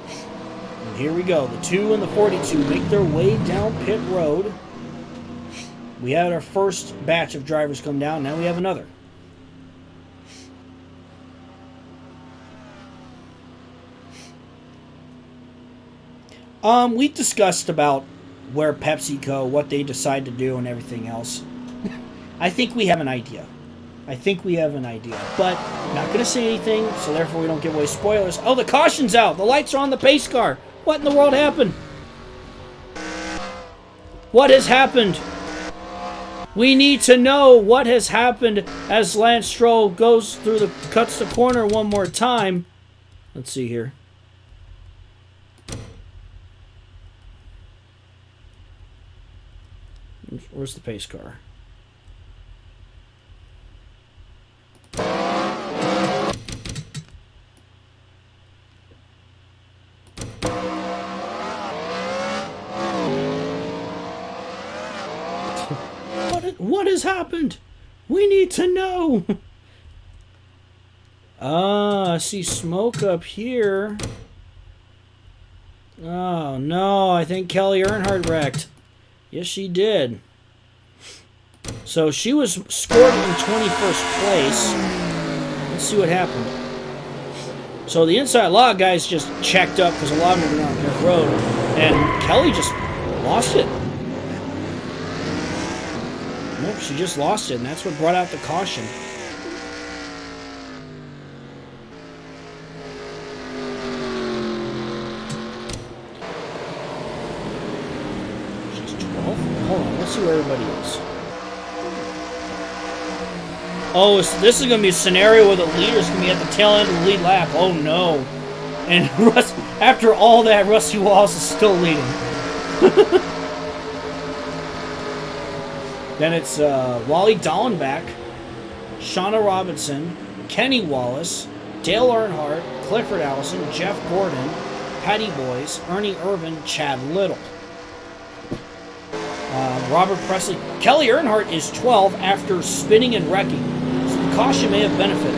A: And here we go. The 2 and the 42 make their way down pit road. We had our first batch of drivers come down. Now we have another. We discussed about where PepsiCo, what they decide to do and everything else. I think we have an idea. But not going to say anything, so therefore we don't give away spoilers. Oh, the caution's out. The lights are on the pace car. What in the world happened? What has happened? We need to know what has happened as Lance Stroll cuts the corner one more time. Let's see here. Where's the pace car? What has happened? We need to know. I see smoke up here. Oh no, I think Kelly Earnhardt wrecked. Yes, she did. So she was scored in 21st place. Let's see what happened. So the inside, a lot of guys just checked up because a lot of them were on pit road, and Kelly just lost it. Nope, she just lost it, and that's what brought out the caution. She's 12? Hold on, let's see where everybody is. Oh, so this is going to be a scenario where the leader's going to be at the tail end of the lead lap. Oh, no. And after all that, Rusty Wallace is still leading. Then it's Wally Dallenbach, Shauna Robinson, Kenny Wallace, Dale Earnhardt, Clifford Allison, Jeff Gordon, Patty Boyes, Ernie Irvin, Chad Little. Robert Presley. Kelly Earnhardt is 12 after spinning and wrecking. So the caution may have benefited.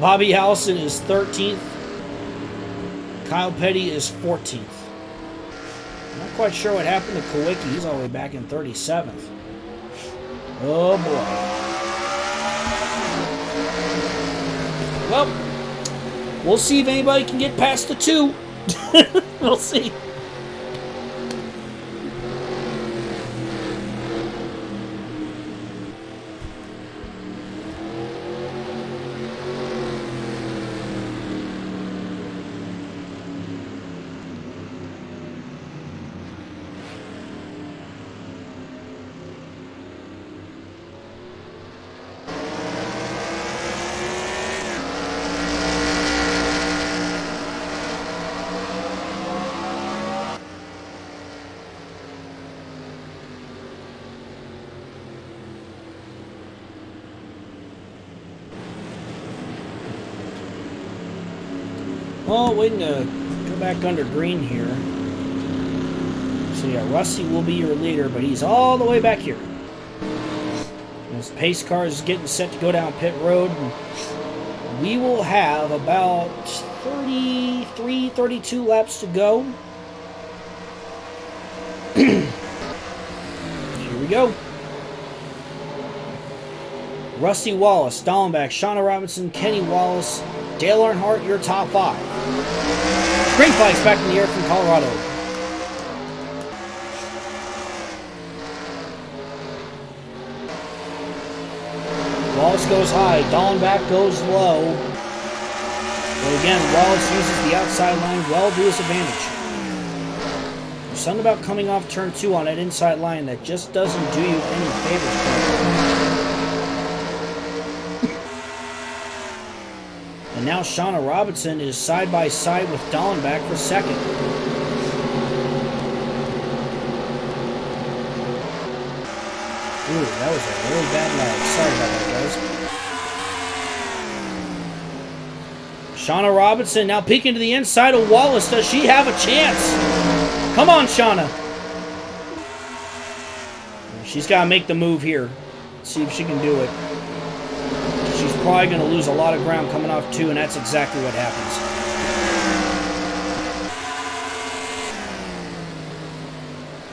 A: Bobby Allison is 13th. Kyle Petty is 14th. I'm not quite sure what happened to Kawicki. He's all the way back in 37th. Oh boy. Well, we'll see if anybody can get past the 2. We'll see. Well, waiting to go back under green here. So yeah, Rusty will be your leader, but he's all the way back here. His pace car is getting set to go down pit road. And we will have about 33, 32 laps to go. Here we go. Rusty Wallace, Dallenbach, Shauna Robinson, Kenny Wallace, Dale Earnhardt, your top 5. Green flags back in the air from Colorado. Wallace goes high, Dallenbach goes low. But again, Wallace uses the outside line well to his advantage. There's something about coming off turn 2 on that inside line that just doesn't do you any favors. And now Shauna Robinson is side by side with Dallenbach for second. Ooh, that was a really bad lag. Sorry about that, guys. Shauna Robinson now peeking to the inside of Wallace. Does she have a chance? Come on, Shauna. She's got to make the move here. See if she can do it. She's probably going to lose a lot of ground coming off 2, and that's exactly what happens.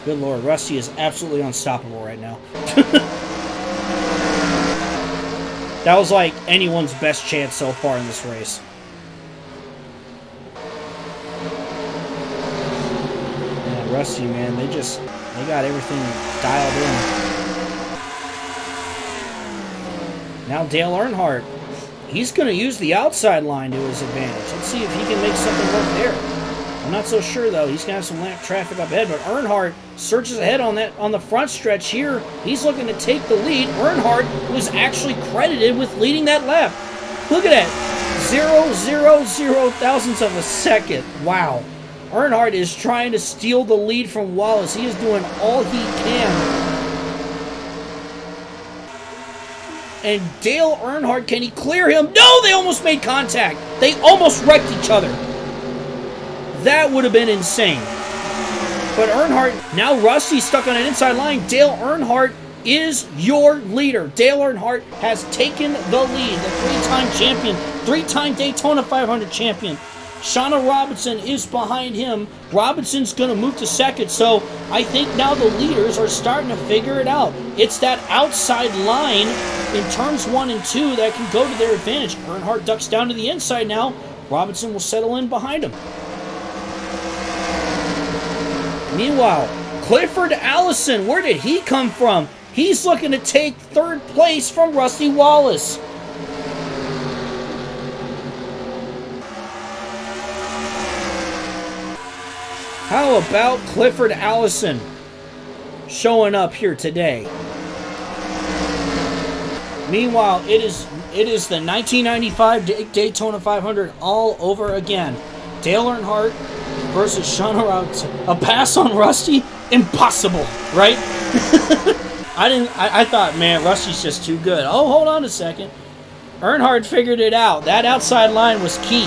A: Good Lord, Rusty is absolutely unstoppable right now. That was like anyone's best chance so far in this race. Yeah, Rusty, man, they got everything dialed in. Now Dale Earnhardt, he's going to use the outside line to his advantage. Let's see if he can make something work there. I'm not so sure, though. He's going to have some lap traffic up ahead, but Earnhardt surges ahead on the front stretch here. He's looking to take the lead. Earnhardt was actually credited with leading that lap. Look at that. 0.000 thousandths of a second. Wow. Earnhardt is trying to steal the lead from Wallace. He is doing all he can. And Dale Earnhardt, can he clear him? No, they almost made contact. They almost wrecked each other. That would have been insane. But Earnhardt, now Rusty's stuck on an inside line. Dale Earnhardt is your leader. Dale Earnhardt has taken the lead. The 3-time champion, 3-time Daytona 500 champion. Shauna Robinson is behind him. Robinson's going to move to second, so I think now the leaders are starting to figure it out. It's that outside line in turns 1 and 2 that can go to their advantage. Earnhardt ducks down to the inside now. Robinson will settle in behind him. Meanwhile, Clifford Allison, where did he come from? He's looking to take 3rd place from Rusty Wallace. How about Clifford Allison showing up here today? Meanwhile, it is the 1995 Daytona 500 all over again. Dale Earnhardt versus Shauna Robinson. A pass on Rusty? Impossible, right? I thought, man, Rusty's just too good. Oh, hold on a second. Earnhardt figured it out. That outside line was key.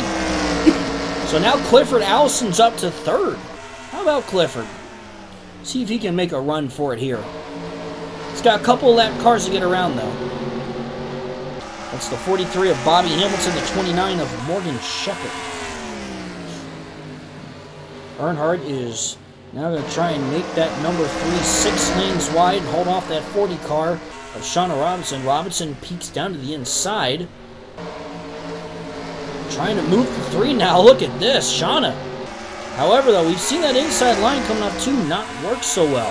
A: So now Clifford Allison's up to 3rd. How about Clifford? See if he can make a run for it here. He's got a couple of lap cars to get around, though. That's the 43 of Bobby Hamilton, the 29 of Morgan Shepherd. Earnhardt is now going to try and make that number 3 6 lanes wide and hold off that 40 car of Shauna Robinson. Robinson peeks down to the inside. Trying to move the 3 now. Look at this, Shauna. However, though, we've seen that inside line coming off 2 not work so well.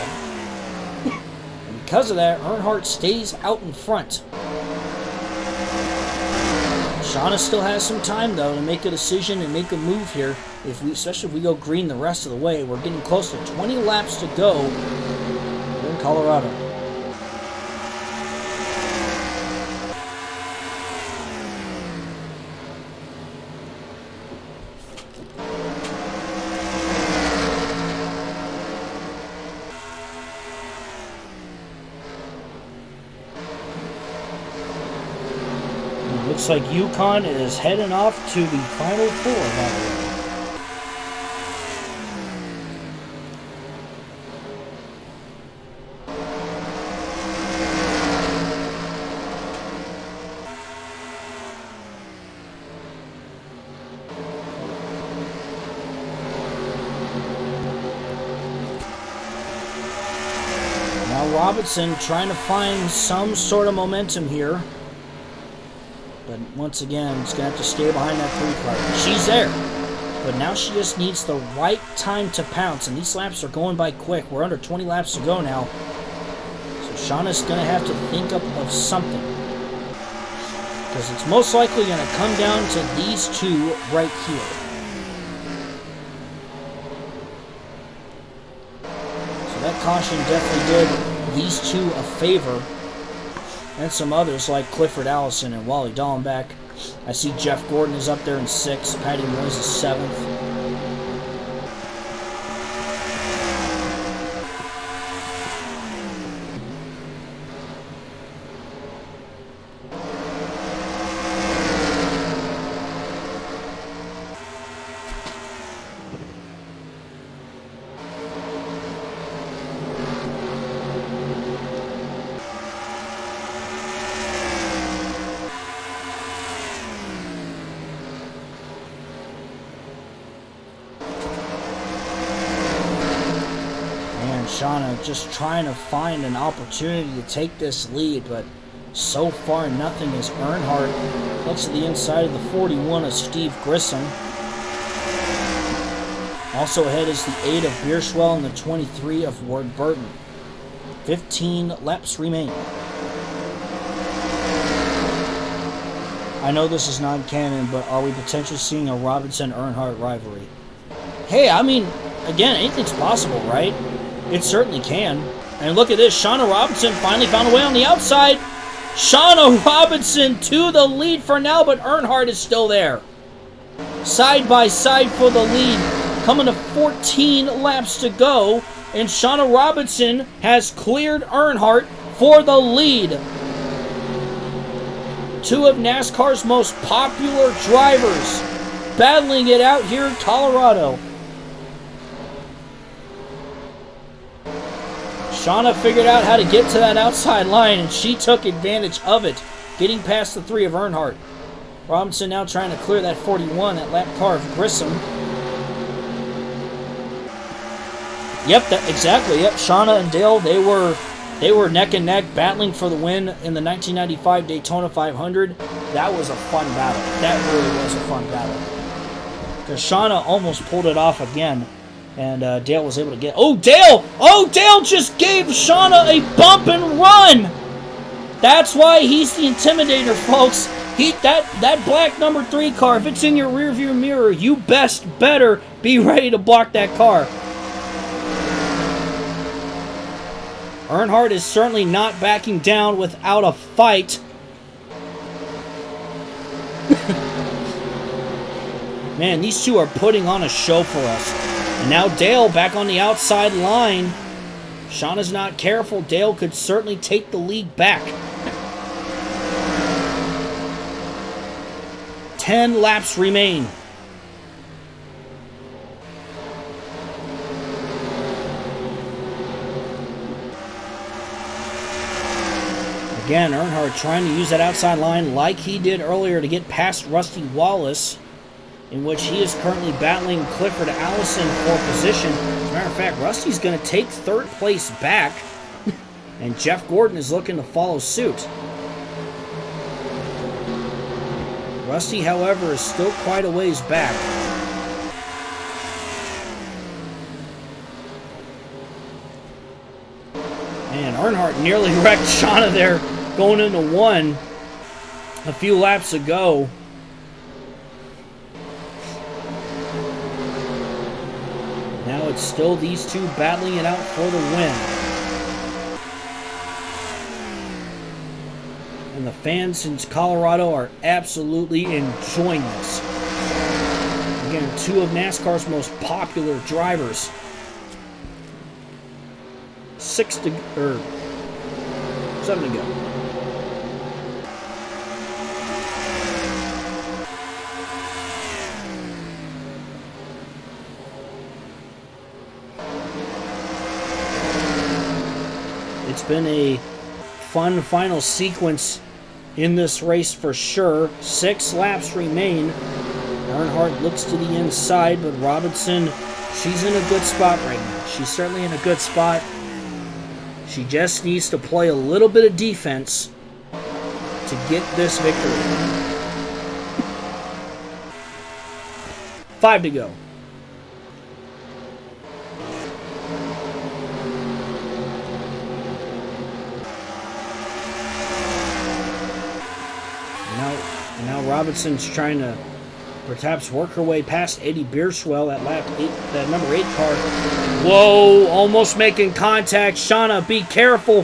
A: And because of that, Earnhardt stays out in front. Shauna still has some time, though, to make a decision and make a move here. Especially if we go green the rest of the way. We're getting close to 20 laps to go here in Colorado. Looks like Yukon is heading off to the final 4, by the way. Now Robinson trying to find some sort of momentum here. But once again, he's going to have to stay behind that 3 car. She's there. But now she just needs the right time to pounce. And these laps are going by quick. We're under 20 laps to go now. So Shauna's going to have to think up of something. Because it's most likely going to come down to these 2 right here. So that caution definitely did these 2 a favor. And some others like Clifford Allison and Wally Dallenbach. I see Jeff Gordon is up there in 6th. Patty Moyes is 7th. Shauna just trying to find an opportunity to take this lead, but so far nothing as Earnhardt looks to the inside of the 41 of Steve Grissom. Also ahead is the 8 of Bierschwell and the 23 of Ward Burton. 15 laps remain. I know this is not canon, but are we potentially seeing a Robinson-Earnhardt rivalry? Hey, I mean, again, anything's possible, right? It certainly can. And look at this. Shauna Robinson finally found a way on the outside. Shauna Robinson to the lead for now, but Earnhardt is still there. Side by side for the lead. Coming to 14 laps to go. And Shauna Robinson has cleared Earnhardt for the lead. 2 of NASCAR's most popular drivers battling it out here in Colorado. Shauna figured out how to get to that outside line, and she took advantage of it, getting past the 3 of Earnhardt. Robinson now trying to clear that 41, that lap car of Grissom. Yep, exactly. Yep, Shauna and Dale, they were neck and neck, battling for the win in the 1995 Daytona 500. That was a fun battle. That really was a fun battle. Because Shauna almost pulled it off again. And Dale was able to get... Oh, Dale! Oh, Dale just gave Shauna a bump and run! That's why he's the Intimidator, folks. That black number 3 car, if it's in your rearview mirror, you better be ready to block that car. Earnhardt is certainly not backing down without a fight. Man, these 2 are putting on a show for us. And now Dale back on the outside line. Shauna's not careful. Dale could certainly take the lead back. 10 laps remain. Again, Earnhardt trying to use that outside line like he did earlier to get past Rusty Wallace, in which he is currently battling Clifford Allison for position. As a matter of fact, Rusty's going to take third place back, and Jeff Gordon is looking to follow suit. Rusty, however, is still quite a ways back. Man, Earnhardt nearly wrecked Shauna there going into one a few laps ago. Now it's still these two battling it out for the win. And the fans in Colorado are absolutely enjoying this. Again, two of NASCAR's most popular drivers. 7 to go. It's been a fun final sequence in this race for sure. 6 laps remain. Earnhardt looks to the inside, but Robinson, she's in a good spot right now. She's certainly in a good spot. She just needs to play a little bit of defense to get this victory. 5 to go. Now Robinson's trying to perhaps work her way past Eddie Bierswell at lap 8, that number 8 car. Whoa, almost making contact. Shauna, be careful.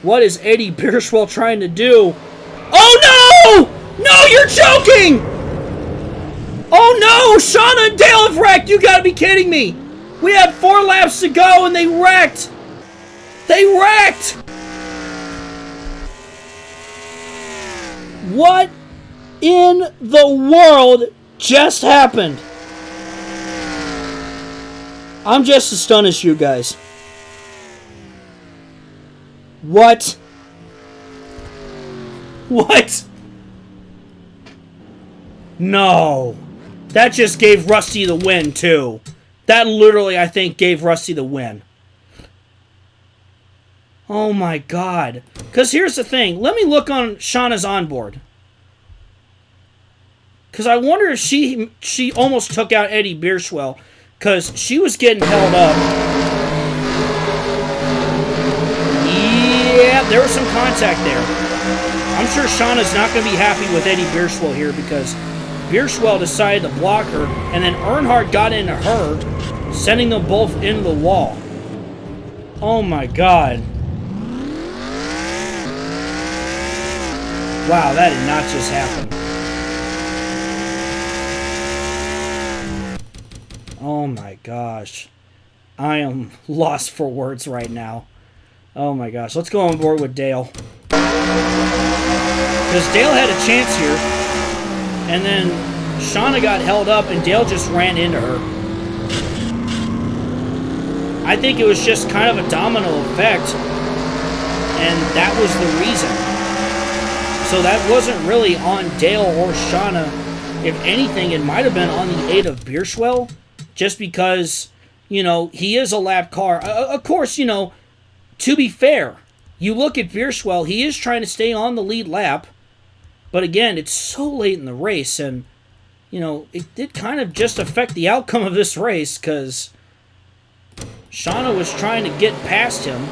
A: What is Eddie Bierswell trying to do? Oh no! No, you're joking! Oh no, Shauna and Dale have wrecked. You gotta be kidding me. We had 4 laps to go and they wrecked. They wrecked! What in the world just happened? I'm just as stunned as you guys. What? What? No. That just gave Rusty the win, too. That literally, I think, gave Rusty the win. Oh my God. Because here's the thing. Let me look on Shauna's onboard. Because I wonder if she almost took out Eddie Bierswell. Because she was getting held up. Yeah, there was some contact there. I'm sure Shauna's not going to be happy with Eddie Bierswell here because Bierswell decided to block her, and then Earnhardt got into her, sending them both into the wall. Oh my God. Wow, that did not just happen. Oh my gosh. I am lost for words right now. Oh my gosh. Let's go on board with Dale. Because Dale had a chance here. And then Shauna got held up and Dale just ran into her. I think it was just kind of a domino effect. And that was the reason. So that wasn't really on Dale or Shauna. If anything, it might have been on the aid of Bierswell. Just because, you know, he is a lap car. Of course, you know, to be fair, you look at Bierswell, he is trying to stay on the lead lap. But again, it's so late in the race, and, you know, it did kind of just affect the outcome of this race, because Shauna was trying to get past him.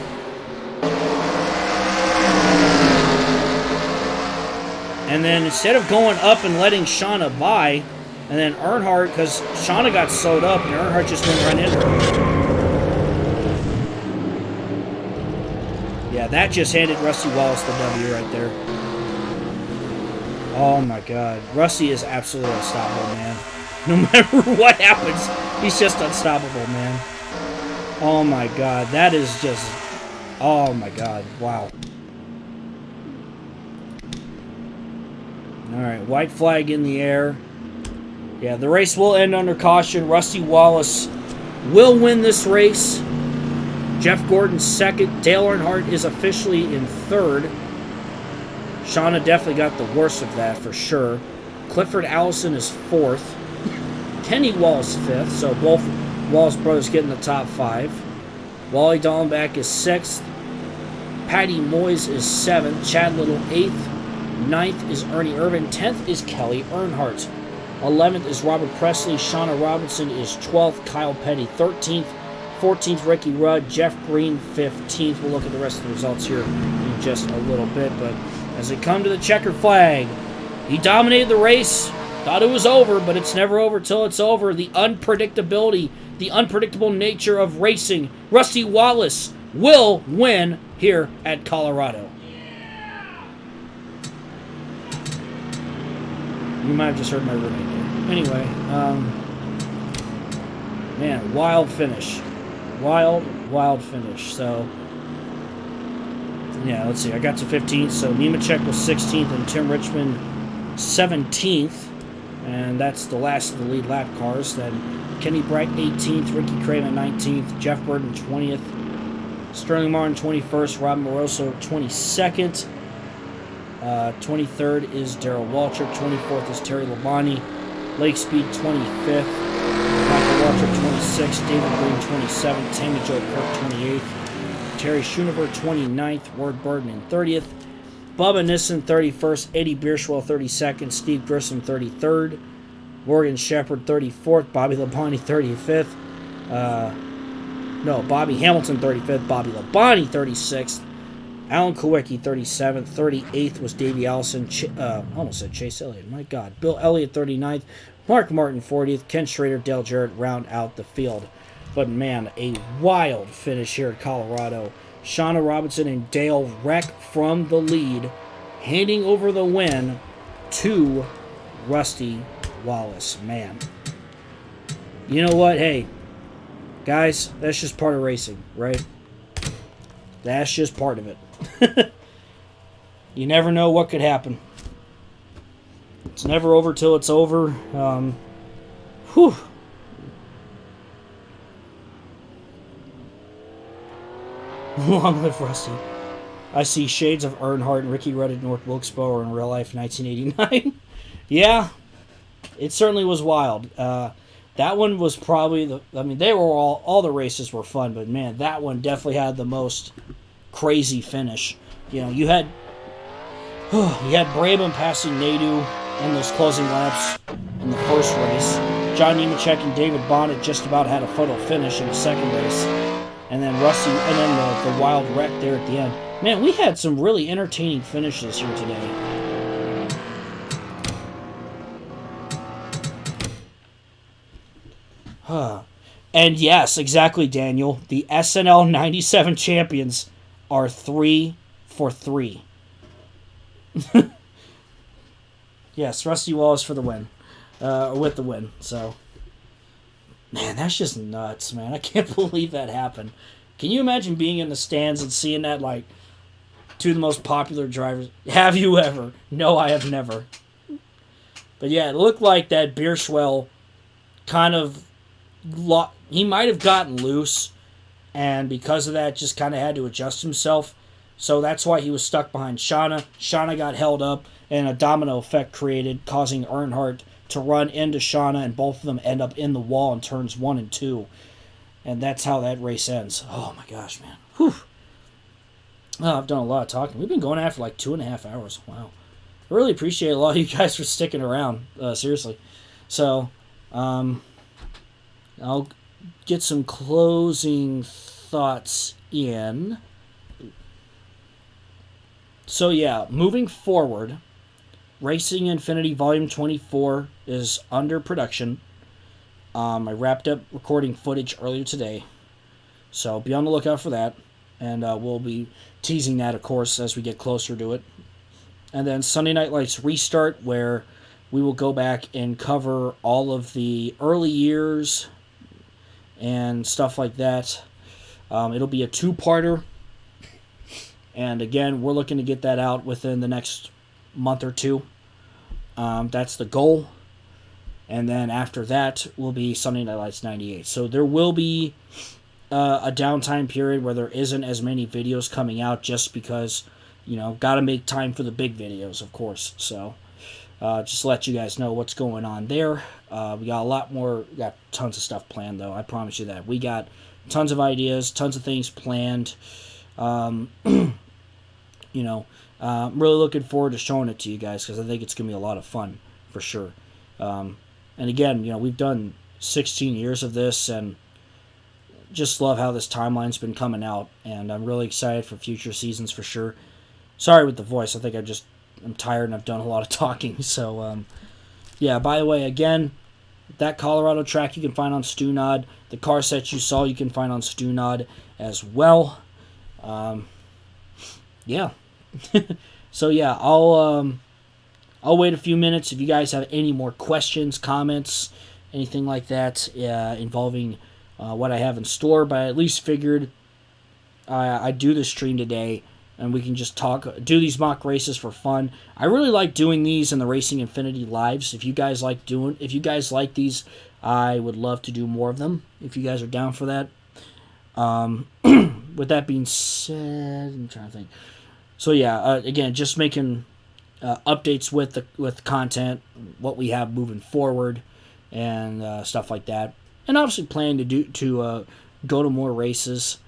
A: And then instead of going up and letting Shauna by, and then Earnhardt, because Shauna got slowed up, and Earnhardt just went right into her. Yeah, that just handed Rusty Wallace the W right there. Oh my God. Rusty is absolutely unstoppable, man. No matter what happens, he's just unstoppable, man. Oh my God. That is just... Oh my God. Wow. Alright, white flag in the air. Yeah, the race will end under caution. Rusty Wallace will win this race. Jeff Gordon second. Dale Earnhardt is officially in third. Shauna definitely got the worst of that for sure. Clifford Allison is 4th. Kenny Wallace 5th, so both Wallace brothers get in the top 5. Wally Dallenbach is 6th. Patty Moyes is 7th. Chad Little 8th. 9th is Ernie Irvin. 10th is Kelly Earnhardt. 11th is Robert Presley. Shauna Robinson is 12th. Kyle Petty 13th. 14th, Ricky Rudd. Jeff Green 15th. We'll look at the rest of the results here in just a little bit. But as they come to the checkered flag, he dominated the race. Thought it was over, but it's never over till it's over. The unpredictability, the unpredictable nature of racing. Rusty Wallace will win here at Colorado. You might have just heard my roommate there. Anyway, man, wild finish. Wild finish. So, yeah, let's see. I got to 15th, so Nemechek was 16th and Tim Richmond 17th. And that's the last of the lead lap cars. Then Kenny Bright 18th, Ricky Craven 19th, Jeff Burton 20th, Sterling Martin 21st, Rob Moroso 22nd. 23rd is Darrell Waltrip, 24th is Terry Labonte, Lake Speed 25th, Michael Waltrip 26th, David Green 27th, Tammy Jo Kirk 28th, Terry Schoonover 29th, Ward Burton in 30th, Bubba Nissen 31st, Eddie Bierschwell 32nd, Steve Grissom 33rd, Morgan Shepherd 34th, Bobby Labonte 35th, Bobby Hamilton 35th, Bobby Labonte 36th, Alan Kowicki 37th, 38th was Davey Allison, I almost said Chase Elliott, my God, Bill Elliott 39th, Mark Martin 40th, Ken Schrader, Dale Jarrett round out the field. But man, a wild finish here at Colorado. Shauna Robinson and Dale wreck from the lead, handing over the win to Rusty Wallace. Man. You know what? Hey, guys, that's just part of racing, right? That's just part of it. You never know what could happen. It's never over till it's over. Whew. Long live Rusty. I see shades of Earnhardt and Ricky Rudd at North Wilkesboro in real life in 1989. Yeah, it certainly was wild. That one was probably they were all the races were fun, but man, that one definitely had the most crazy finish. You know, you had Brabham passing Nadeau in those closing laps in the first race. John Nemechek and David Bonnet just about had a photo finish in the second race. And then Rusty, and then the wild wreck there at the end. Man, we had some really entertaining finishes here today. And yes, exactly, Daniel. The SNL 97 champions are 3 for 3. Yes, Rusty Wallace for the win. With the win, so... Man, that's just nuts, man. I can't believe that happened. Can you imagine being in the stands and seeing that, like, two of the most popular drivers? Have you ever? No, I have never. But yeah, it looked like that Bierschwell kind of... He might have gotten loose, and because of that, just kind of had to adjust himself. So that's why he was stuck behind Shauna. Shauna got held up, and a domino effect created, causing Earnhardt to run into Shauna, and both of them end up in the wall in turns 1 and 2. And that's how that race ends. Oh my gosh, man. Whew. Oh, I've done a lot of talking. We've been going at it for like 2.5 hours. Wow. I really appreciate a lot of you guys for sticking around. Seriously. So, I'll get some closing thoughts in. So yeah, moving forward, Racing Infinity Volume 24 is under production. I wrapped up recording footage earlier today, so be on the lookout for that. And we'll be teasing that, of course, as we get closer to it. And then Sunday Night Lights Restart, where we will go back and cover all of the early years and stuff like that. It'll be a 2-parter. And again, we're looking to get that out within the next month or 2. That's the goal. And then after that will be Sunday Night Lights 98. So there will be a downtime period where there isn't as many videos coming out, just because, got to make time for the big videos, of course. So just to let you guys know what's going on there. We got a lot more. We got tons of stuff planned, though. I promise you that. We got tons of ideas, tons of things planned. I'm really looking forward to showing it to you guys because I think it's going to be a lot of fun for sure. And again, we've done 16 years of this and just love how this timeline's been coming out. And I'm really excited for future seasons for sure. Sorry with the voice. I think I'm tired and I've done a lot of talking. So, yeah, by the way, again, that Colorado track you can find on StuNod. The car set you saw you can find on StuNod as well. Yeah. So, yeah, I'll wait a few minutes. If you guys have any more questions, comments, anything like that involving what I have in store, but I at least figured I'd do this stream today and we can just do these mock races for fun. I really like doing these in the Racing Infinity lives. If you guys like these, I would love to do more of them. If you guys are down for that. With that being said, I'm trying to think. So yeah, again, just making updates with content, what we have moving forward, and stuff like that. And obviously planning to go to more races.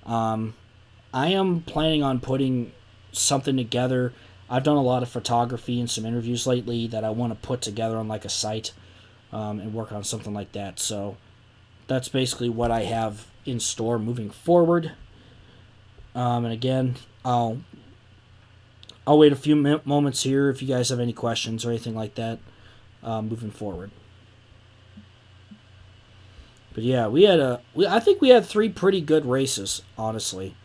A: I am planning on putting something together. I've done a lot of photography and some interviews lately that I want to put together on like a site and work on something like that. So that's basically what I have in store moving forward. And again, I'll wait a few moments here if you guys have any questions or anything like that moving forward. But yeah, I think we had 3 pretty good races, honestly.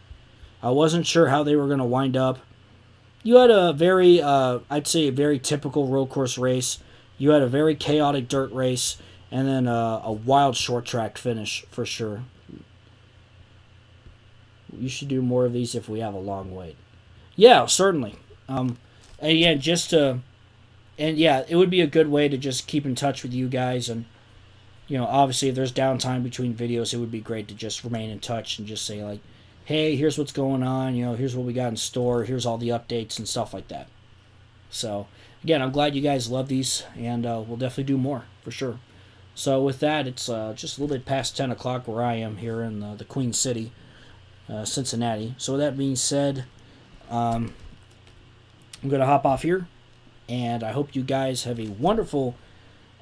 A: I wasn't sure how they were going to wind up. You had a very, I'd say a very typical road course race. You had a very chaotic dirt race, and then a wild short track finish for sure. You should do more of these if we have a long wait. Yeah, certainly. And yeah, it would be a good way to just keep in touch with you guys. And, obviously if there's downtime between videos, it would be great to just remain in touch and just say like, hey, here's what's going on, here's what we got in store, here's all the updates and stuff like that. So, again, I'm glad you guys love these, and we'll definitely do more, for sure. So with that, it's just a little bit past 10 o'clock where I am here in the Queen City, Cincinnati. So with that being said, I'm going to hop off here, and I hope you guys have a wonderful,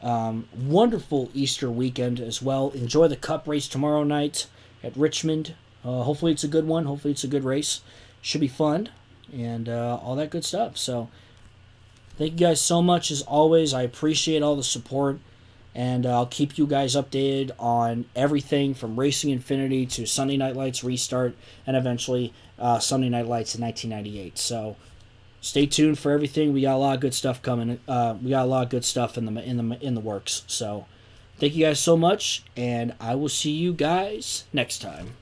A: wonderful Easter weekend as well. Enjoy the Cup race tomorrow night at Richmond. Hopefully it's a good one. Hopefully it's a good race. Should be fun and all that good stuff. So thank you guys so much as always. I appreciate all the support, and I'll keep you guys updated on everything from Racing Infinity to Sunday Night Lights Restart and eventually Sunday Night Lights in 1998. So stay tuned for everything. We got a lot of good stuff coming. We got a lot of good stuff in the works. So thank you guys so much, and I will see you guys next time.